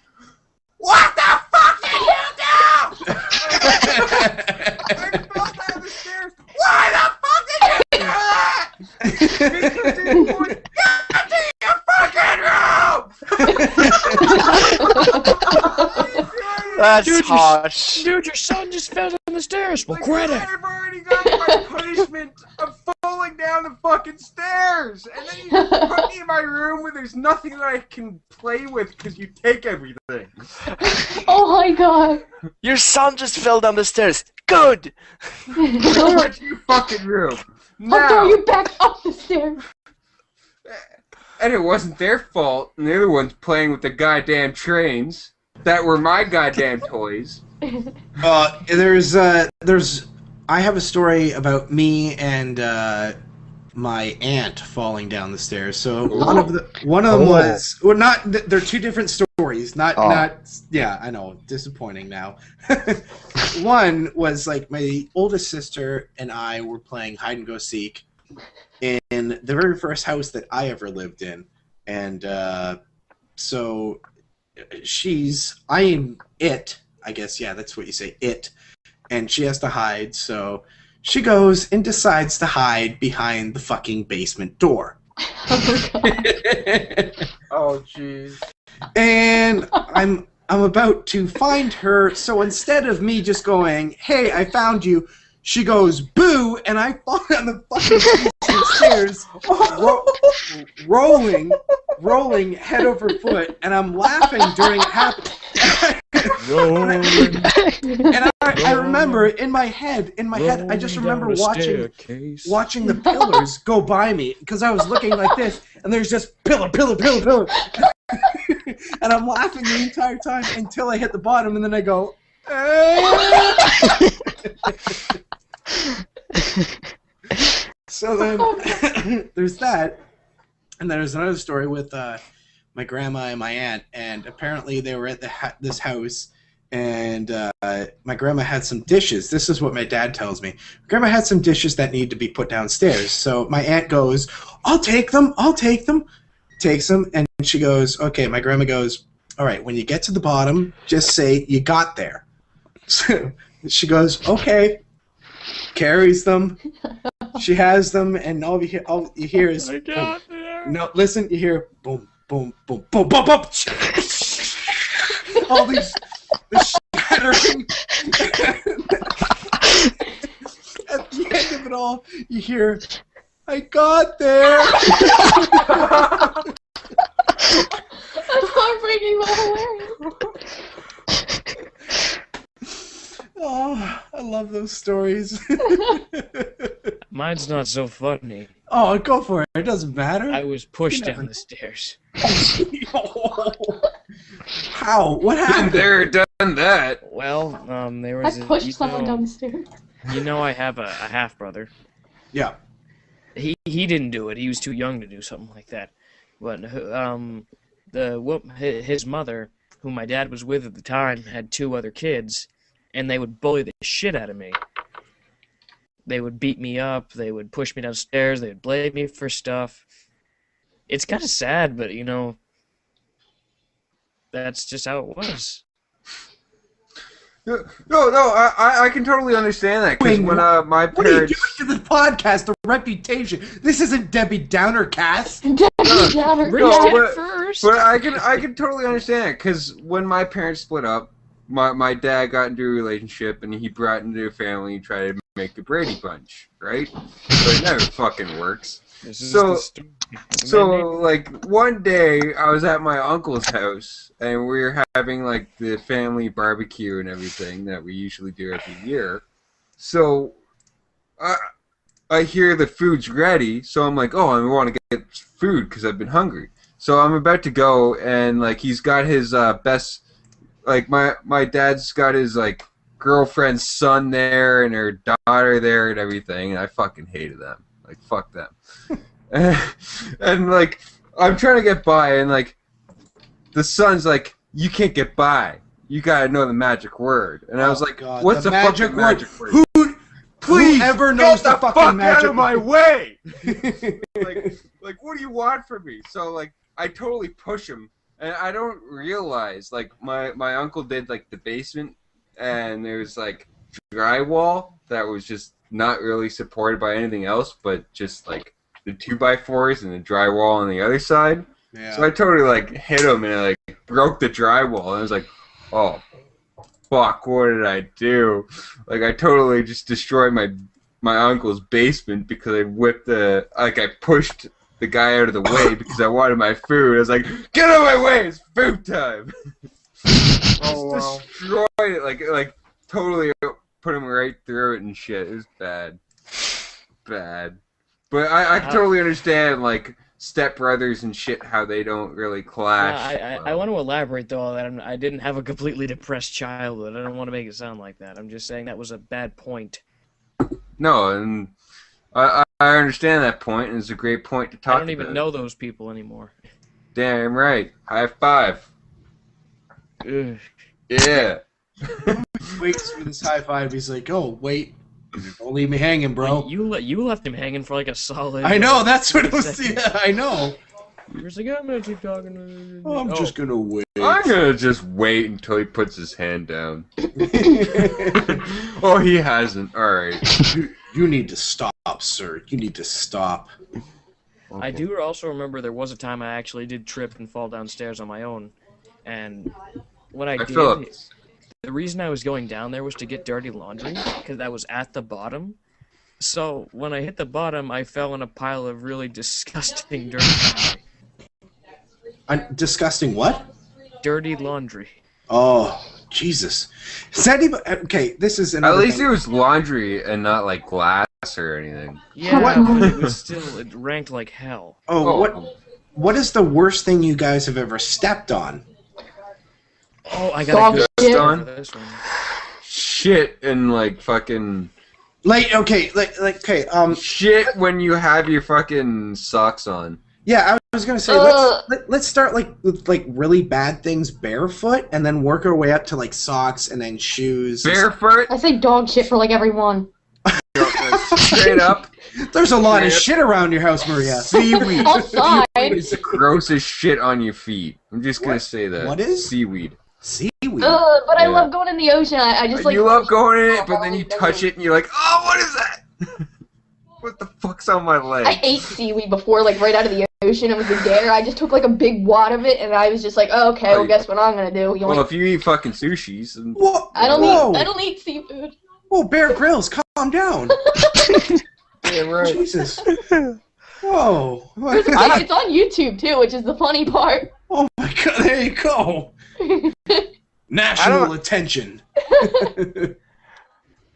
what the fuck did you do? I fell down the stairs. Why the fuck did you do that? Because they would get to your fucking room.
That's harsh.
Dude, your son just fell down the stairs. Well, quit it.
I've already got my punishment of falling down the fucking stairs, and then you just put me in my room where there's nothing that I can play with because you take everything.
Oh my God.
Your son just fell down the stairs. Good.
Go to your fucking room.
I'll throw you back up the stairs.
And it wasn't their fault, and they're the ones playing with the goddamn trains that were my goddamn toys.
I have a story about me and my aunt falling down the stairs. So one of them was they're two different stories. Yeah, I know, disappointing now. One was like my oldest sister and I were playing hide and go seek in the very first house that I ever lived in, and so I am it. I guess, yeah, that's what you say, it. And she has to hide, so she goes and decides to hide behind the fucking basement door.
Oh, jeez.
And I'm about to find her, so instead of me just going, hey, I found you, she goes, boo, and I fall down the fucking stairs, rolling head over foot, and I'm laughing during it happening. And I remember in my head, I just remember watching the pillars go by me because I was looking like this, and there's just pillar, and I'm laughing the entire time until I hit the bottom, and then I go. So then there's that, and there's another story with my grandma and my aunt, and apparently they were at this house, and my grandma had some dishes. This is what my dad tells me. Grandma had some dishes that need to be put downstairs. So my aunt goes, I'll take them. Takes them, and she goes, okay, my grandma goes, all right, when you get to the bottom, just say you got there. So she goes, okay, carries them. She has them, and all you hear is,
I got there.
no, listen, you hear boom, boom, boom, boom, boom, boom. All these, the shattering. At the end of it all, you hear, I got there.
That's heartbreaking but hilarious.
Oh, I love those stories.
Mine's not so funny.
Oh, go for it. It doesn't matter.
I was pushed down the stairs.
How? What
Been
happened?
there, done that.
Well, there
I
was
pushed someone down the stairs.
You know, I have a half brother.
Yeah.
He didn't do it. He was too young to do something like that. But his mother, who my dad was with at the time, had 2 other kids, and they would bully the shit out of me. They would beat me up. They would push me downstairs. They would blame me for stuff. It's kind of sad, but you know, that's just how it was.
No, I can totally understand that, because when my
What are you
parents...
doing to the podcast? The reputation. This isn't Debbie Downer cast.
Debbie Downer.
No,
First.
but I can totally understand it, because when my parents split up, my dad got into a relationship, and he brought into a family and tried to make the Brady Bunch, right? But it never fucking works. So, like, one day, I was at my uncle's house, and we were having, like, the family barbecue and everything that we usually do every year. So, I hear the food's ready, so I'm like, oh, I want to get food, because I've been hungry. So I'm about to go, and, like, he's got his best... Like, my dad's got his, like, girlfriend's son there, and her daughter there, and everything, and I fucking hated them. Like, fuck them. And, like, I'm trying to get by, and, like, the son's like, you can't get by. You gotta know the magic word. And I was like,
God,
what's the fucking magic word? Please,
whoever knows
get
the fucking
fuck
magic
out of my
word?
way! like, what do you want from me? So, like, I totally push him, and I don't realize, like, my uncle did, like, the basement, and there's, like, drywall that was just not really supported by anything else, but just, like, the 2x4s and the drywall on the other side.
Yeah.
So I totally, like, hit him, and I, like, broke the drywall, and I was like, oh, fuck, what did I do? Like, I totally just destroyed my uncle's basement because I I pushed the guy out of the way because I wanted my food. I was like, get out of my way, it's food time!
Oh, wow.
Destroyed it, like, totally put him right through it and shit. It was bad. Bad. But I totally understand, like, stepbrothers and shit, how they don't really clash.
I want to elaborate, though, that I didn't have a completely depressed childhood. I don't want to make it sound like that. I'm just saying that was a bad point.
No, and I understand that point, and it's a great point to talk about.
I don't even know those people anymore.
Damn right. High five.
Ugh.
Yeah.
Waits for this high five. He's like, oh, wait. Don't leave me hanging, bro.
You left him hanging for like a solid...
I know, that's what it was. Yeah, I know.
He was like, I'm going to keep talking.
I'm just going to wait.
I'm going to just wait until he puts his hand down. Oh, he hasn't. Alright.
You need to stop, sir. You need to stop.
I do also remember there was a time I actually did trip and fall downstairs on my own. And what I did... The reason I was going down there was to get dirty laundry, because I was at the bottom. So, when I hit the bottom, I fell in a pile of really disgusting dirty laundry.
Disgusting what?
Dirty laundry.
Oh, Jesus. Is that even... Okay, this is another
At least
thing.
it was laundry and not, like, glass or anything.
Yeah, but it was still... It ranked like hell.
Oh, what is the worst thing you guys have ever stepped on?
Oh, I got a good
Shit.
story for this one.
Shit and, like, fucking...
Okay.
Shit when you have your fucking socks on.
Yeah, I was gonna say let's start with really bad things barefoot, and then work our way up to like socks and then shoes.
Barefoot?
I say dog shit for like everyone.
Straight up.
There's a lot of shit around your house, Maria.
Seaweed.
Outside.
It's the grossest shit on your feet. I'm just gonna say that.
What is
seaweed?
Seaweed.
But I love going in the ocean. I just like.
You love going in it, but then you touch it and you're like, oh, what is that? What the fuck's on my leg?
I ate seaweed before, like right out of the ocean. It was a dare. I just took like a big wad of it, and I was just like, oh, okay, well, guess what I'm gonna do?
Well, if you eat fucking sushis, then...
I don't eat seafood.
Whoa, Bear Grylls, calm down.
Yeah, right.
Jesus. Whoa.
It's on YouTube too, which is the funny part.
Oh my god, there you go. National attention.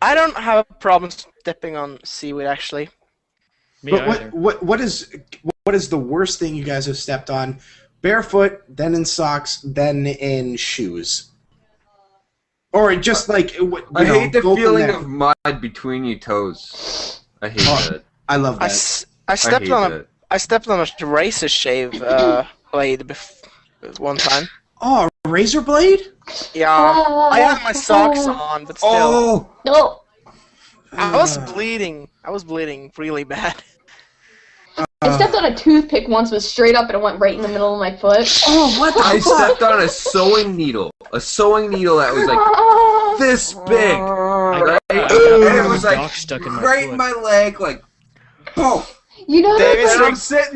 I don't have a problem stepping on seaweed, actually.
But what is the worst thing you guys have stepped on? Barefoot, then in socks, then in shoes. Or just like
I hate the feeling of mud between your toes. I hate that.
I love that.
I stepped on a razor shave blade one time.
Oh, a razor blade?
Yeah, I had my socks on, but still.
Oh
no!
I was bleeding. I was bleeding really bad.
I stepped on a toothpick once, was straight up, and it went right in the middle of my foot.
Oh, what the
I
fuck?
stepped on a sewing needle. A sewing needle that was like this big. Right? And it was like right in my leg, like, boom.
You know
and I'm sitting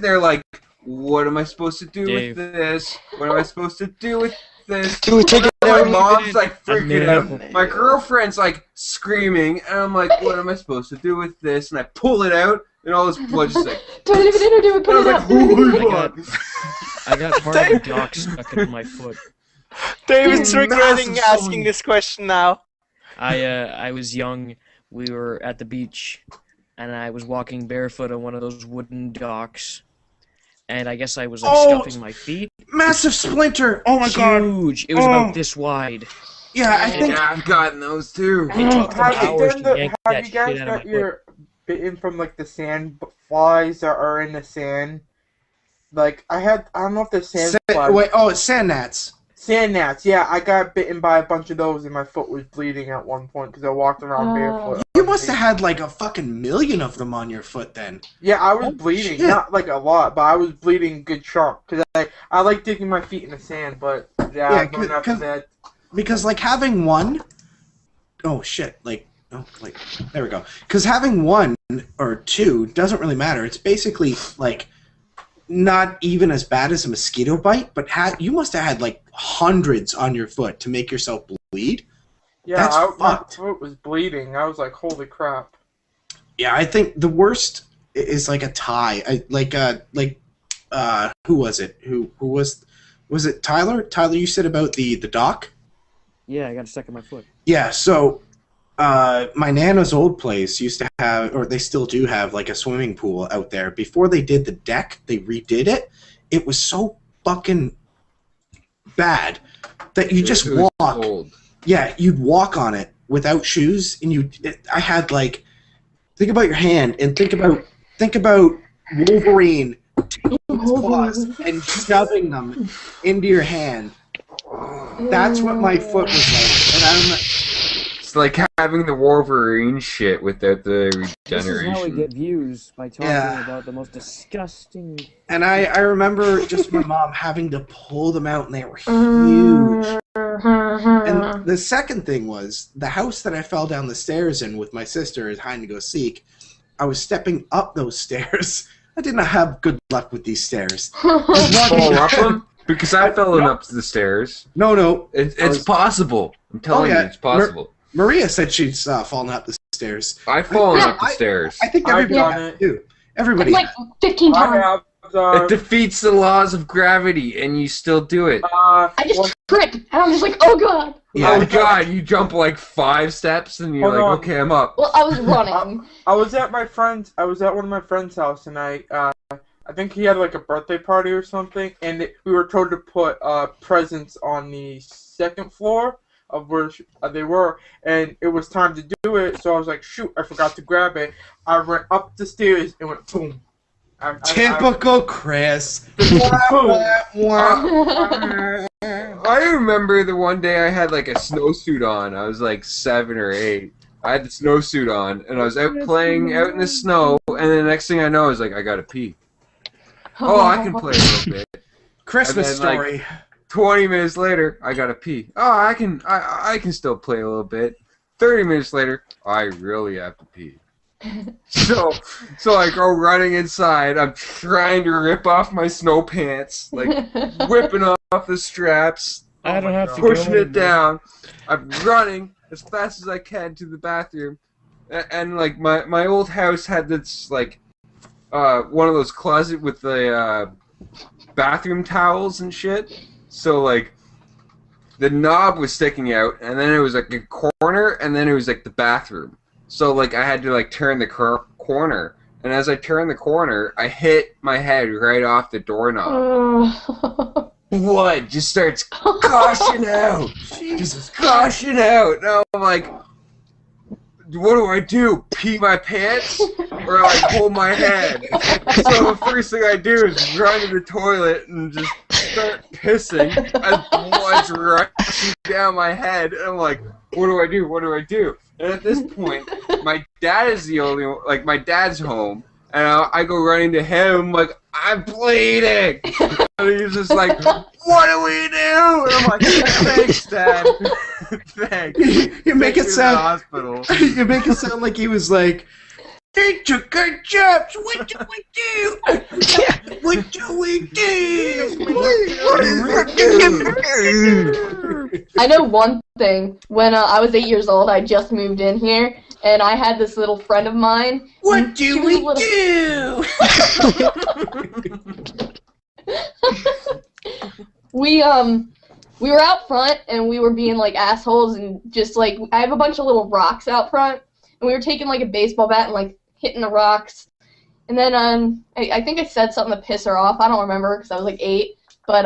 there like, what am I supposed to do with this? What am I supposed to do with this? My mom's like freaking out. My girlfriend's like screaming, and I'm like, what am I supposed to do with this? And I pull it out, and all this blood just like.
Don't even interview it. Put it out.
I got part of the dock stuck in my foot.
David's regretting asking this question now.
I was young. We were at the beach, and I was walking barefoot on one of those wooden docks. And I guess I was like stuffing my feet.
Massive splinter! Oh my god!
Huge! It was about this wide.
Yeah, I think
I've gotten those too.
It took them hours to yank that
Have you guys
shit out of
got
my
your bitten from like the sand flies that are in the sand? Like I don't know if they're sand flies.
Wait, it's sand gnats.
Sand gnats, yeah, I got bitten by a bunch of those and my foot was bleeding at one point because I walked around barefoot.
You must have had like a fucking million of them on your foot then.
Yeah, I was bleeding,
shit.
not like a lot, but I was bleeding a good chunk because I like digging my feet in the sand, but yeah going after that.
Because like having one, oh shit, there we go. Because having one or two doesn't really matter. It's basically like not even as bad as a mosquito bite, but you must have had like hundreds on your foot to make yourself bleed.
Yeah,
That's
my
fucked.
foot was bleeding. I was like, holy crap.
Yeah, I think the worst is like a tie. Who was it? Who was it? Tyler? Tyler, you said about the dock?
Yeah, I got stuck in my foot.
Yeah, so my Nana's old place used to have, or they still do have, like a swimming pool out there. Before they did the deck, they redid it. It was so fucking bad that you just walk.
Cold.
Yeah, you'd walk on it without shoes, and I had like, think about your hand, and think about Wolverine taking his claws and shoving them into your hand. That's what my foot was like, and I'm.
It's like having the Wolverine shit without the
This is how we
regeneration.
get views, by talking about the most disgusting...
And I remember just my mom having to pull them out, and they were huge. And the second thing was, the house that I fell down the stairs in with my sister is hide and go seek. I was stepping up those stairs. I did not have good luck with these stairs.
Fall up them? Because I fell up the stairs.
No.
It's possible. I'm telling you, it's possible.
Maria said she's fallen up the stairs.
I've fallen up the stairs.
I think everybody has too. Everybody
like 15 times.
It defeats the laws of gravity, and you still do it.
I just tripped, and I'm just like, oh god.
Yeah.
Oh god, you jump like 5 steps, and you're like, okay, I'm up.
Well, I was running.
I was at one of my friend's house, and I think he had like a birthday party or something, and we were told to put presents on the second floor of where they were, and it was time to do it, so I was like, shoot, I forgot to grab it. I ran up the stairs and went boom.
Typical Chris.
I remember the one day I had like a snowsuit on. I was like 7 or 8. I had the snowsuit on, and I was out playing out in the snow, and the next thing I know, I was like, I gotta pee. Oh, I can play a little bit.
Christmas
then,
story.
Like, 20 minutes later, I gotta pee. Oh, I can still play a little bit. 30 minutes later, I really have to pee. So I go running inside. I'm trying to rip off my snow pants, like whipping off the straps.
I don't have to
pushing
go
it down. I'm running as fast as I can to the bathroom, and like my old house had this like one of those closet with the bathroom towels and shit. So like the knob was sticking out, and then it was like a corner, and then it was like the bathroom. So like I had to like turn the corner, and as I turned the corner, I hit my head right off the doorknob. Blood just starts gushing out. Just gushing out. And I'm like, what do I do? Pee my pants? Or like hold my head? So the first thing I do is run to the toilet and just start pissing as blood's rushing down my head. And I'm like, what do I do? What do I do? And at this point, my dad is the only one, like my dad's home. And I go running to him, like, I'm bleeding! And he's just like, what do we do? And I'm like, thanks, Dad. Thanks.
You make it sound.
Hospital.
You make it sound like he was like, they took our jobs. What do we do? What do we do?
I know one thing. When I was 8 years old, I just moved in here, and I had this little friend of mine.
What do we do?
We were out front, and we were being like assholes, and just like I have a bunch of little rocks out front, and we were taking like a baseball bat and like hitting the rocks. And then I think I said something to piss her off. I don't remember because I was like 8, but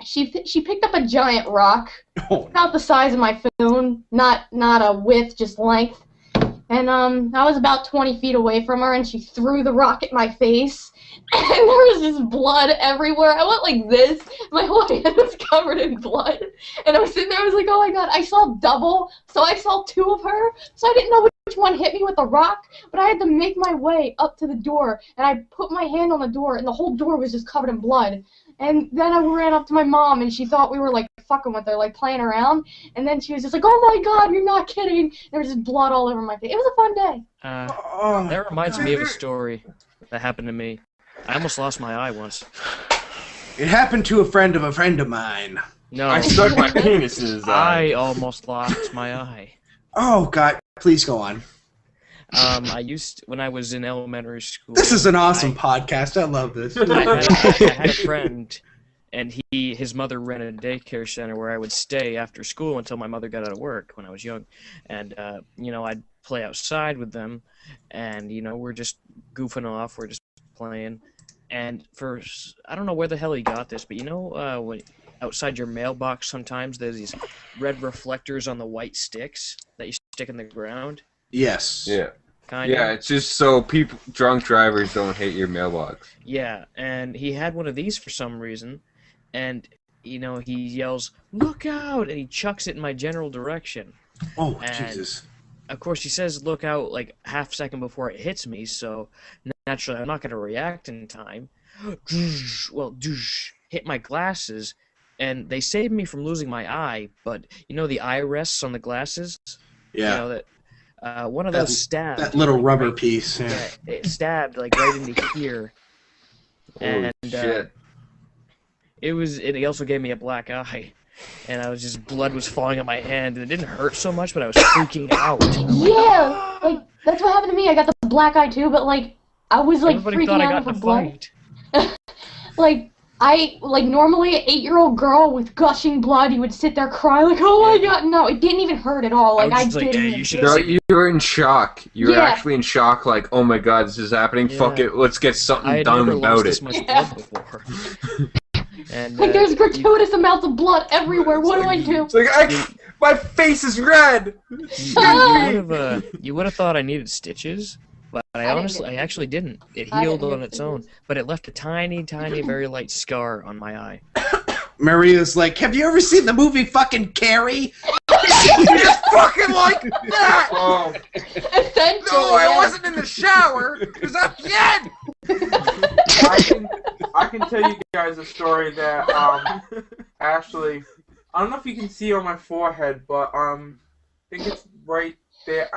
she picked up a giant rock, about the size of my phone, not a width, just length. And I was about 20 feet away from her, and she threw the rock at my face, and there was just blood everywhere. I went like this. My whole hand was covered in blood, and I was sitting there. I was like, oh my god, I saw double, so I saw 2 of her, so I didn't know which one hit me with the rock, but I had to make my way up to the door, and I put my hand on the door, and the whole door was just covered in blood. And then I ran up to my mom, and she thought we were, like, fucking with her, like, playing around. And then she was just like, oh, my God, you're not kidding. There was just blood all over my face. It was a fun day.
That reminds me of a story that happened to me. I almost lost my eye once.
It happened to a friend of mine.
No.
I stuck my penis in his eye.
I almost lost my eye.
Oh, God. Please go on.
When I was in elementary school.
This is an awesome podcast. I love this.
I had a friend, and his mother rented a daycare center where I would stay after school until my mother got out of work when I was young. And, I'd play outside with them, and, we're just goofing off. We're just playing. And I don't know where the hell he got this, but when outside your mailbox sometimes there's these red reflectors on the white sticks that you stick in the ground?
Yes.
Yeah.
Kinda.
Yeah, it's just so drunk drivers don't hate your mailbox.
Yeah, and he had one of these for some reason, and, he yells, look out, and he chucks it in my general direction.
Oh,
and,
Jesus.
Of course, he says look out like half second before it hits me, so naturally I'm not going to react in time. Well, hit my glasses, and they saved me from losing my eye, but, the eye rests on the glasses?
Yeah.
One of those stabbed.
That little rubber piece.
Yeah, it stabbed like right into here.
Holy shit.
It also gave me a black eye. And blood was falling on my hand, and it didn't hurt so much, but I was freaking out.
Yeah, like, that's what happened to me. I got the black eye too, but, like, I was, like,
Everybody
freaking
thought I
out
got
for blood.
fight.
Normally an 8-year-old girl with gushing blood, you would sit there crying, like, oh my god, no, it didn't even hurt at all. Like, I didn't even
You were in shock. You were actually in shock, like, oh my god, this is happening, fuck it, let's get something done about it.
I had never lost this much blood before. And,
like, there's gratuitous amounts of blood everywhere, what do I do?
It's like, my face is red!
You would have thought I needed stitches, But I actually didn't. It healed on its own, but it left a tiny, very light scar on my eye.
Maria's like, have you ever seen the movie fucking Carrie?
It's fucking like that!
Oh.
No, I wasn't in the shower! It was at the end!
I can tell you guys a story that, actually, I don't know if you can see on my forehead, but, I think it's right there.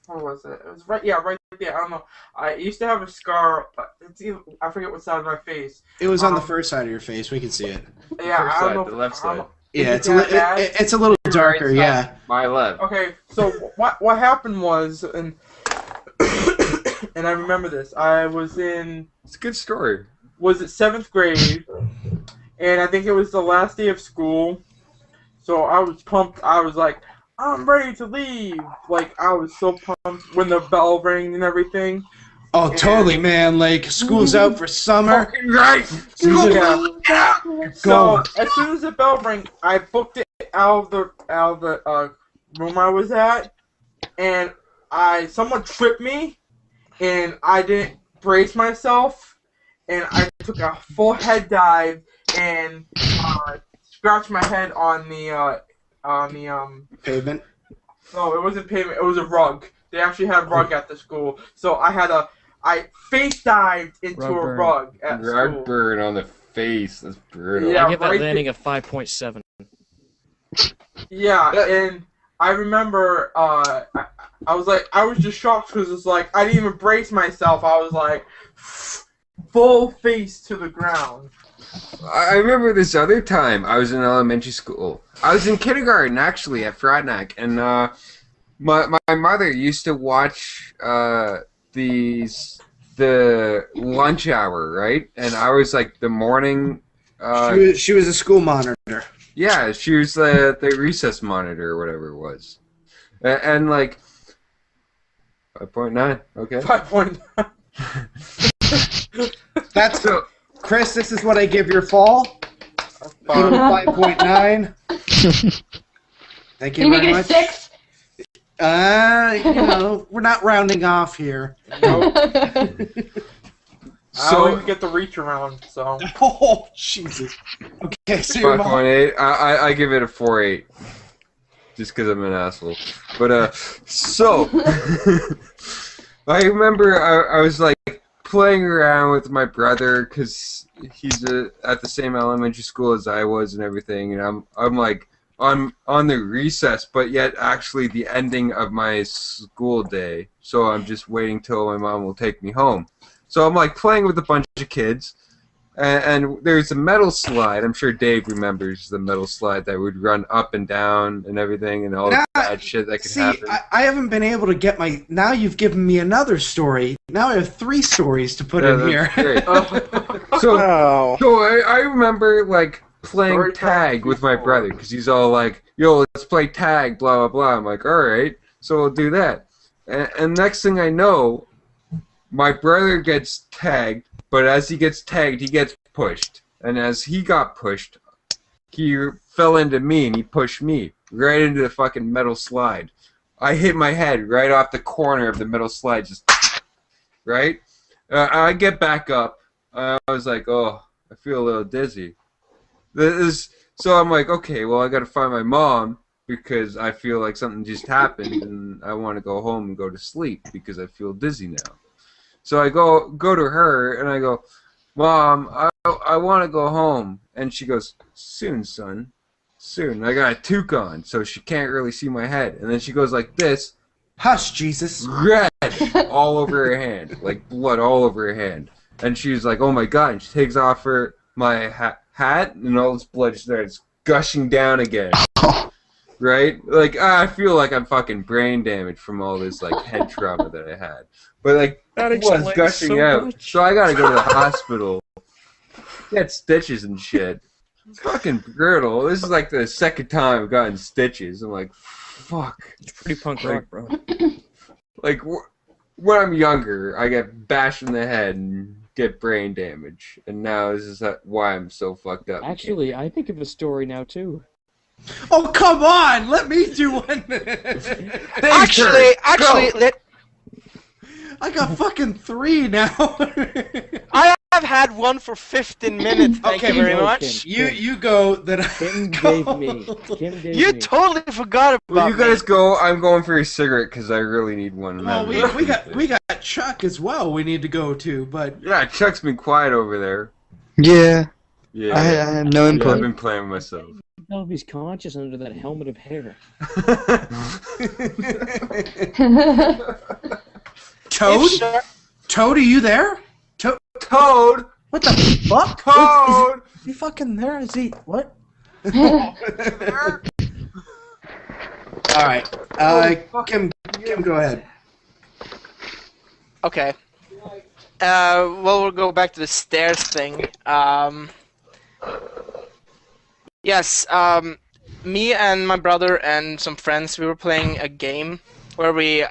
What was it? It was right there. I don't know. I used to have a scar. I forget what side of my face.
It was on the first side of your face. We can see it.
Yeah,
First
I don't
side,
know.
the left side.
Yeah, it's a little darker. Yeah.
My left.
Okay, so what happened was, and I remember this. I was in.
It's a good story.
Was it 7th grade? And I think it was the last day of school. So I was pumped. I was like, I'm ready to leave. Like, I was so pumped when the bell rang and everything.
Oh, totally, man. Like, school's out for summer.
Fucking right. So as soon as the bell rang, I booked it out of the room I was at, and someone tripped me, and I didn't brace myself, and I took a full head dive and scratched my head on the
pavement.
No, it wasn't pavement. It was a rug. They actually had a rug at the school, so I face dived into a rug at school.
Rug burn on the face. That's brutal.
Yeah,
I give that landing a 5.7.
Yeah, and I remember I was just shocked because it's like I didn't even brace myself. I was like full face to the ground.
I remember this other time I was in elementary school. I was in kindergarten, actually, at Frontenac, and my mother used to watch the lunch hour, right? And I was like the morning.
She was a school monitor.
Yeah, she was the recess monitor or whatever it was, and like 5.9. Okay.
5.9.
That's so. Chris, this is what I give your fall. 5.9. Thank you very much.
Can you make it a 6?
You know, we're not rounding off here.
Nope. I don't even get the reach around, so.
Oh, Jesus. Okay, so
5.8. I give it a 4.8. Just because I'm an asshole. But, so. I remember I was like playing around with my brother because he's at the same elementary school as I was and everything, and I'm like on the recess, but yet actually the ending of my school day. So I'm just waiting till my mom will take me home. So I'm like playing with a bunch of kids, and there's a metal slide. I'm sure Dave remembers the metal slide that would run up and down and everything, and all the bad shit that could happen.
I haven't been able to get my. Now you've given me another story. Now I have 3 stories to put in here.
Great. So I remember like playing tag with my brother because he's all like, "Yo, let's play tag," blah blah blah. I'm like, "All right," so we'll do that. And next thing I know, my brother gets tagged. But as he gets tagged, he gets pushed. And as he got pushed, he fell into me, and he pushed me right into the fucking metal slide. I hit my head right off the corner of the metal slide, just right? I get back up. I was like, oh, I feel a little dizzy. So I'm like, okay, well, I got to find my mom because I feel like something just happened, and I want to go home and go to sleep because I feel dizzy now. So I go to her, and I go, Mom, I want to go home. And she goes, soon, son, soon. I got a toque on, so she can't really see my head. And then she goes like this.
Hush, Jesus.
Red all over her hand, like blood all over her hand. And she's like, oh, my God. And she takes off my hat, and all this blood starts gushing down again. Right? Like, I feel like I'm fucking brain damaged from all this, like, head trauma that I had. But, like, it was gushing so out. Much. So I gotta go to the hospital. Get stitches and shit. It's fucking brutal. This is, like, the second time I've gotten stitches. I'm like, fuck.
It's pretty punk rock, bro.
Like, when I'm younger, I get bashed in the head and get brain damage. And now this is why I'm so fucked up.
Actually, I think of a story now, too.
Oh, come on! Let me do one!
Actually,
I got fucking 3 now.
I have had one for 15 minutes. Thank
Okay,
you very
no,
much.
Kim.
You go. Then I
Kim
go.
gave me. Kim gave
You
me.
totally forgot about
Well, you guys
me.
go. I'm going for a cigarette because I really need one.
Well, we got Chuck as well. We need to go to, but
Yeah, Chuck's been quiet over there.
Yeah,
Yeah.
I have no
Yeah, I've
input.
been playing with myself.
I don't know if he's conscious under that helmet of hair.
Toad.
If Shark-
Toad, are you there?
Toad!
What the fuck?
Toad!
Is he fucking there? Is he what? All right. Kim, go ahead.
Okay. Well, we'll go back to the stairs thing. Yes, me and my brother and some friends, we were playing a game where we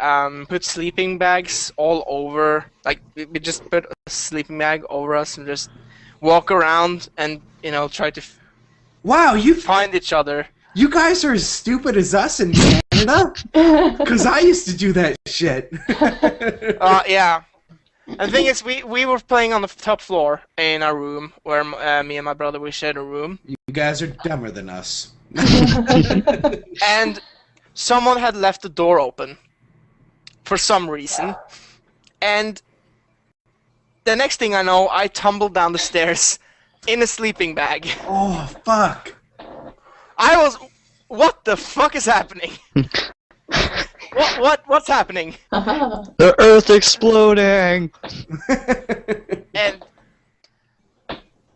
put sleeping bags all over, like we just put a sleeping bag over us and just walk around and, you know, try to
Wow,
find each other.
you guys are as stupid as us in Canada. Because I used to do that shit.
Yeah. And the thing is, we were playing on the top floor in our room, where me and my brother, we shared a room.
You guys are dumber than us.
And someone had left the door open for some reason. And the next thing I know, I tumbled down the stairs in a sleeping bag.
Oh, fuck.
I was... What the fuck is happening? What's happening?
The Earth exploding.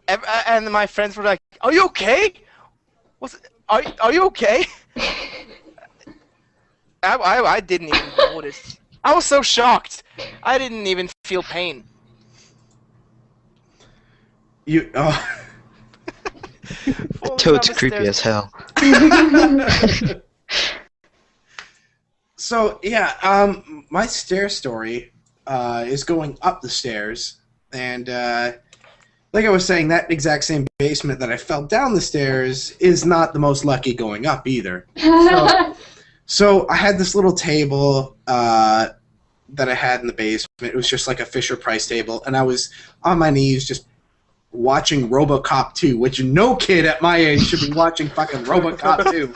And my friends were like, "Are you okay? Are you okay?" I didn't even notice. I was so shocked. I didn't even feel pain.
Toad's creepy as hell.
So yeah, my stair story is going up the stairs, and like I was saying, that exact same basement that I fell down the stairs is not the most lucky going up either. So I had this little table that I had in the basement. It was just like a Fisher-Price table, and I was on my knees just watching RoboCop 2, which no kid at my age should be watching fucking RoboCop 2.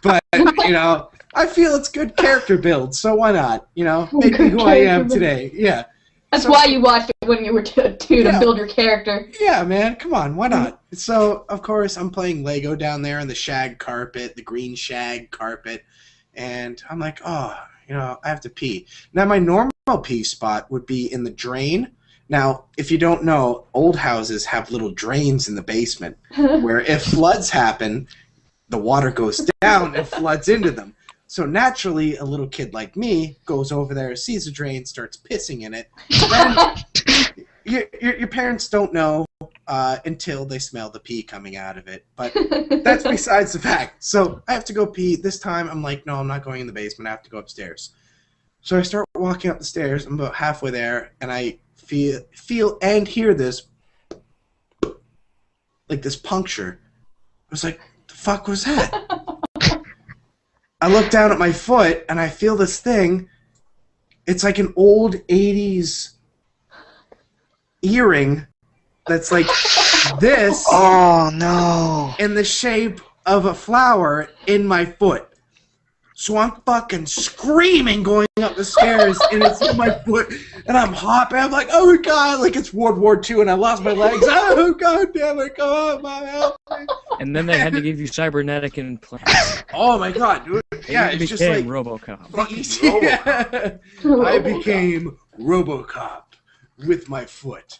But, you know, I feel it's good character build, so why not? You know, make me who I am today. Yeah.
That's why you watched it when you were two to
Yeah.
build your character.
Yeah, man, come on, why not? So, of course, I'm playing Lego down there on the shag carpet, the green shag carpet, and I'm like, oh, you know, I have to pee. Now, my normal pee spot would be in the drain. Now, if you don't know, old houses have little drains in the basement where if floods happen, the water goes down and floods into them. So naturally, a little kid like me goes over there, sees a drain, starts pissing in it. Then your parents don't know until they smell the pee coming out of it. But that's besides the fact. So I have to go pee. This time, I'm like, no, I'm not going in the basement. I have to go upstairs. So I start walking up the stairs. I'm about halfway there, and I feel and hear this, like this puncture. I was like, the fuck was that? I look down at my foot, and I feel this thing. It's like an old 80s earring that's like this.
Oh no.
In the shape of a flower in my foot. So I'm fucking screaming going up the stairs, and it's in my foot, and I'm hopping. I'm like, oh god, like it's World War II, and I lost my legs. Oh god damn it, come on, mom, help me.
And then they had to give you cybernetic implants.
Oh my god, dude. Yeah,
And
it's
you
just like
became RoboCop.
Yeah. I became RoboCop with my foot.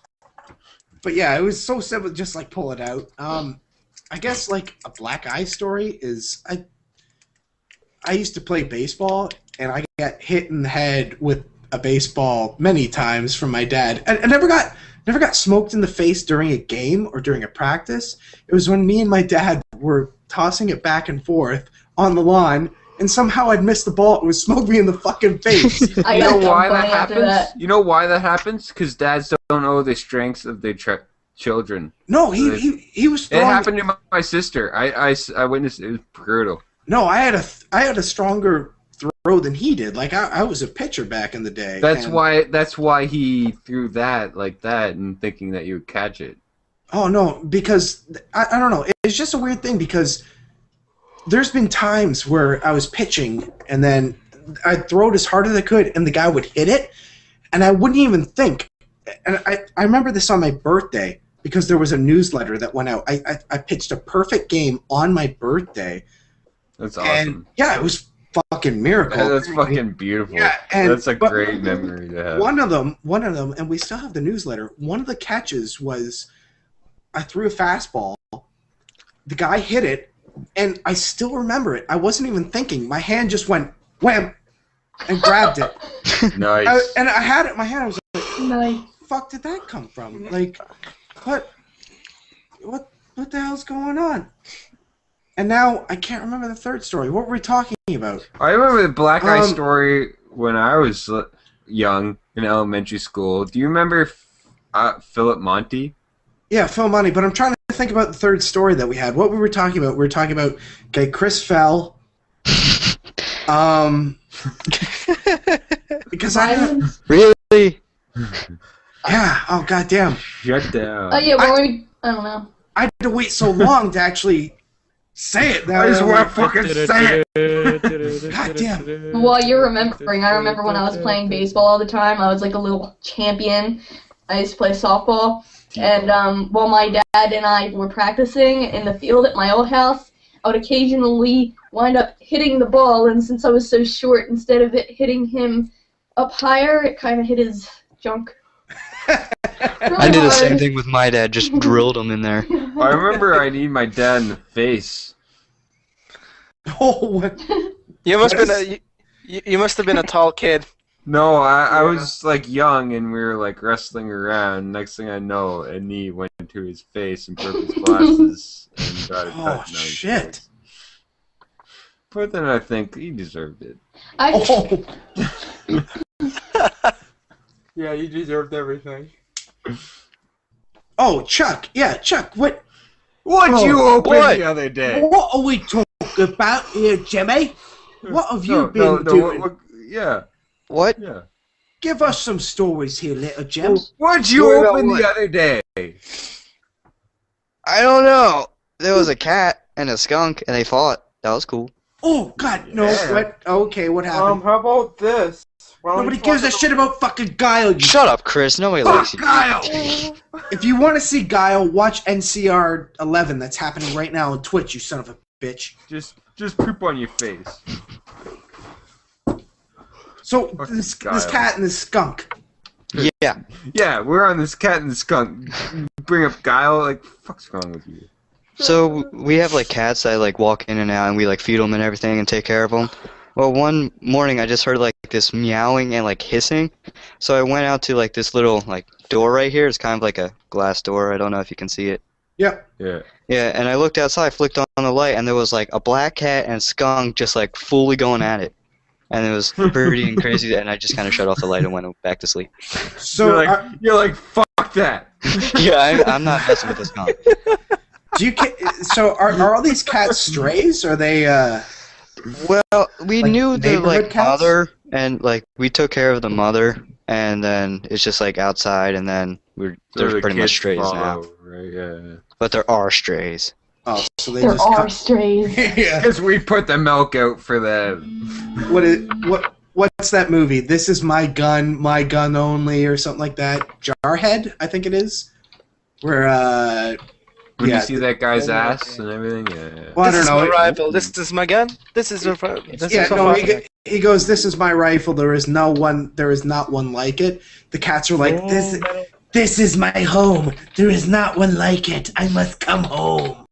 But yeah, it was so simple, just like pull it out. I guess like a black eye story is I used to play baseball, and I got hit in the head with a baseball many times from my dad. I never got smoked in the face during a game or during a practice. It was when me and my dad were tossing it back and forth on the lawn, and somehow I'd missed the ball. It would smoke me in the fucking face.
I
You
got
know
dumb
why that
funny after
happens?
that.
You know why that happens? Because dads don't know the strengths of their children.
No, he was
It
throwing.
happened to my sister. I witnessed it. It was brutal.
No, I had a stronger throw than he did. Like I was a pitcher back in the day.
That's why he threw that like that and thinking that you would catch it.
Oh no, because I don't know. It's just a weird thing because there's been times where I was pitching and then I'd throw it as hard as I could and the guy would hit it and I wouldn't even think. And I remember this on my birthday because there was a newsletter that went out. I pitched a perfect game on my birthday.
That's awesome.
And yeah, it was fucking miracle.
Yeah, that's fucking beautiful. Yeah, that's a great memory to have.
One of them, and we still have the newsletter. One of the catches was I threw a fastball. The guy hit it, and I still remember it. I wasn't even thinking. My hand just went wham, and grabbed it.
Nice.
And I had it in my hand. I was like,
Nice.
"Fuck, did that come from? Like, what the hell's going on?" And now I can't remember the third story. What were we talking about?
I remember the black eye story when I was young in elementary school. Do you remember Philip Monty?
Yeah, Phil Monty. But I'm trying to think about the third story that we had. What we were talking about? We were talking about Chris fell. Because
Really?
Yeah. Oh goddamn.
Shut down.
Oh yeah, I don't know.
I had to wait so long to actually say it.
I just want to fucking say it.
Goddamn.
While you're remembering, I remember when I was playing baseball all the time. I was like a little champion. I used to play softball, and while my dad and I were practicing in the field at my old house, I would occasionally wind up hitting the ball, and since I was so short, instead of it hitting him up higher, it kind of hit his junk.
I did the same thing with my dad, just drilled him in there.
I remember I need my dad in the face.
Oh, what?
You must have been a tall kid.
No, I was like young and we were like wrestling around. Next thing I know, a knee went into his face and broke his glasses and got a cut.
Oh shit!
But then I think he deserved it.
Yeah, you deserved everything.
Oh, Chuck. Yeah, Chuck. What
you open the other day?
What are we talking about here, Jimmy? What have you been doing?
Yeah.
What?
Yeah.
Give us some stories here, little Jim.
What'd you open the other day?
I don't know. There was a cat and a skunk, and they fought. That was cool.
Oh, God, no.
Yeah.
What? Okay, what happened?
How about this?
Nobody gives a shit about fucking Guile. You
Shut up, Chris. Nobody likes you.
Guile! If you want to see Guile, watch NCR 11. That's happening right now on Twitch, you son of a bitch.
Just poop on your face.
So, this cat and this skunk.
Yeah.
Yeah, we're on this cat and the skunk. Bring up Guile, like, fuck's wrong with you?
So we have like cats that like walk in and out, and we like feed them and everything and take care of them. Well, one morning I just heard like this meowing and like hissing, so I went out to like this little like door right here. It's kind of like a glass door. I don't know if you can see it.
Yep.
Yeah.
Yeah, and I looked outside, flicked on the light, and there was like a black cat and a skunk just like fully going at it, and it was pretty and crazy. And I just kind of shut off the light and went back to sleep.
So
you're like fuck that.
Yeah, I'm not messing with the skunk.
So are all these cats strays? Or are they?
Well, we
like
knew the like
cats?
mother, and like we took care of the mother, and then it's just like outside, and then they're pretty much strays now.
Right? Yeah.
But there are strays.
Oh, so they
There
just
are strays.
Yeah.
Because we put the milk out for them.
What's that movie? This is my gun only, or something like that. Jarhead, I think it is. Where
When you see that guy's ass and everything, yeah.
Well, I don't know.
This is my rifle. This is my gun. This is
he goes. This is my rifle. There is not one like it. The cats are like this. This is my home. There is not one like it. I must come home.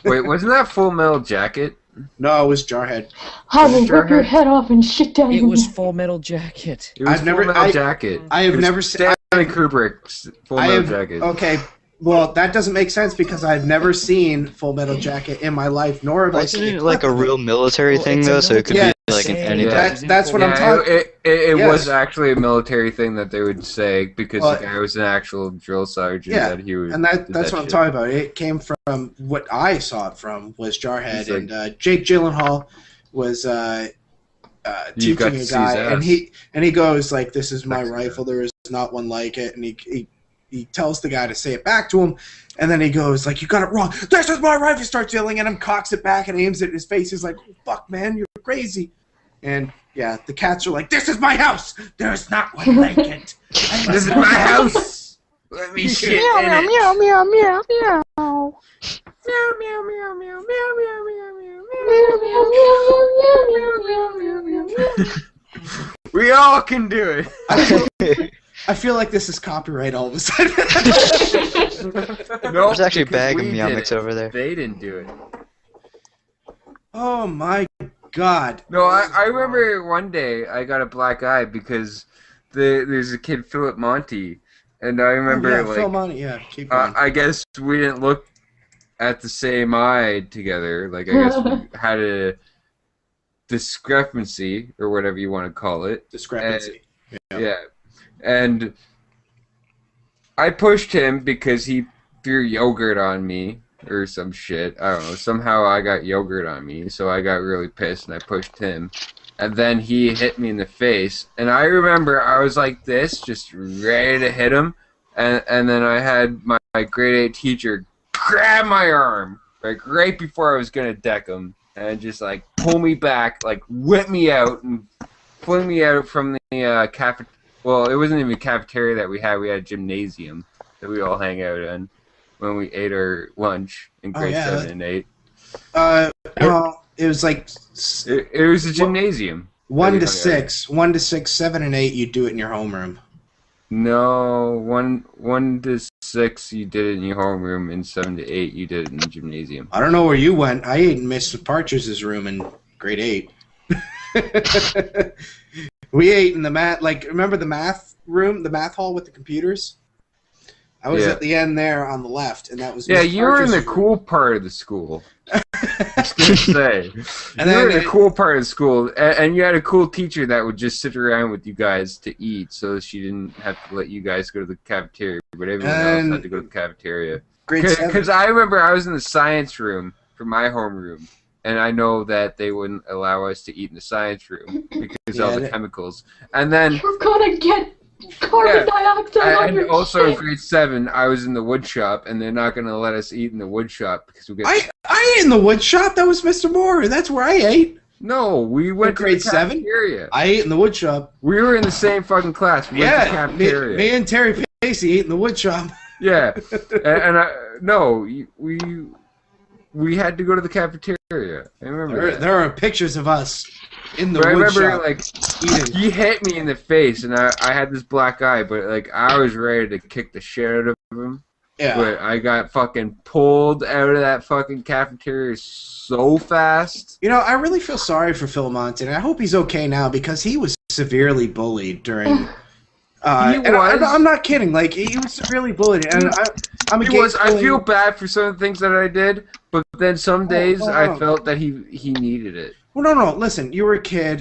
Wait, wasn't that Full Metal Jacket?
No, it was Jarhead.
I will rip your head off and shit down
It
your
was
neck.
Full Metal Jacket.
It was Full Metal Jacket.
I have never seen
Stanley Kubrick's Full Metal Jacket.
Okay, well that doesn't make sense because I've never seen Full Metal Jacket in my life, nor have I
Wasn't
seen
it like a real military thing though? So it could
Yeah,
be like in any
that's what I'm talking.
It
Yes.
was actually a military thing that they would say because the guy was an actual drill sergeant.
Yeah,
that he would,
and that's what I'm talking about. It came from what I saw it from was Jarhead,
He's like-
and Jake Gyllenhaal was
You got
teaching
to
a
see
guy,
his
and he goes like, "This is my
That's
rifle. There is not one like it." And he tells the guy to say it back to him, and then he goes like, "You got it wrong. This is my rifle." He starts yelling at him, cocks it back, and aims it in his face. He's like, oh, "Fuck, man, you're crazy." And yeah, the cats are like, "This is my house. There's not one like it.
This is my house. Let me shit in it.
Meow, meow, meow, meow.
Meow, meow, meow, meow, meow, meow, meow, meow. We all can do it.
I feel like this is copyright all of a sudden.
No,
There's actually a
because
bag of
we
meow
did
mix
it.
over there.
They didn't do it.
Oh my god.
No, I remember one day I got a black eye because there's a kid, Philip Monty, and I remember
yeah,
like
Phil Monty, yeah, keep going.
I guess we didn't look at the same eye together. Like I guess we had a discrepancy or whatever you want to call it.
Discrepancy.
Yeah. And I pushed him because he threw yogurt on me or some shit. I don't know. Somehow I got yogurt on me, so I got really pissed and I pushed him. And then he hit me in the face. And I remember I was like this, just ready to hit him. And then I had my grade 8 teacher grab my arm, like right before I was going to deck him. And just like pull me back, like whip me out and fling me out from the cafeteria. Well, it wasn't even a cafeteria that we had. We had a gymnasium that we all hang out in when we ate our lunch in grade 7 and 8.
Well, it was like
It was a gymnasium.
1 to 6, 1 to 6, 7 and 8. You do it in your homeroom.
No, 1 to 6 you did it in your homeroom, and 7 to 8 you did it in the gymnasium.
I don't know where you went. I ate in Mr. Partridge's room in grade 8. We ate in the math. Like, remember the math room, the math hall with the computers? I was at the end there on the left, and that was
Yeah,
Mr.
you were in the
Partridge's room.
cool part of the school. I was gonna say.
And
You were
then
in the cool part of the school, and you had a cool teacher that would just sit around with you guys to eat, so she didn't have to let you guys go to the cafeteria, but everyone else had to go to the cafeteria.
grade 7.
Because I remember I was in the science room for my homeroom, and I know that they wouldn't allow us to eat in the science room because of all the chemicals. And then
You're gonna get carbon dioxide on
and
your
also in
shit.
grade 7, I was in the wood shop, and they're not going to let us eat in the wood shop because we get.
I ate in the wood shop. That was Mr. Moore. That's where I ate.
No, we went to
grade
the
7?
cafeteria.
I ate in the wood shop.
We were in the same fucking class. We went to the
Yeah,
cafeteria.
me and Terry Pacey ate in the wood shop.
Yeah, we had to go to the cafeteria. I remember that.
There are pictures of us in the
But I
wood
remember,
shop
like,
eating.
he hit me in the face, and I had this black eye, but, like, I was ready to kick the shit out of him.
Yeah.
But I got fucking pulled out of that fucking cafeteria so fast.
You know, I really feel sorry for Phil Monty, and I hope he's okay now because he was severely bullied during. I'm not kidding. Like, he was severely bullied, and I'm against.
I feel bad for some of the things that I did, but then some days I felt that he needed it.
Well, no. Listen, you were a kid,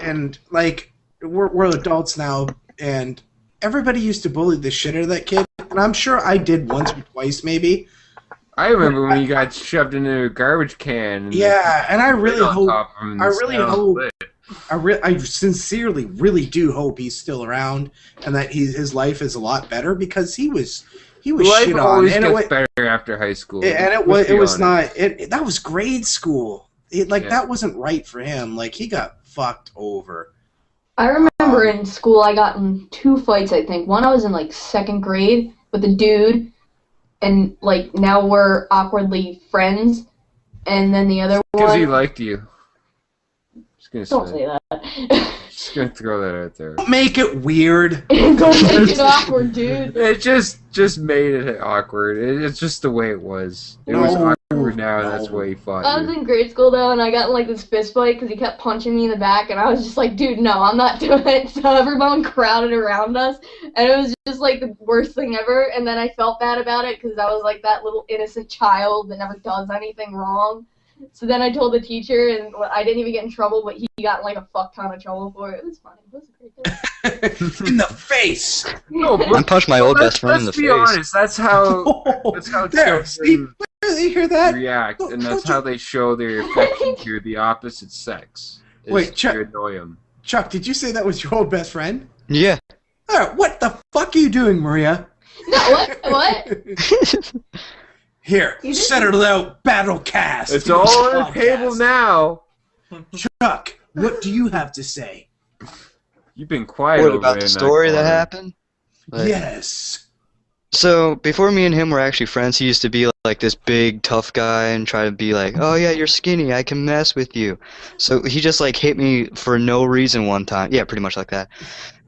and like we're adults now, and everybody used to bully the shit out of that kid, and I'm sure I did once or twice, maybe.
I remember when you got shoved into a garbage can. And
and I really hope. I sincerely, really do hope he's still around, and that his life is a lot better because he was
life
shit on.
always
And
gets better after high school.
And it was not. That was grade school. That wasn't right for him. Like, he got fucked over.
I remember in school I got in 2 fights, I think. One I was in like 2nd grade with a dude, and like now we're awkwardly friends. And then the other one.
Because he liked you.
Don't say that.
Just gonna throw that out there.
Don't make it weird.
Don't make it awkward, dude.
It just made it awkward. It's just the way it was. It was awkward now, and that's why he fought
I was
you.
in grade school though, and I got in like this fist fight because he kept punching me in the back, and I was just like, dude, no, I'm not doing it. So everyone crowded around us, and it was just like the worst thing ever. And then I felt bad about it because I was like that little innocent child that never does anything wrong. So then I told the teacher, and I didn't even get in trouble, but he got in like a fuck ton of trouble for it. It was funny. It was a great day.
In the face.
No,
I punched my old best friend in the
Let's be
face.
honest. That's how. That's how
There, see? You hear that?
react, and that's how they show their affection to the opposite sex.
Wait, Chuck.
You annoy him.
Chuck, did you say that was your old best friend?
Yeah.
What the fuck are you doing, Maria?
No, what?
Here, settle out, battle cast.
It's all on the table now.
Chuck, what do you have to say?
You've been quiet.
What about the story that happened?
Yes.
So before me and him were actually friends, he used to be like this big tough guy and try to be like, oh yeah, you're skinny, I can mess with you. So he just like hit me for no reason one time. Yeah, pretty much like that.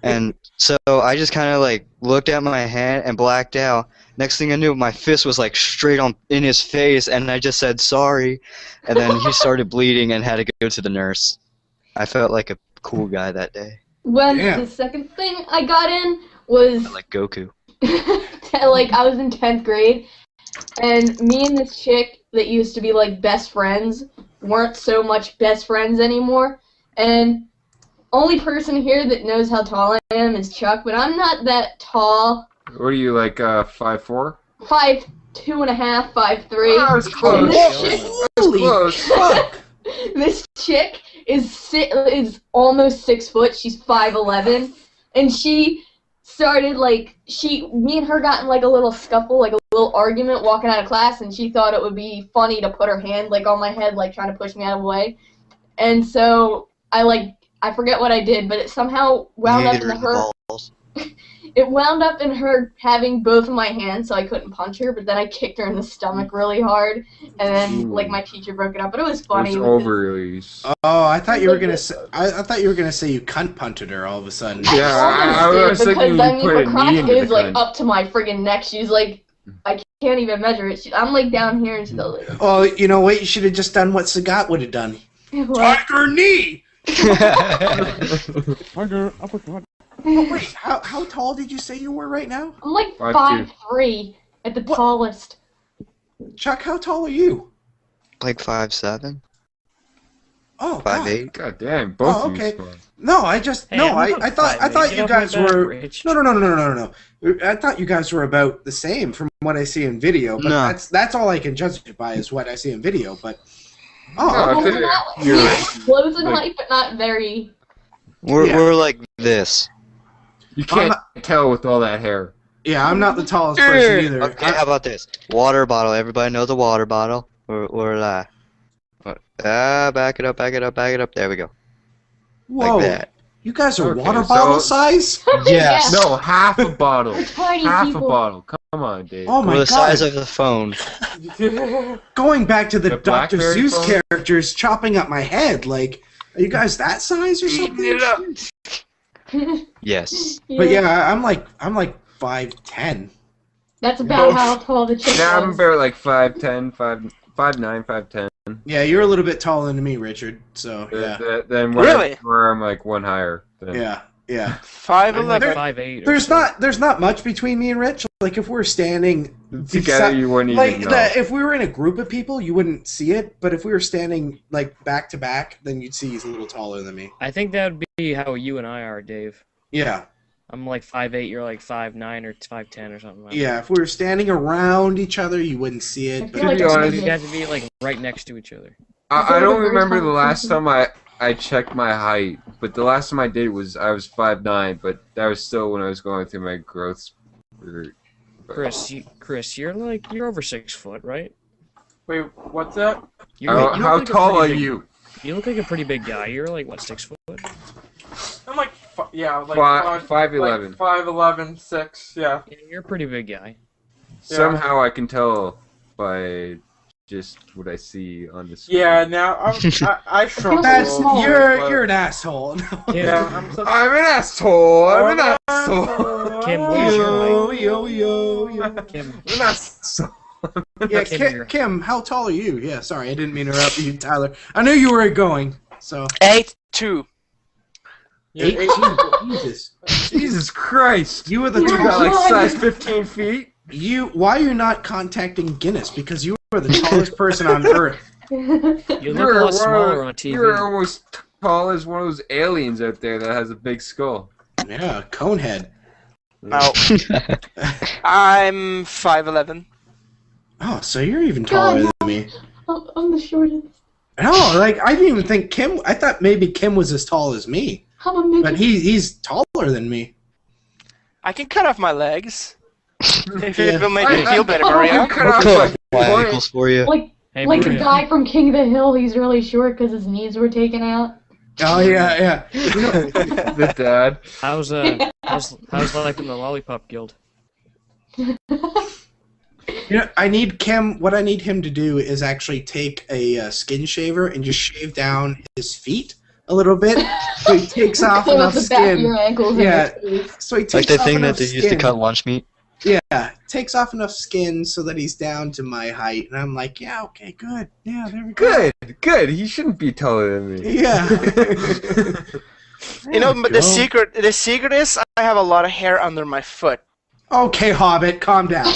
And so I just kind of like looked at my hand and blacked out. Next thing I knew, my fist was like straight on in his face, and I just said sorry. And then he started bleeding and had to go to the nurse. I felt like a cool guy that day.
When the second thing I got in was
Like Goku.
like I was in 10th grade, and me and this chick that used to be like best friends weren't so much best friends anymore. And only person here that knows how tall I am is Chuck, but I'm not that tall.
What are you, like, 5'4"?
5'2.5", 5'3".
Oh, I was close.
Fuck.
This chick is almost 6 foot. She's 5'11", and she started like me and her got in like a little scuffle, like a little argument walking out of class, and she thought it would be funny to put her hand like on my head, like trying to push me out of the way. And so I forget what I did, but it somehow wound up in her. It wound up in her having both of my hands, so I couldn't punch her. But then I kicked her in the stomach really hard, and then like my teacher broke it up. But it was funny.
It's overrelease.
Oh, I thought you were gonna say. I thought you were gonna say you cunt punted her all of a sudden.
Yeah, I was thinking you put
her
a
crotch
knee into
is
the
like
cunt.
up to my friggin' neck. She's like, I can't even measure it. I'm like down here and she's like.
Oh, you know what? You should have just done what Sagat would have done. Tiger knee. Oh, wait, how tall did you say you were right now?
I'm like
5'2".
5'3" at the tallest.
Chuck, how tall are you?
Like 5'7".
Oh,
5'8".
God damn, both
Oh,
of
okay.
you small.
No, I just
Hey,
no.
I'm
I
about
thought
5'8".
you
Get
guys
off my back,
were
Rich.
no. I thought you guys were about the same from what I see in video. But
No.
that's all I can judge it by is what I see in video. But
No, I
Well,
think
we're not
you're
close in
like-
height, but not very.
We're like this.
You can't tell with all that hair.
yeah, I'm not the tallest person either.
Okay, how about this? Water bottle. Everybody knows a water bottle. Or back it up. There we go.
Whoa,
Like that.
you guys are
Okay,
water
so-
bottle size?
Yes.
No, half a bottle.
Tiny
Half
people.
a bottle. Come on, Dave.
Oh
Or
my
the size
god!
of the phone.
Going back to the
The
Dr.
Blackberry
Seuss
phone?
characters chopping up my head, like, are you guys that size or something?
Yes.
But yeah, I'm like 5'10".
That's about how tall the chick
Now I'm
was.
about like 5'10", 5'9", 5'10".
Yeah, you're a little bit taller than me, Richard. So yeah,
Then
Really?
where I'm like one higher. Then.
yeah.
I'm
5'11".
like 5'8". or
There's
so.
there's not much between me and Rich. Like if we're standing
Together, you wouldn't even know.
if we were in a group of people, you wouldn't see it. But if we were standing like back to back, then you'd see he's a little taller than me.
I think that would be how you and I are, Dave.
Yeah,
I'm like 5'8", you're like 5'9" or 5'10" or something like that.
yeah. If we were standing around each other, you wouldn't see
I
it. But
feel like
be
that's
honest-
You have to be like right next to each other.
I don't
Very
remember
tall
the last
person.
time I checked my height, but the last time I did was I was 5'9", but that was still when I was going through my growth spurt.
Chris, you're over 6 foot, right?
Wait, what's that?
You look
How
like a
tall
pretty
are
big-
you?
You look like a pretty big guy. You're like what, 6 foot?
I'm like, like
5'11".
5'11", 6, yeah.
Yeah, you're a pretty big guy.
Somehow I can tell by just what I see on the screen.
Yeah, now I shrunk
That's
a little bit, but-
you're an asshole.
Kim,
Yeah, I'm so
I'm an asshole. I'm an asshole.
Kim, what is your height?
yo.
Kim,
I'm an asshole.
Yeah,
Kim,
Kim, how tall are you? Yeah, sorry, I didn't mean to interrupt you, Tyler. I knew you were going. So
8'2".
18. Jesus,
Jesus Christ.
you were the
You got
tallest.
like size 15 feet?
Why are you not contacting Guinness? Because you were the tallest person on Earth.
you look a lot smaller on TV.
You're almost tall as one of those aliens out there that has a big skull.
Yeah, Conehead.
No, I'm 5'11".
Oh, so you're even taller than me.
I'm the shortest.
No, like I didn't even think Kim. I thought maybe Kim was as tall as me,
I'm a midget.
but he's taller than me.
I can cut off my legs. If
Yeah.
it will make you feel better, Maria.
Cut
I'll
off
cut
my
off my
point.
ankles for you.
Hey,
Like the
Maria.
guy from King of the Hill, he's really short because his knees were taken out.
Oh yeah. You know,
The dad.
How's life in the Lollipop Guild?
I need Kim. What I need him to do is actually take a skin shaver and just shave down his feet a little bit, so he takes off
Close
enough
the back of
skin.
your ankles
Yeah.
and your face.
So he takes
Like the
off
thing
enough
that they used to
skin.
cut lunch meat.
Yeah, takes off enough skin so that he's down to my height, and I'm like, yeah, okay, good, yeah, there we go.
Good. He shouldn't be taller than me.
Yeah.
You know, but
Go.
the secret is I have a lot of hair under my foot.
Okay, Hobbit, calm down.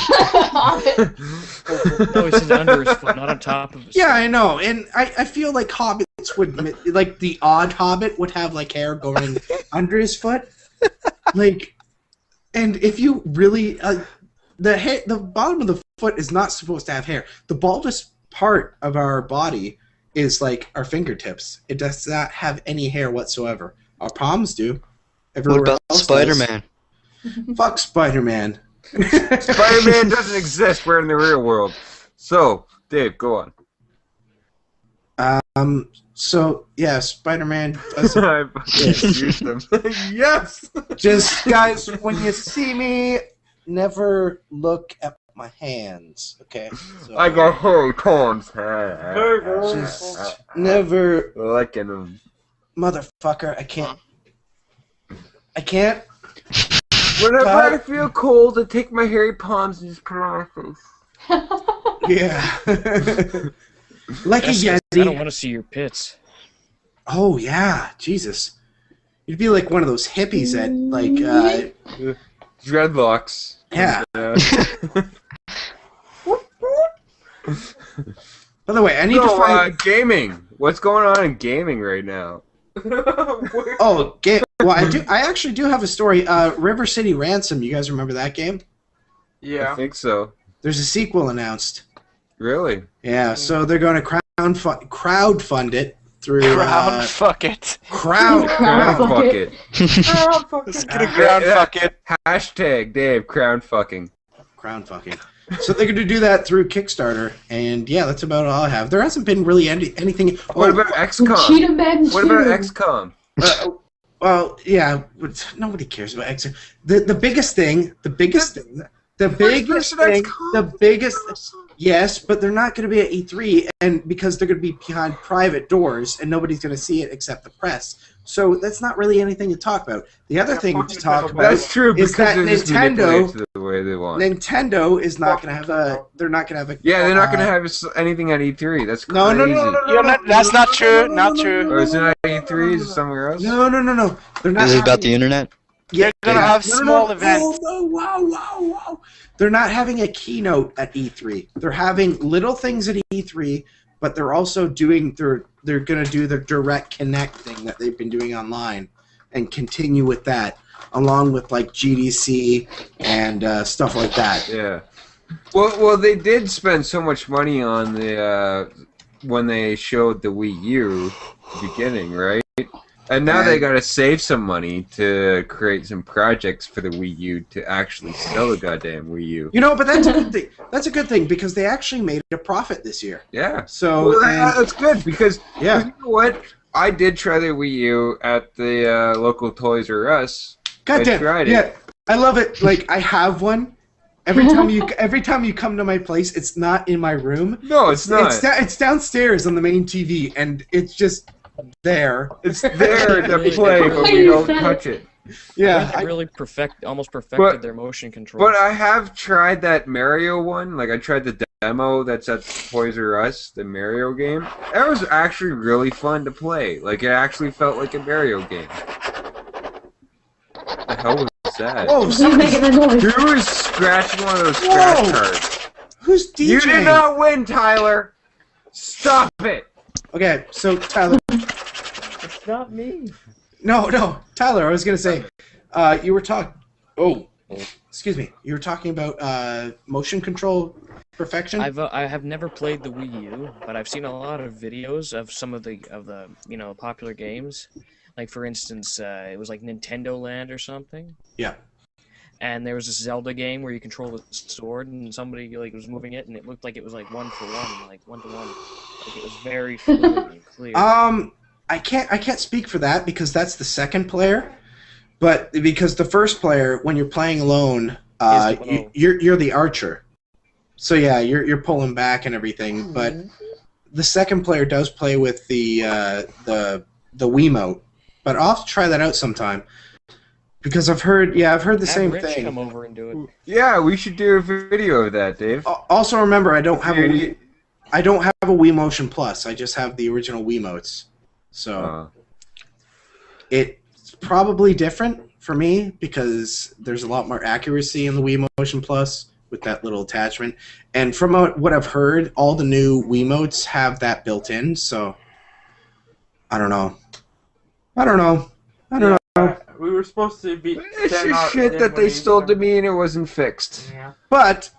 No, he said under his foot, not on top of his
Yeah, I know, and I feel like hobbits would, like the odd hobbit would have like hair going under his foot, like, and if you really, the bottom of the foot is not supposed to have hair. The baldest part of our body is like our fingertips. It does not have any hair whatsoever. Our palms do.
What
Everywhere
about
else
Spider-Man?
does. Fuck Spider-Man.
Spider-Man doesn't exist. We're in the real world. So, Dave, go on.
So yeah, Spider-Man does.
Yes, use them. Yes.
Just guys, when you see me, never look at my hands. Okay. So,
I got hairy palms.
just never,
Licking them.
motherfucker. I can't.
Whenever
God.
I feel cold, I take my hairy palms and just put it on my face.
Yeah. Like a
Espen, I don't
Yeti.
want to see your pits.
Oh yeah, Jesus. You'd be like one of those hippies that like.
Dreadlocks.
Yeah.
Yeah.
By the way, I need to
So,
find.
gaming. What's going on in gaming right now?
Oh, game. Well, I actually do have a story. River City Ransom. You guys remember that game?
I
Yeah.
think so.
There's a sequel announced.
Really?
Yeah, so they're going to crowdfund it through
Ground fuck it.
crowd.
Crowd fuck
bucket.
Let's get a ground fuck it.
Hashtag Dave crown fucking.
Crown fucking. So they're going to do that through Kickstarter, and yeah, that's about all I have. There hasn't been really anything.
What about XCOM?
Cheetah Men
What about
2.
XCOM?
Well, yeah, but nobody cares about X. The biggest thing, yes, but they're not going to be at E3, and because they're going to be behind private doors, and nobody's going to see it except the press. So that's not really anything to talk about. The other thing to talk about
That's true
is
because
that
they just
Nintendo-
manipulate it the way they want.
Nintendo is not going to have a. They're not going to have a.
Yeah, they're not going to have anything at E3. That's crazy.
No.
That's not true. Not true.
Or is it at E3? Is it somewhere else?
No. They're not.
Is it about
having-
the internet?
Yeah,
They're gonna have small events.
Oh, wow. They're not having a keynote at E3. They're having little things at E3, but they're also doing they're gonna do the direct connect thing that they've been doing online, and continue with that, along with like GDC and stuff like that.
Yeah. Well, they did spend so much money on the when they showed the Wii U beginning, right? And now they got to save some money to create some projects for the Wii U to actually sell the goddamn Wii U.
You know, but that's a good thing. That's a good thing because they actually made a profit this year.
Yeah.
So
Well,
and-
that's good because
yeah.
you know what? I did try the Wii U at the local Toys R Us.
Goddamn.
I tried it.
Yeah, I love it. Like I have one. Every time you come to my place, it's not in my room.
No, it's not.
It's downstairs on the main TV, and it's just there.
It's there to play, but we don't touch it.
Yeah.
They really almost perfected their motion control.
But I have tried that Mario one. Like I tried the demo that's at Toys R Us, the Mario game. That was actually really fun to play. Like it actually felt like a Mario game. What the hell was that?
Whoa!
Who's making that noise?
Who was scratching one of those scratch
Whoa.
cards?
Who's DJing?
You did not win, Tyler. Stop it.
Okay, so Tyler.
It's not me.
No, Tyler. I was gonna say, you were talking. Oh, excuse me. You were talking about motion control perfection?
I have never played the Wii U, but I've seen a lot of videos of some of the popular games. Like for instance, it was like Nintendo Land or something.
Yeah.
And there was this Zelda game where you control the sword, and somebody like was moving it, and it looked like it was like 1-for-1, like 1-to-1. Like it was very fluid and clear.
I can't speak for that because that's the second player, but because the first player, when you're playing alone, you're the archer. So yeah, you're pulling back and everything. But the second player does play with the Wiimote. But I'll have to try that out sometime. Because I've heard the same
Rich
thing.
Come over and do it.
Yeah, we should do a video of that, Dave.
Also, remember, I don't have a Wii Motion Plus. I just have the original Wiimotes. So it's probably different for me because there's a lot more accuracy in the Wii Motion Plus with that little attachment. And from what I've heard, all the new Wiimotes have that built in. So I don't know.
We were supposed to be.
It's just shit that they stole to me and it wasn't fixed.
Yeah.
But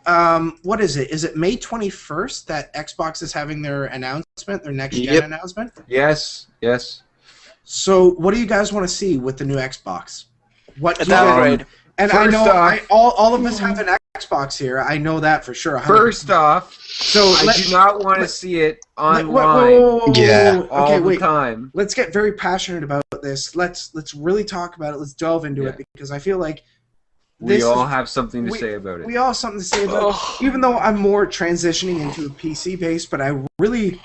what is it? Is it May 21st that Xbox is having their announcement, their next gen announcement?
Yes.
So, what do you guys want to see with the new Xbox? What
downgrade?
And I know all of us have an Xbox here. I know that for sure. 100%.
First off, I do not want to see it online all the time.
Let's get very passionate about this. Let's really talk about it. Let's delve into it because I feel like
we all have something to say about it.
We all have something to say about it. Even though I'm more transitioning into a PC base, but I really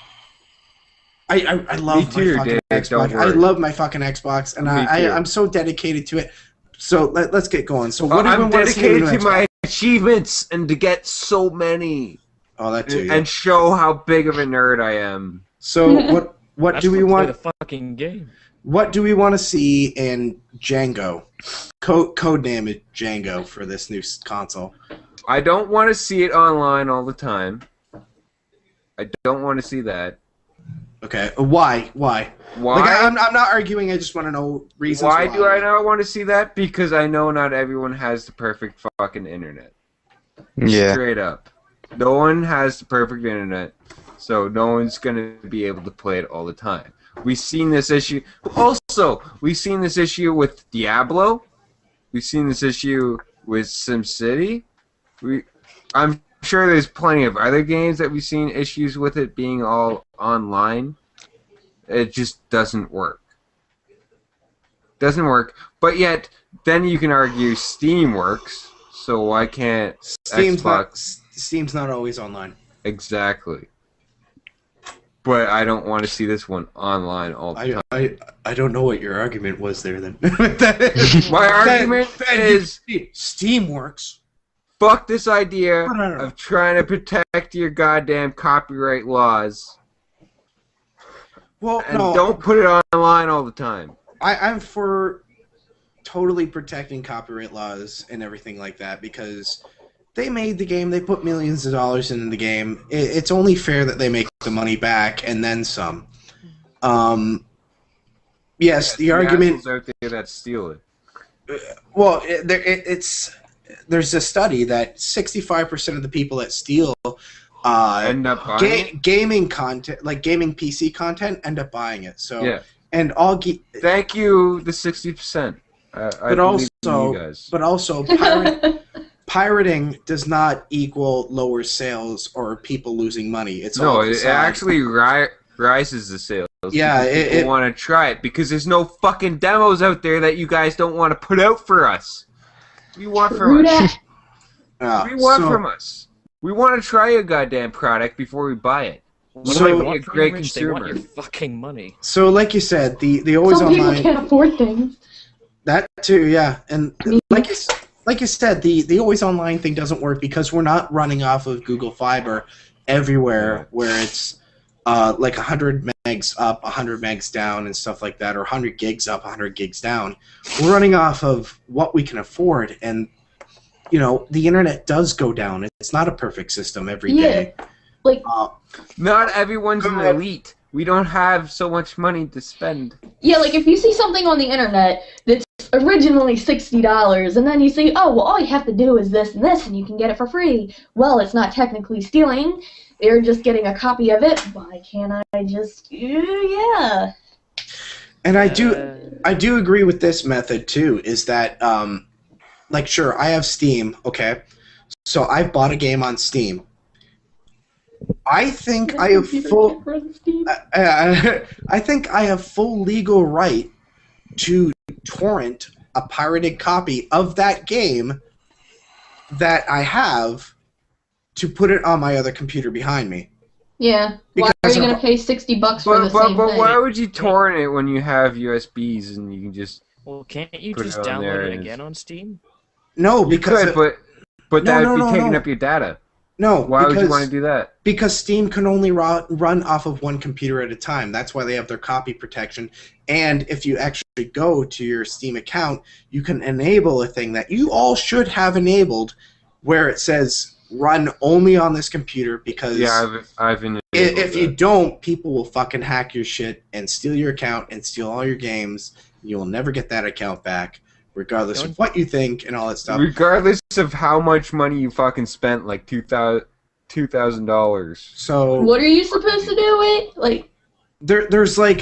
I love my fucking Xbox. I love my fucking Xbox, and I'm so dedicated to it. So let's get going. So what do you want to see? I'm dedicated to my
achievements and to get so many.
Oh, that too.
And show how big of a nerd I am.
So what do we want?
The fucking game.
What do we want to see in Django? Codename it Django for this new console.
I don't want to see it online all the time. I don't want to see that.
Okay. Why? Like, I'm not arguing. I just want to know reasons.
Why do I not want to see that? Because I know not everyone has the perfect fucking internet.
Yeah.
Straight up. No one has the perfect internet, so no one's gonna be able to play it all the time. We've seen this issue. Also, we've seen this issue with Diablo. We've seen this issue with SimCity. I'm sure there's plenty of other games that we've seen issues with it being all online. It just doesn't work. Doesn't work. But yet, then you can argue Steam works. So why can't Xbox?
Steam's not always online.
Exactly. But I don't want to see this one online all the time.
I don't know what your argument was there then.
My argument is
Steam works.
Fuck this idea of trying to protect your goddamn copyright laws.
Well,
and don't put it online all the time.
I'm for totally protecting copyright laws and everything like that because they made the game, they put millions of dollars into the game. It's only fair that they make the money back and then some. Yes, the argument
out there that steal it.
Well, there's a study that 65% of the people that steal
end up buying
gaming content, like gaming PC content, end up buying it. So
yeah.
And
thank you, the 60%.
But also, pirating does not equal lower sales or people losing money. It
actually rises the sales.
Yeah,
people want to try it because there's no fucking demos out there that you guys don't want to put out for us. What do you want from us? What do you want from us? We want to try a goddamn product before we buy it.
So be a great consumer. They want your fucking money.
So, like you said, the always
Some
online.
people can't afford things.
That too, yeah, and like you said, the always online thing doesn't work because we're not running off of Google Fiber everywhere, where it's like 100 megs up, 100 megs down, and stuff like that, or 100 gigs up, 100 gigs down. We're running off of what we can afford, and the internet does go down. It's not a perfect system every day.
Like,
not everyone's an elite. We don't have so much money to spend.
Yeah, like if you see something on the internet that's originally $60, and then you say, oh, well, all you have to do is this and this, and you can get it for free. Well, it's not technically stealing. They're just getting a copy of it. Why can't I just, yeah.
And I do agree with this method too, is that, like, sure, I have Steam, okay? So I've bought a game on Steam. I think I have full I think I have full legal right to torrent a pirated copy of that game that I have to put it on my other computer behind me.
Yeah. Why are you going to pay $60 for the same thing?
But why would you torrent it when you have USBs and you can just...
Well, can't you just download it again on Steam?
No, because...
But that would be taking up your data.
No,
why would you want to do that? Because
Steam can only run off of one computer at a time. That's why they have their copy protection. And if you actually go to your Steam account, you can enable a thing that you all should have enabled where it says run only on this computer, because
I've enabled
if you don't, people will fucking hack your shit and steal your account and steal all your games. You will never get that account back, regardless of what you think and all that stuff.
Regardless of how much money you fucking spent, like $2,000.
So
what are you supposed to do with like?
There's like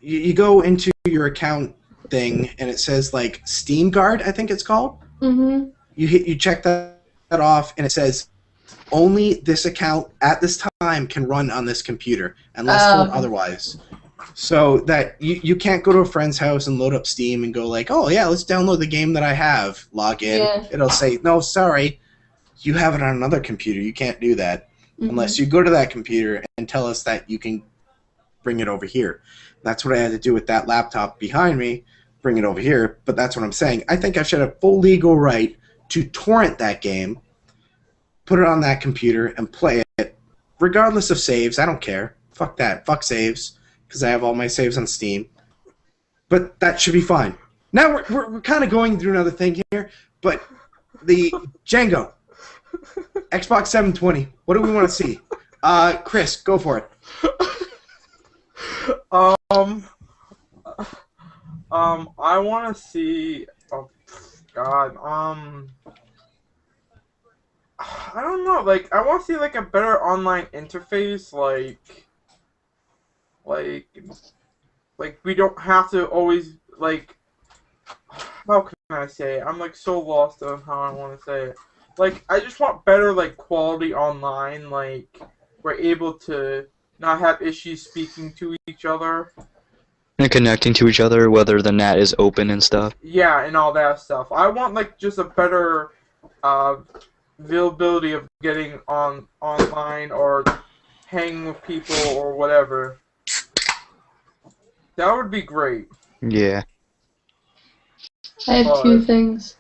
you go into your account thing and it says like Steam Guard, I think it's called.
Mm-hmm.
You check that off and it says only this account at this time can run on this computer unless told otherwise. So that you can't go to a friend's house and load up Steam and go like, oh yeah, let's download the game that I have, log in. Yeah. It'll say, no, sorry, you have it on another computer. You can't do that unless you go to that computer and tell us that you can bring it over here. That's what I had to do with that laptop behind me, bring it over here. But that's what I'm saying. I think I should have full legal right to torrent that game, put it on that computer, and play it, regardless of saves. I don't care. Fuck that. Fuck saves. Because I have all my saves on Steam. But that should be fine. Now we're kind of going through another thing here, but the Django, Xbox 720, what do we want to see? Chris, go for it.
I want to see, oh god, I don't know, like, I want to see, like, a better online interface, like, we don't have to always, like, how can I say it? I'm, like, so lost on how I want to say it. Like, I just want better, like, quality online, like, we're able to not have issues speaking to each other.
And connecting to each other, whether the net is open and stuff.
Yeah, and all that stuff. I want, like, just a better, availability of getting online or hanging with people or whatever. That would be great.
Yeah.
I have two things.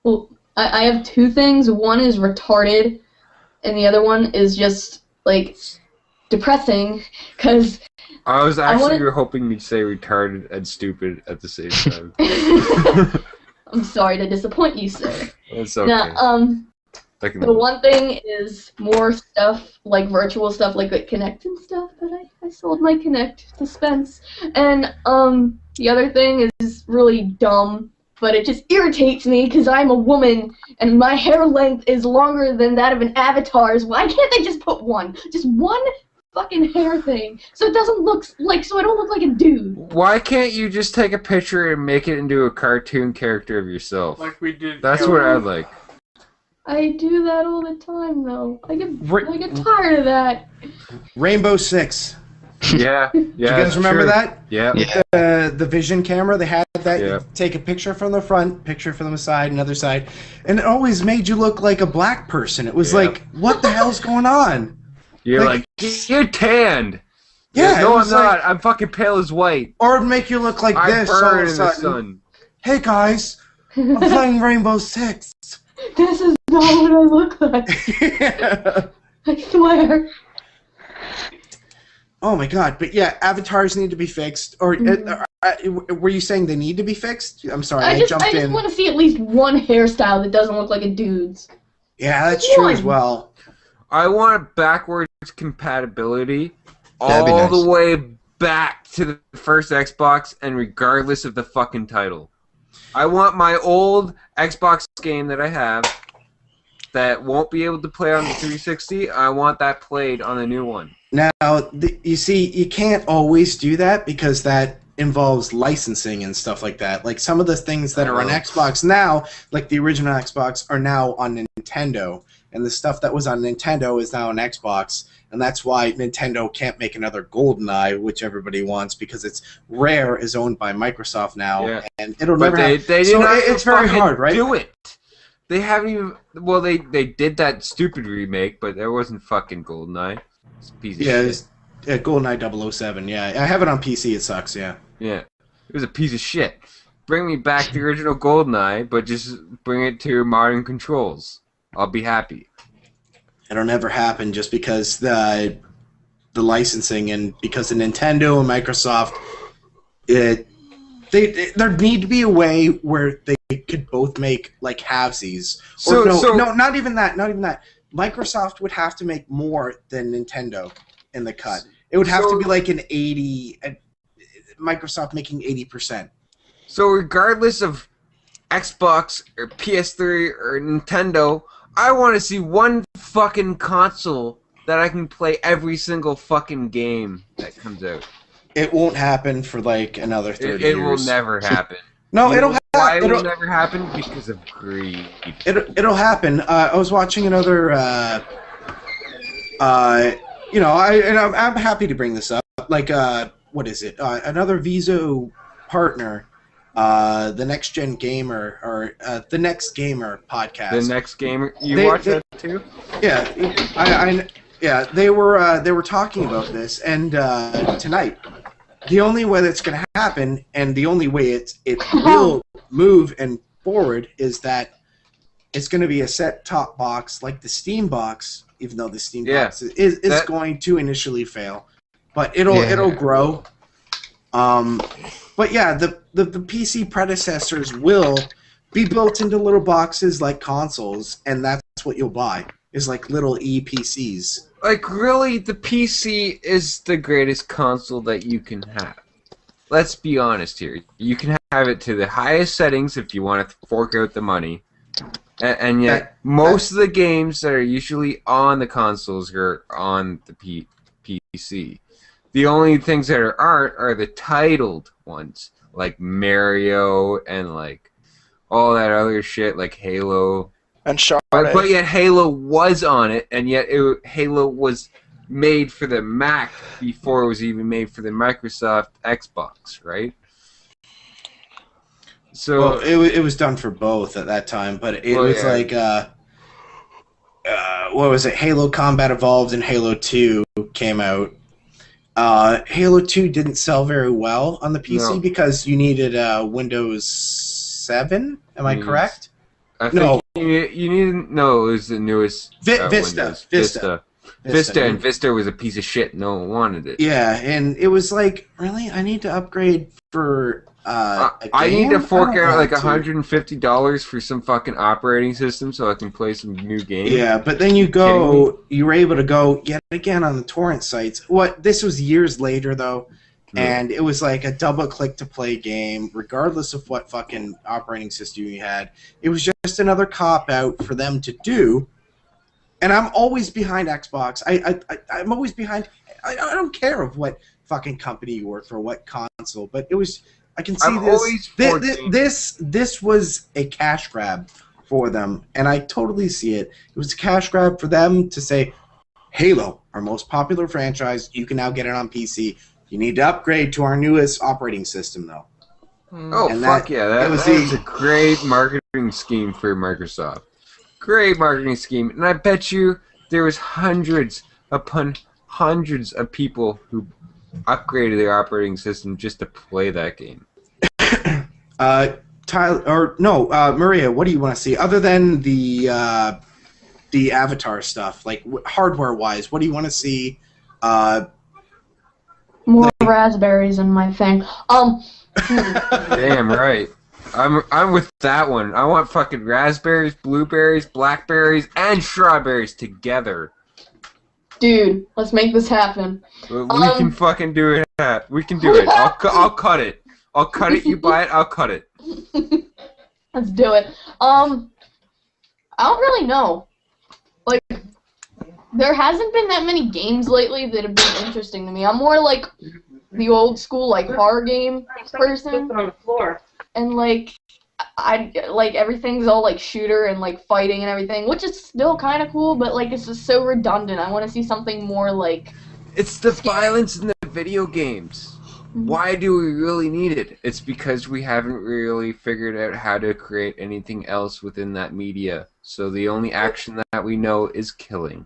Well, I have two things. One is retarded, and the other one is just, like, depressing, because...
I was actually hoping you'd say retarded and stupid at the same time.
I'm sorry to disappoint you, sir.
It's okay.
Now, the one thing is more stuff, like virtual stuff, like Kinect and stuff, but I sold my Kinect to Spence. And the other thing is really dumb, but it just irritates me because I'm a woman and my hair length is longer than that of an avatar's. Why can't they just put one? Just one fucking hair thing, so it doesn't look like, so I don't look like a dude.
Why can't you just take a picture and make it into a cartoon character of yourself?
Like we did.
That's what I like.
I do that all the time, though. I get tired of that.
Rainbow Six.
Yeah.
Do you guys remember that?
Yeah.
The Vision camera, they had that. Yeah. Take a picture from the front, picture from the side, another side, and it always made you look like a black person. It was like, what the hell's going on?
You're like you're tanned.
Yeah.
No, I'm not. I'm fucking pale as white.
Or it'd make you look like this all of a sudden. The sun. Hey guys, I'm playing Rainbow Six.
This is not what I look like.
Yeah.
I swear.
Oh my god, but yeah, avatars need to be fixed. Or were you saying they need to be fixed? I'm sorry, I jumped in.
I just want to see at least one hairstyle that doesn't look like a dude's.
Yeah, that's true as well.
I want backwards compatibility all the way back to the first Xbox and regardless of the fucking title. I want my old Xbox game that I have that won't be able to play on the 360. I want that played on the new one.
Now, you see, you can't always do that because that involves licensing and stuff like that. Like some of the things that are on Xbox now, like the original Xbox, are now on Nintendo, and the stuff that was on Nintendo is now on Xbox, and that's why Nintendo can't make another GoldenEye, which everybody wants, because it's Rare is owned by Microsoft now, and it'll never happen. It's very hard, right?
Do it. They haven't even. Well, they did that stupid remake, but there wasn't fucking GoldenEye. It's a piece of shit.
Yeah, GoldenEye 007. Yeah, I have it on PC. It sucks. Yeah.
Yeah, it was a piece of shit. Bring me back the original GoldenEye, but just bring it to modern controls. I'll be happy.
It'll never happen just because the licensing and because of Nintendo and Microsoft. There need to be a way where they could both make like halvesies. Not even that. Not even that. Microsoft would have to make more than Nintendo in the cut. It would have to be like an 80. Microsoft making 80%.
So regardless of Xbox or PS3 or Nintendo, I want to see one fucking console that I can play every single fucking game that comes out.
It won't happen for like another 30 years.
It will never happen.
No, it'll happen.
Why it will never happen? Because of greed.
It'll happen. I was watching another. I'm happy to bring this up. Like, what is it? Another Viso partner, the Next Gen Gamer or the Next Gamer podcast.
The Next Gamer. You watch that too?
Yeah, yeah. They were talking about this, and tonight, the only way that's going to happen, and the only way it will move and forward, is that it's going to be a set-top box like the Steam box, even though the Steam box is going to initially fail, but it'll grow. But yeah, the PC predecessors will be built into little boxes like consoles, and that's what you'll buy, is like little ePCs.
Like, really, the PC is the greatest console that you can have. Let's be honest here. You can have it to the highest settings if you want to fork out the money. And yet, most of the games that are usually on the consoles are on the PC. The only things that aren't are the titled ones, like Mario and like all that other shit, like Halo.
And Shark.
But yet Halo was on it, and yet Halo was made for the Mac before it was even made for the Microsoft Xbox, right? So
it was done for both at that time, but it was like what was it? Halo Combat Evolved and Halo 2 came out. Halo 2 didn't sell very well on the PC because you needed Windows 7. Am I correct?
I think you needed it was the newest Vista. And Vista was a piece of shit. No one wanted it.
Yeah, and it was like, really, I need to upgrade for.
I need to fork out like $150 for some fucking operating system so I can play some new games.
Yeah, but then you were able to go yet again on the torrent sites. This was years later though, and it was like a double click to play game, regardless of what fucking operating system you had. It was just another cop out for them to do. And I'm always behind Xbox. I'm always behind. I don't care of what fucking company you work for, what console, but it was. I can see this was a cash grab for them, and I totally see it. It was a cash grab for them to say, Halo, our most popular franchise, you can now get it on PC. You need to upgrade to our newest operating system, though.
Oh, and fuck yeah. That was a great marketing scheme for Microsoft. Great marketing scheme. And I bet you there was hundreds upon hundreds of people who upgraded their operating system just to play that game.
Maria, what do you want to see other than the Avatar stuff, like hardware wise? What do you want to see?
More raspberries in my thing.
Damn right. I'm with that one. I want fucking raspberries, blueberries, blackberries, and strawberries together.
Dude, let's make this happen.
We can fucking do it. We can do it. I'll cut it. I'll cut it. You buy it. I'll cut it.
Let's do it. I don't really know. Like, there hasn't been that many games lately that have been interesting to me. I'm more like the old school, like, horror game person.
On the floor.
And, like, everything's all, like, shooter and, like, fighting and everything, which is still kind of cool, but, like, it's just so redundant. I want to see something more, like...
It's the violence in the video games. Why do we really need it? It's because we haven't really figured out how to create anything else within that media. So the only action that we know is killing.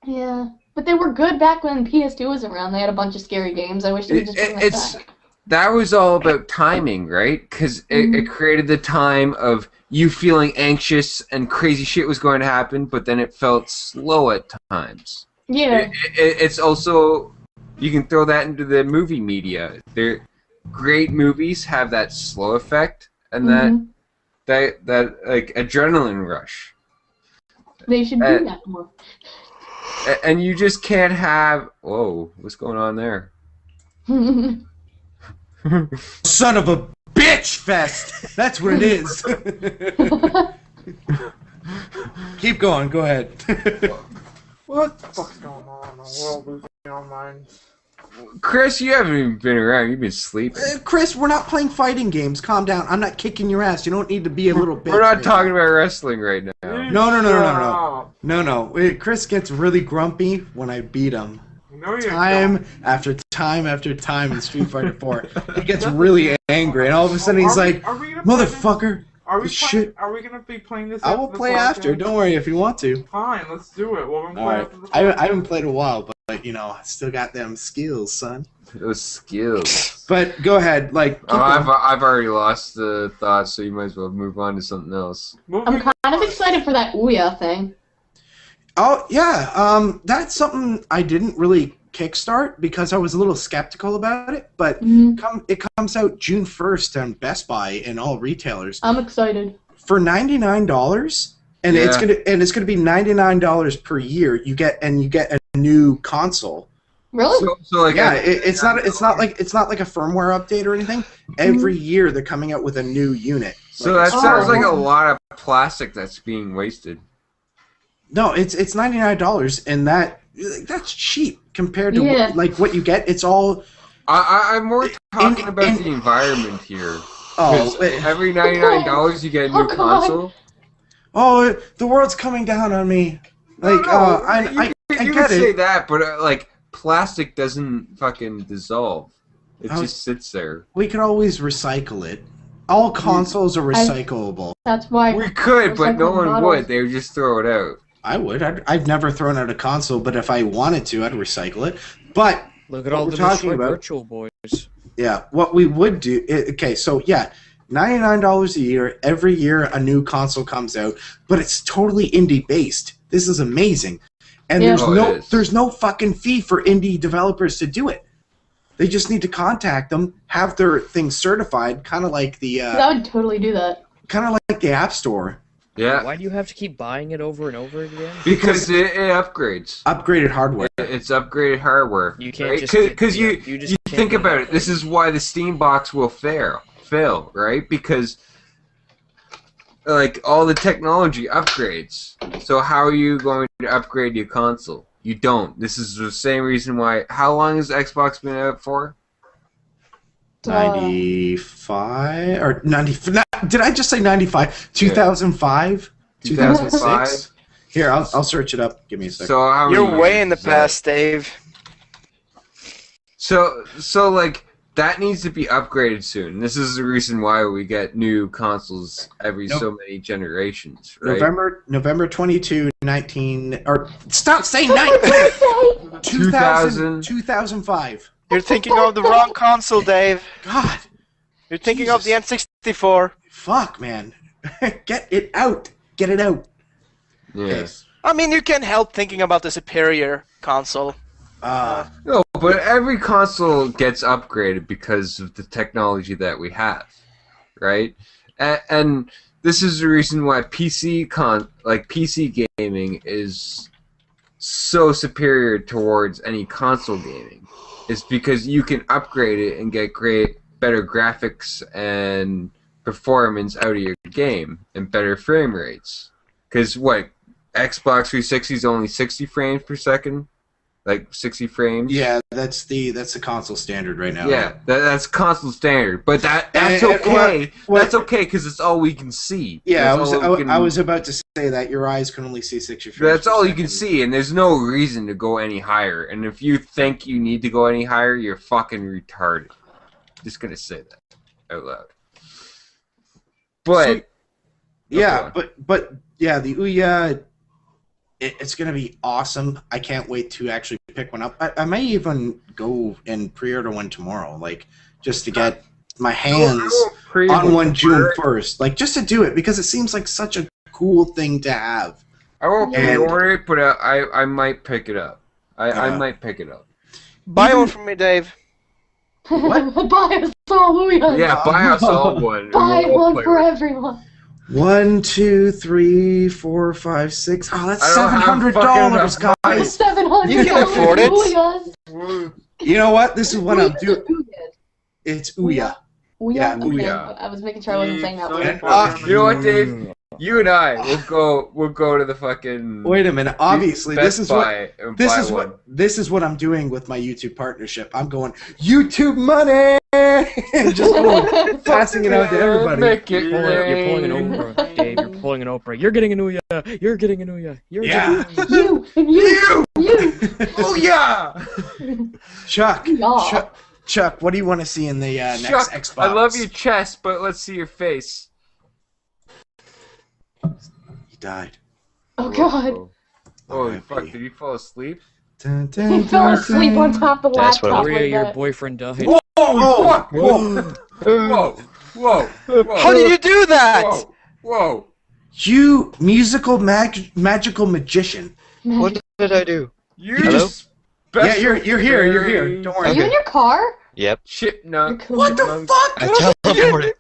Yeah, but they were good back when PS2 was around. They had a bunch of scary games. I wish they would just bring that back.
That was all about timing, right? Because it created the time of you feeling anxious and crazy shit was going to happen, but then it felt slow at times.
Yeah.
It's also, you can throw that into the movie media. Great movies have that slow effect and that like adrenaline rush.
They should do that more.
And you just can't have... Whoa, what's going on there?
Son of a bitch fest! That's what it is. Keep going, go ahead.
What the fuck's going on? The world is on mine.
Chris, you haven't even been around. You've been sleeping.
Chris, we're not playing fighting games. Calm down. I'm not kicking your ass. You don't need to be a little bitch.
We're not talking about wrestling right now.
No. Chris gets really grumpy when I beat him.
No,
time after time after time in Street Fighter 4. He gets really angry, and all of a sudden he's like, "Motherfucker,
Are we
shit."
Are we gonna be playing this?
I will play after. Don't worry if you want to.
Fine, let's do it. We'll play after the
I haven't played a while, but you know, I still got them skills, son.
Those skills.
But go ahead, like.
I've already lost the thought, so you might as well move on to something else.
I'm kind of excited for that Ouya thing.
Oh yeah, that's something I didn't really kickstart because I was a little skeptical about it. But it comes out June 1st on Best Buy and all retailers.
I'm excited. For
$99, and it's gonna be $99 per year. You get a new console.
Really?
So like
it's not like a firmware update or anything. Every year they're coming out with a new unit.
So that sounds like a lot of plastic that's being wasted.
No, it's $99, and that's cheap compared to what you get. It's all.
I'm more talking about the environment here.
Oh,
every $99 you get a new console.
Oh, the world's coming down on me. Like, I
you
get
can say
it.
that, but like plastic doesn't fucking dissolve. It just sits there.
We could always recycle it. All consoles are recyclable.
That's why
we could, but no one would. They would just throw it out.
I would. I've never thrown out a console, but if I wanted to, I'd recycle it. But
look at all the talking about Virtual Boys.
Yeah, what we would do. Okay, so yeah, $99 a year. Every year a new console comes out, but it's totally indie based. This is amazing, and there's no fucking fee for indie developers to do it. They just need to contact them, have their things certified, kind of like the.
I would totally do that.
Kind of like the App Store.
Yeah.
Why do you have to keep buying it over and over again?
Because it upgrades.
Upgraded hardware.
It's upgraded hardware.
You can't just
because you think about it. This is why the Steam box will fail, right? Because like all the technology upgrades. So how are you going to upgrade your console? You don't. This is the same reason why. How long has Xbox been out for?
95 or 90? Did I just say 95? 2005, 2006. Here, I'll search it up. Give me a second.
So
you're way in the past, Dave.
So like that needs to be upgraded soon. This is the reason why we get new consoles every so many generations, right?
November 22, 19 or stop saying 19. 2005.
You're thinking of the wrong console, Dave.
God.
You're thinking of the N64.
Fuck, man. Get it out. Get it out.
Yes.
I mean, you can't help thinking about the superior console.
No, but every console gets upgraded because of the technology that we have, right? And this is the reason why PC gaming is so superior towards any console gaming. It's because you can upgrade it and get better graphics and performance out of your game and better frame rates. Because what, Xbox 360 is only 60 frames per second, like 60 frames.
Yeah, that's the console standard right now.
Yeah, that's console standard. But that's
And
okay.
what-
That's okay because it's all we can see.
Yeah,
That's all we can-
I was about to say that your eyes can only see 60 frames.
That's all you can see, and there's no reason to go any higher. And if you think you need to go any higher, you're fucking retarded. Just gonna say that out loud. But
So, yeah, but yeah, the Ouya, it's gonna be awesome. I can't wait to actually pick one up. I may even go and pre-order one tomorrow, like just to get my hands on one June 1st, like just to do it because it seems like such a cool thing to have.
I won't pre-order it, but I might pick it up. I might pick it up.
Buy one from me, Dave.
What?
Buy us all Ouya.
Yeah, buy us all one. and
Buy
we'll all
one
play
for
with it.
everyone.
1, 2, 3, 4, 5, 6. Oh, that's
I don't have
$700,
fucking
guys.
700.
You can afford it.
Ouyas.
You know what? This is what I'm doing. It's Ouya.
Ouya.
Yeah,
Okay,
Ouya.
I was making sure I wasn't saying that
So
word.
You know what, Dave? You and I we'll go to the fucking
Wait a minute. Obviously,
Best
this is what
Buy and buy one.
this is what I'm doing with my YouTube partnership. I'm going YouTube money and just going, passing it out to everybody.
Make it
You're pulling an
rain.
Oprah, Dave. You're pulling an Oprah. You're getting an Ouya. You're getting an Ouya. You're
Yeah.
getting an Ouya.
You and you.
Oh yeah!
Chuck,
Yeah.
Chuck, what do you want to see in the next
Chuck,
Xbox?
I love your chest, but let's see your face.
He died.
Oh God.
Oh
R.I.P.
fuck! Did he fall asleep?
Dun, dun,
He fell
dun,
asleep on top of the
That's what
laptop
Ouya,
like
your
that.
boyfriend died.
Whoa! Whoa! Whoa! Whoa! Whoa! Whoa!
How did you do that?
Whoa! Whoa!
You musical magical magician.
What did I do?
You
Hello?
just
Yeah, you're here. You're here. Don't
Are
worry.
you in your car?
Yep.
chipmunk.
What the fuck?
I teleported.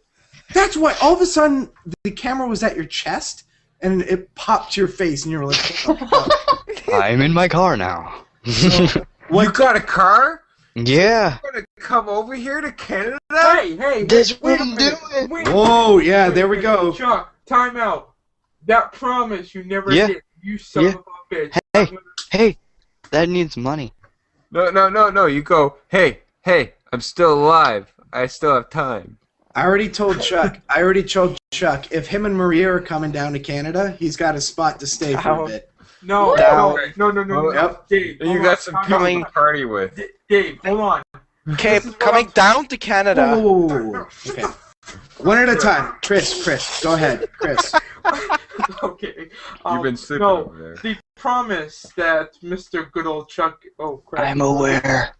That's why all of a sudden the camera was at your chest and it popped to your face and you were like, what the fuck?
I'm in my car now.
You got a car?
Yeah.
You gonna come over here to Canada?
Hey,
That's
wait
what
a
I'm
minute.
doing.
Wait a
Whoa,
minute.
yeah, there we go.
Chuck, time out. That promise you never
Yeah.
did. You son
Yeah.
of a bitch.
Hey. Hey, that needs money.
No. You go. Hey, I'm still alive. I still have time.
I already told Chuck, if him and Maria are coming down to Canada, he's got a spot to stay for a bit.
No.
Yep.
Dave,
You
hold
got
on,
some
time
people
out.
to party with.
Dave, hold on.
Okay,
This is what
coming
I'm-
down to Canada.
Whoa. Okay. One at a time. Chris, go ahead. Chris.
Okay.
You've been sleeping
no,
over there.
the promise that Mr. Good Old Chuck. Oh crap.
I'm aware.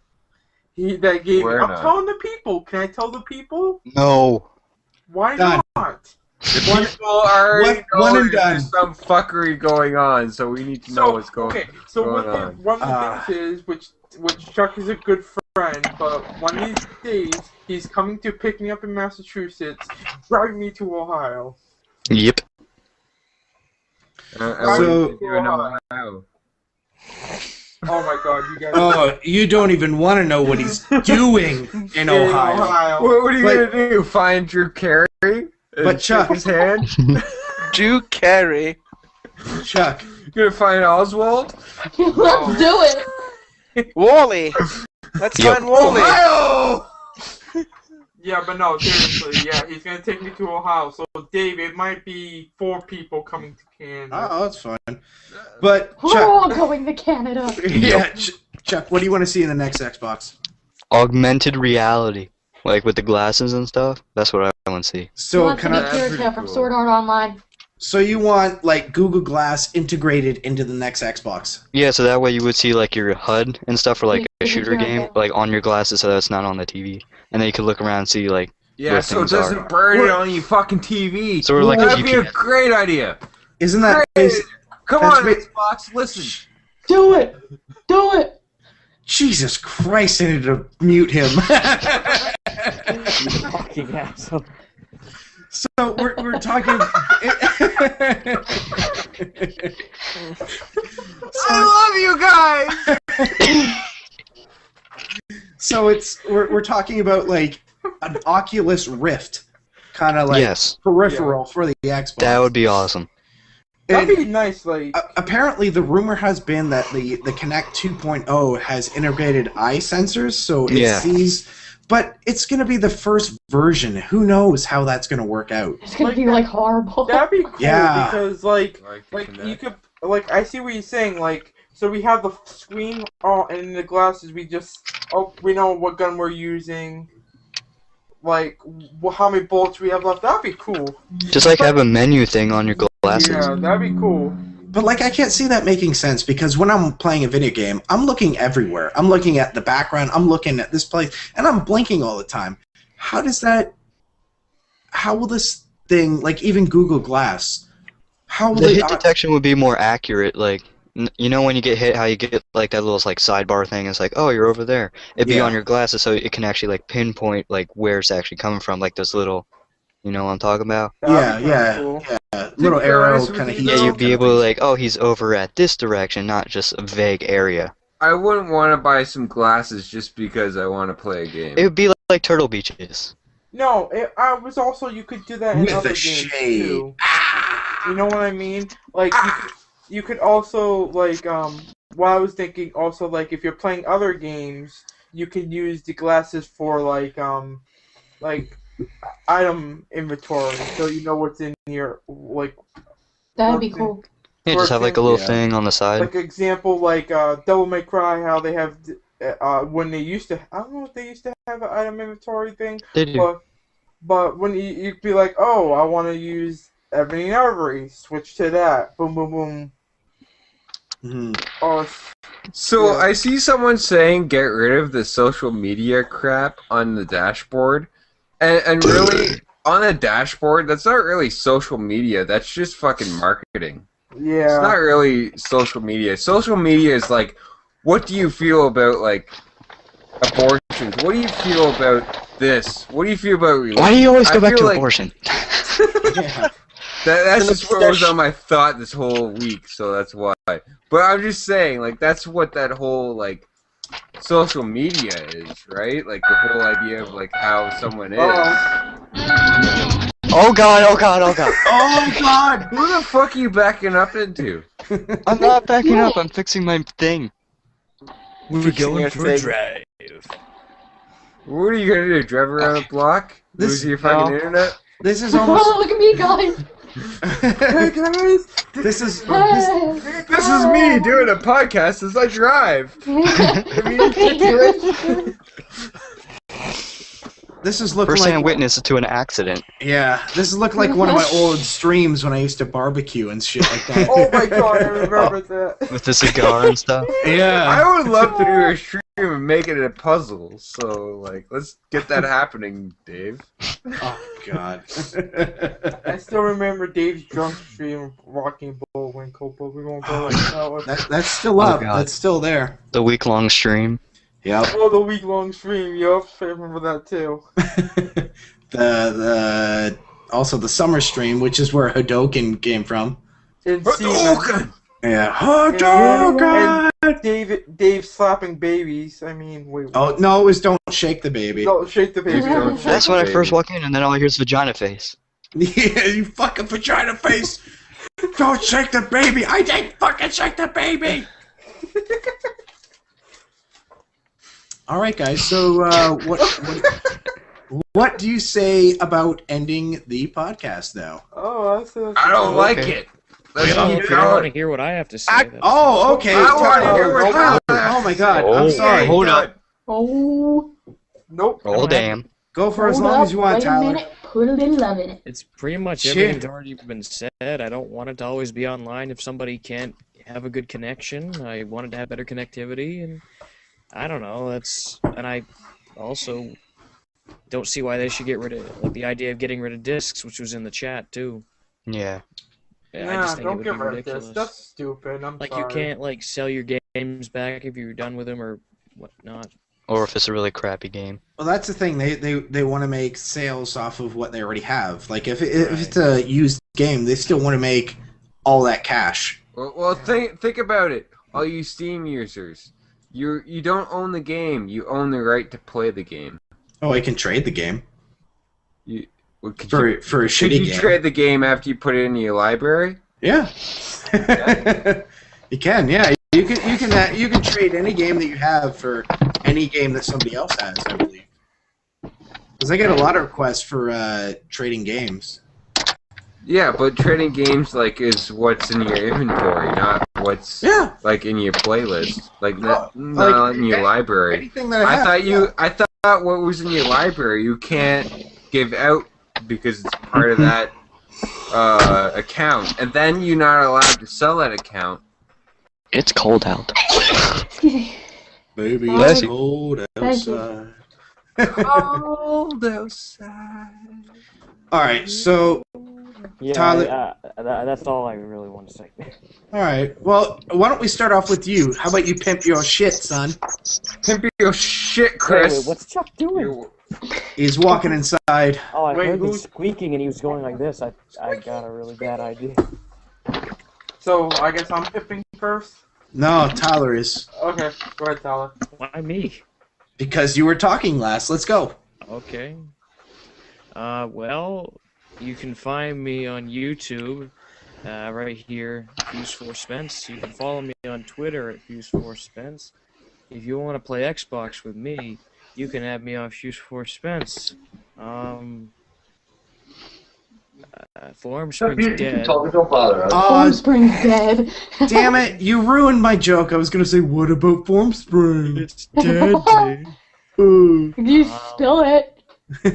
That gave.
We're
I'm
not.
telling the people. Can I tell the people?
No.
Why
Done.
not?
The people already know
one and
there's
done.
some fuckery going on, so we need to know what's going
okay. So
going
what
on.
one of the things is, which Chuck is a good friend, but one of these days he's coming to pick me up in Massachusetts, driving me to Ohio.
Yep.
So,
So-
what do you do in Ohio?
Oh my God, you guys.
Oh, you don't even want to know what he's doing in Ohio.
What are you
But-
gonna do? Find Drew Carey? And
But Chuck-
shake his hand?
Do carry.
Chuck,
You gonna find Oswald?
Let's do it.
Wally. Let's
Yep.
find Wally.
Ohio!
Yeah, but no, seriously, yeah, he's gonna take me to Ohio. So, Dave, it might be 4 people coming to Canada.
oh, that's fun. But
We're
Chuck,
all going to Canada.
yeah, Chuck, what do you want to see in the next Xbox?
Augmented reality. Like with the glasses and stuff. That's what I want to see.
He
So
wants to
can
be
I?
That's
Kirito
pretty
from
cool.
Sword Art Online.
So you want like Google Glass integrated into the next Xbox?
Yeah, so that way you would see like your HUD and stuff for like a
Yeah,
shooter
yeah.
game, like on your glasses, so that's not on the TV, and then you could look around and see like.
Yeah,
Where
so it
things are.
doesn't burn it on your fucking TV.
So we're like a
That'd be a
GPS.
great idea.
Isn't that
Great.
basic?
Come
That's
on,
ba-
Xbox, listen.
Do it. Do it.
Jesus Christ! I need to mute him.
Fucking asshole.
So we're talking.
I love you guys.
So we're talking about like an Oculus Rift, kind of like
Yes.
peripheral for the Xbox.
That would be awesome.
That'd be nice, like...
Apparently, the rumor has been that the Kinect 2.0 has integrated eye sensors, so it sees... But it's going to be the first version. Who knows how that's going to work out?
It's going to be, like, horrible.
That'd be cool,
Yeah.
because, like you could... Like, I see what you're saying, like... So we have the screen, and the glasses, we just... Oh, we know what gun we're using. Like, how many bullets we have left. That'd be cool.
Just like have a menu thing on your glasses.
Yeah, that'd be cool.
But, like, I can't see that making sense, because when I'm playing a video game, I'm looking everywhere. I'm looking at the background, I'm looking at this place, and I'm blinking all the time. How does that... How will this thing, like, even Google Glass, how will
The
it...
hit detection would be more accurate, like... You know when you get hit, how you get like that little like sidebar thing? It's like, oh, you're over there. It'd be on your glasses, so it can actually like pinpoint like where it's actually coming from, like those little, you know what I'm talking about?
Yeah. Little arrow kind of.
Yeah, you'd be able to like, oh, he's over at this direction, not just a vague area.
I wouldn't want to buy some glasses just because I want to play a game.
It would be like Turtle Beaches.
No, I was also you could do that in
With
other
the
games
shade.
too. You know what I mean? Like you could also like what I was thinking also like if you're playing other games, you can use the glasses for like item inventory, so you know what's in your like.
That'd be cool.
Yeah, just have like a little thing on the side.
Like example, like Devil May Cry, how they have when they used to. I don't know if they used to have an item inventory thing.
They do.
But when you'd be like, oh, I want to use Ebony and Ivory, switch to that. Boom, boom, boom. Oh,
So I see someone saying get rid of the social media crap on the dashboard, and really on the dashboard that's not really social media. That's just fucking marketing.
Yeah.
It's not really social media. Social media is like, what do you feel about like abortions? What do you feel about this? What do you feel about religion?
Why do you always go back to abortion?
That's just what was on my thought this whole week, so that's why. But I'm just saying, like, that's what that whole, like, social media is, right? Like, the whole idea of, like, how someone is.
Oh god, oh god, oh god.
Oh god!
Who the fuck are you backing up into?
I'm not backing up, I'm fixing my thing.
We're going for a drive.
What are you gonna do, drive around the block? Lose your fucking internet?
This is almost...
Oh, look at me, guys!
Hey guys!
This is
me doing a podcast as I drive.
This is looking
First-hand
like
witness to an accident.
Yeah, this is looking like one of my old streams when I used to barbecue and shit like that.
Oh my god, I remember that.
With the cigar and stuff.
Yeah.
I would love to do a stream and make it a puzzle. So, like, let's get that happening, Dave.
Oh god.
I still remember Dave's drunk stream of Rocking Bullwinkle, but we won't go like that.
That's still up.
God.
That's still there.
The week-long stream.
Yep.
Oh, the week-long stream. Yup, I remember that too.
Also the summer stream, which is where Hadoken came from.
Hadouken!
Yeah. Hadoken!
And Dave slapping babies. I mean, wait.
Oh no, it was Don't Shake the Baby.
Don't shake the baby.
Don't shake
That's
the
when I
baby.
first walk in, and then all I hear is vagina face.
Yeah, you fucking vagina face. Don't shake the baby. I didn't fucking shake the baby. All right, guys. So, what do you say about ending the podcast now?
Oh, that's
I don't like it. Let's
If
keep
you don't want to
going.
hear what I have to say, that's
Oh, okay.
I wanna hear what
Tyler.
Tyler has
Oh my
to
god.
say.
I'm sorry.
Hold up.
Oh,
Nope.
Oh, damn.
Go for as
hold
long
up,
as you want,
wait
Tyler.
a minute, put a little love in it.
It's pretty much
Shit.
everything's already been said. I don't want it to always be online if somebody can't have a good connection. I want it to have better connectivity, and I don't know. And I also don't see why they should get rid of the idea of getting rid of discs, which was in the chat too.
Yeah.
I
Nah,
just think it
don't
would
get
be
rid of
ridiculous.
this. That's stupid. I'm
Like
sorry.
you can't like sell your games back if you're done with them or whatnot.
Or if it's a really crappy game.
Well, that's the thing. They want to make sales off of what they already have. Like if it's a used game, they still want to make all that cash.
Well, think about it. All you Steam users, you don't own the game. You own the right to play the game.
Oh, I can trade the game. for a
Could
shitty
you
game.
trade the game after you put it in your library?
Yeah. You can, yeah. You can trade any game that you have for any game that somebody else has, I believe. Because I get a lot of requests for trading games.
Yeah, but trading games is what's in your inventory, not what's like in your playlist, not in your library.
Anything that I have,
I thought what was in your library you can't give out because it's part of that account, and then you're not allowed to sell that account.
It's cold out.
Baby,
Bless
it's
you.
cold outside.
Cold outside.
All right, so
Yeah,
Tyler.
that's all I really want to say.
All right, well, why don't we start off with you? How about you pimp your shit, son?
Pimp your shit, Chris.
Wait, what's Chuck doing?
He's walking inside.
Oh, I
Wait,
heard him
who's-
squeaking and he was going like this. I got a really bad idea.
So I guess I'm pipping first.
No, Tyler is.
Okay, go ahead, Tyler.
Why me?
Because you were talking last. Let's go.
Okay. Well, you can find me on YouTube, right here, Fuse-4 Spence. You can follow me on Twitter at Fuse-4 Spence. If you want to play Xbox with me, you can add me on Fuse-4 Spence. Formspring's dead.
Formspring's dead.
Damn it, you ruined my joke. I was going to say, what about Formspring?
It's dead, dude.
If you spill it.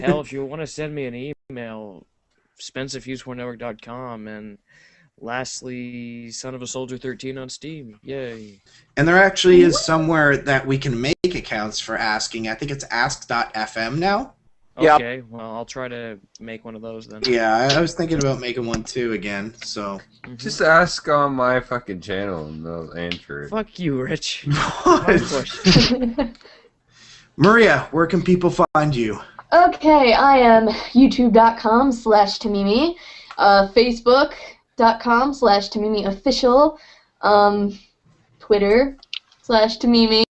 Hell, if you want to send me an email, Spence@Fuse4Network.com, and lastly, Son of a Soldier 13 on Steam. Yay.
And there actually is somewhere that we can make accounts for asking. I think it's ask.fm now.
Yep.
Okay, well, I'll try to make one of those then.
Yeah, I was thinking about making one too again, so.
Just ask on my fucking channel and they'll answer it.
Fuck you, Rich.
Maria, where can people find you?
Okay, I am youtube.com/Tamimi, facebook.com/TamimiOfficial, Twitter/Tamimi.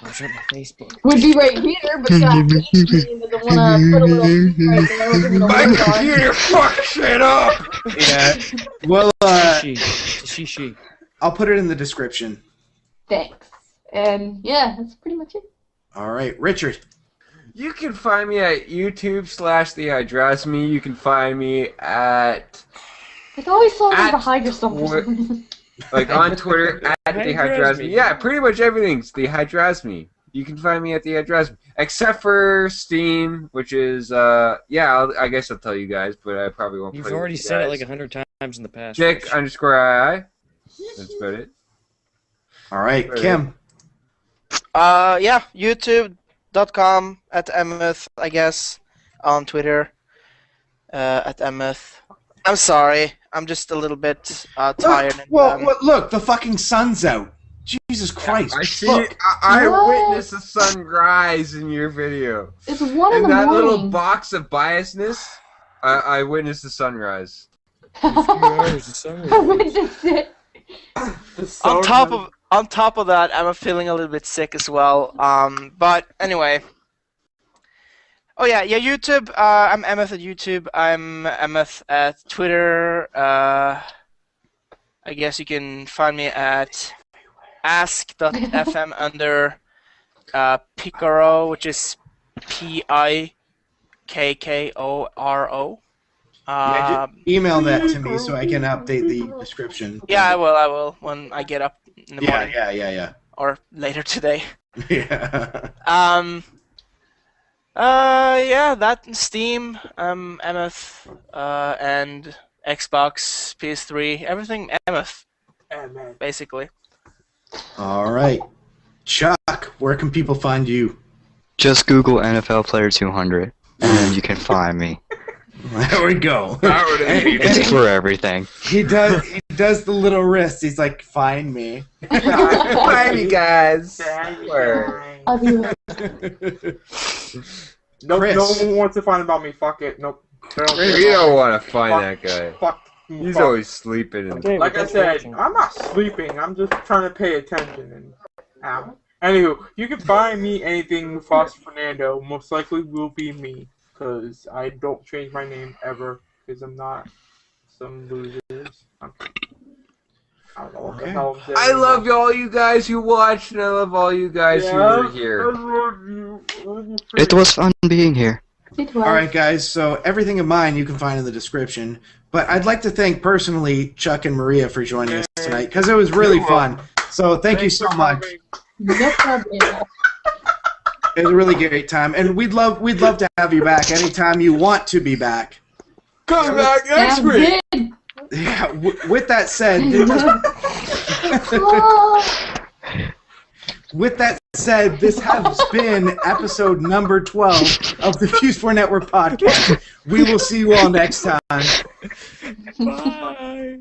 I'll shut my Facebook.
Would be right here, but God, Tamimi doesn't want to put a little thing right there. We're gonna
My
work on.
computer fuck shit up!
Yeah. Well,
She.
I'll put it in the description.
Thanks. And yeah, that's pretty much it.
All right, Richard.
You can find me at YouTube/TheHydrosme. You can find me at
It's always so like
At
the HydroSome for
Twi-
some reason.
on Twitter at TheHydrosme. Yeah, pretty much everything's TheHydrosme. You can find me at TheHydrosme, except for Steam, which is I guess I'll tell you guys, but I probably won't.
You've
play with
already
you
said it
guys.
like 100 times in the past.
Dick
Rich.
_II. That's about it.
All right, Kim.
Yeah, youtube.com at Emmeth, I guess, on Twitter at Emmeth. I'm sorry, I'm just a little bit tired. and
Well, look, the fucking sun's out. Jesus Christ.
I see.
Look.
I
What?
witnessed the sun rise in your video.
It's 1 in
In
the
that little
morning.
box of biasness, I witnessed the sunrise.
I witnessed it.
On top of that, I'm feeling a little bit sick as well. But anyway. Oh yeah, YouTube. I'm Emmeth at YouTube. I'm Emmeth at Twitter. I guess you can find me at ask.fm under Picaro, which is PIKKORO.
Yeah, email that to me so I can update the description.
Yeah, I will when I get up in the morning
Yeah.
or later today.
Yeah.
Yeah, that and Steam, Emmeth, and Xbox, PS3, everything Emmeth, basically.
All right. Chuck, where can people find you?
Just Google NFL Player 200, and you can find me.
There we go.
It's for everything.
He does the little wrist. He's like, find me.
Find me, guys.
I'll be right.
No
Chris.
one wants to find about me. Fuck it. Nope.
You don't want to find that guy.
Fuck.
He's
fuck.
always sleeping.
Okay,
Like I
what's
said,
watching?
I'm not sleeping. I'm just trying to pay attention. And Anywho, you can find me anything MufasaFernando. Most likely will be me. because I don't change my name ever, because I'm not some losers. I don't know what the hell I'm saying.
I love all you guys who watched, and I love all you guys who were here.
I love you.
It was fun being here.
It was.
All right, guys. So everything of mine you can find in the description. But I'd like to thank personally Chuck and Maria for joining us tonight because it was really fun. So thank you so much.
No problem.
It was a really great time, and we'd love to have you back anytime you want to be back.
Come back next week.
Yeah. With that said, this has been episode number 12 of the Fuse-4 Network podcast. We will see you all next time.
Bye.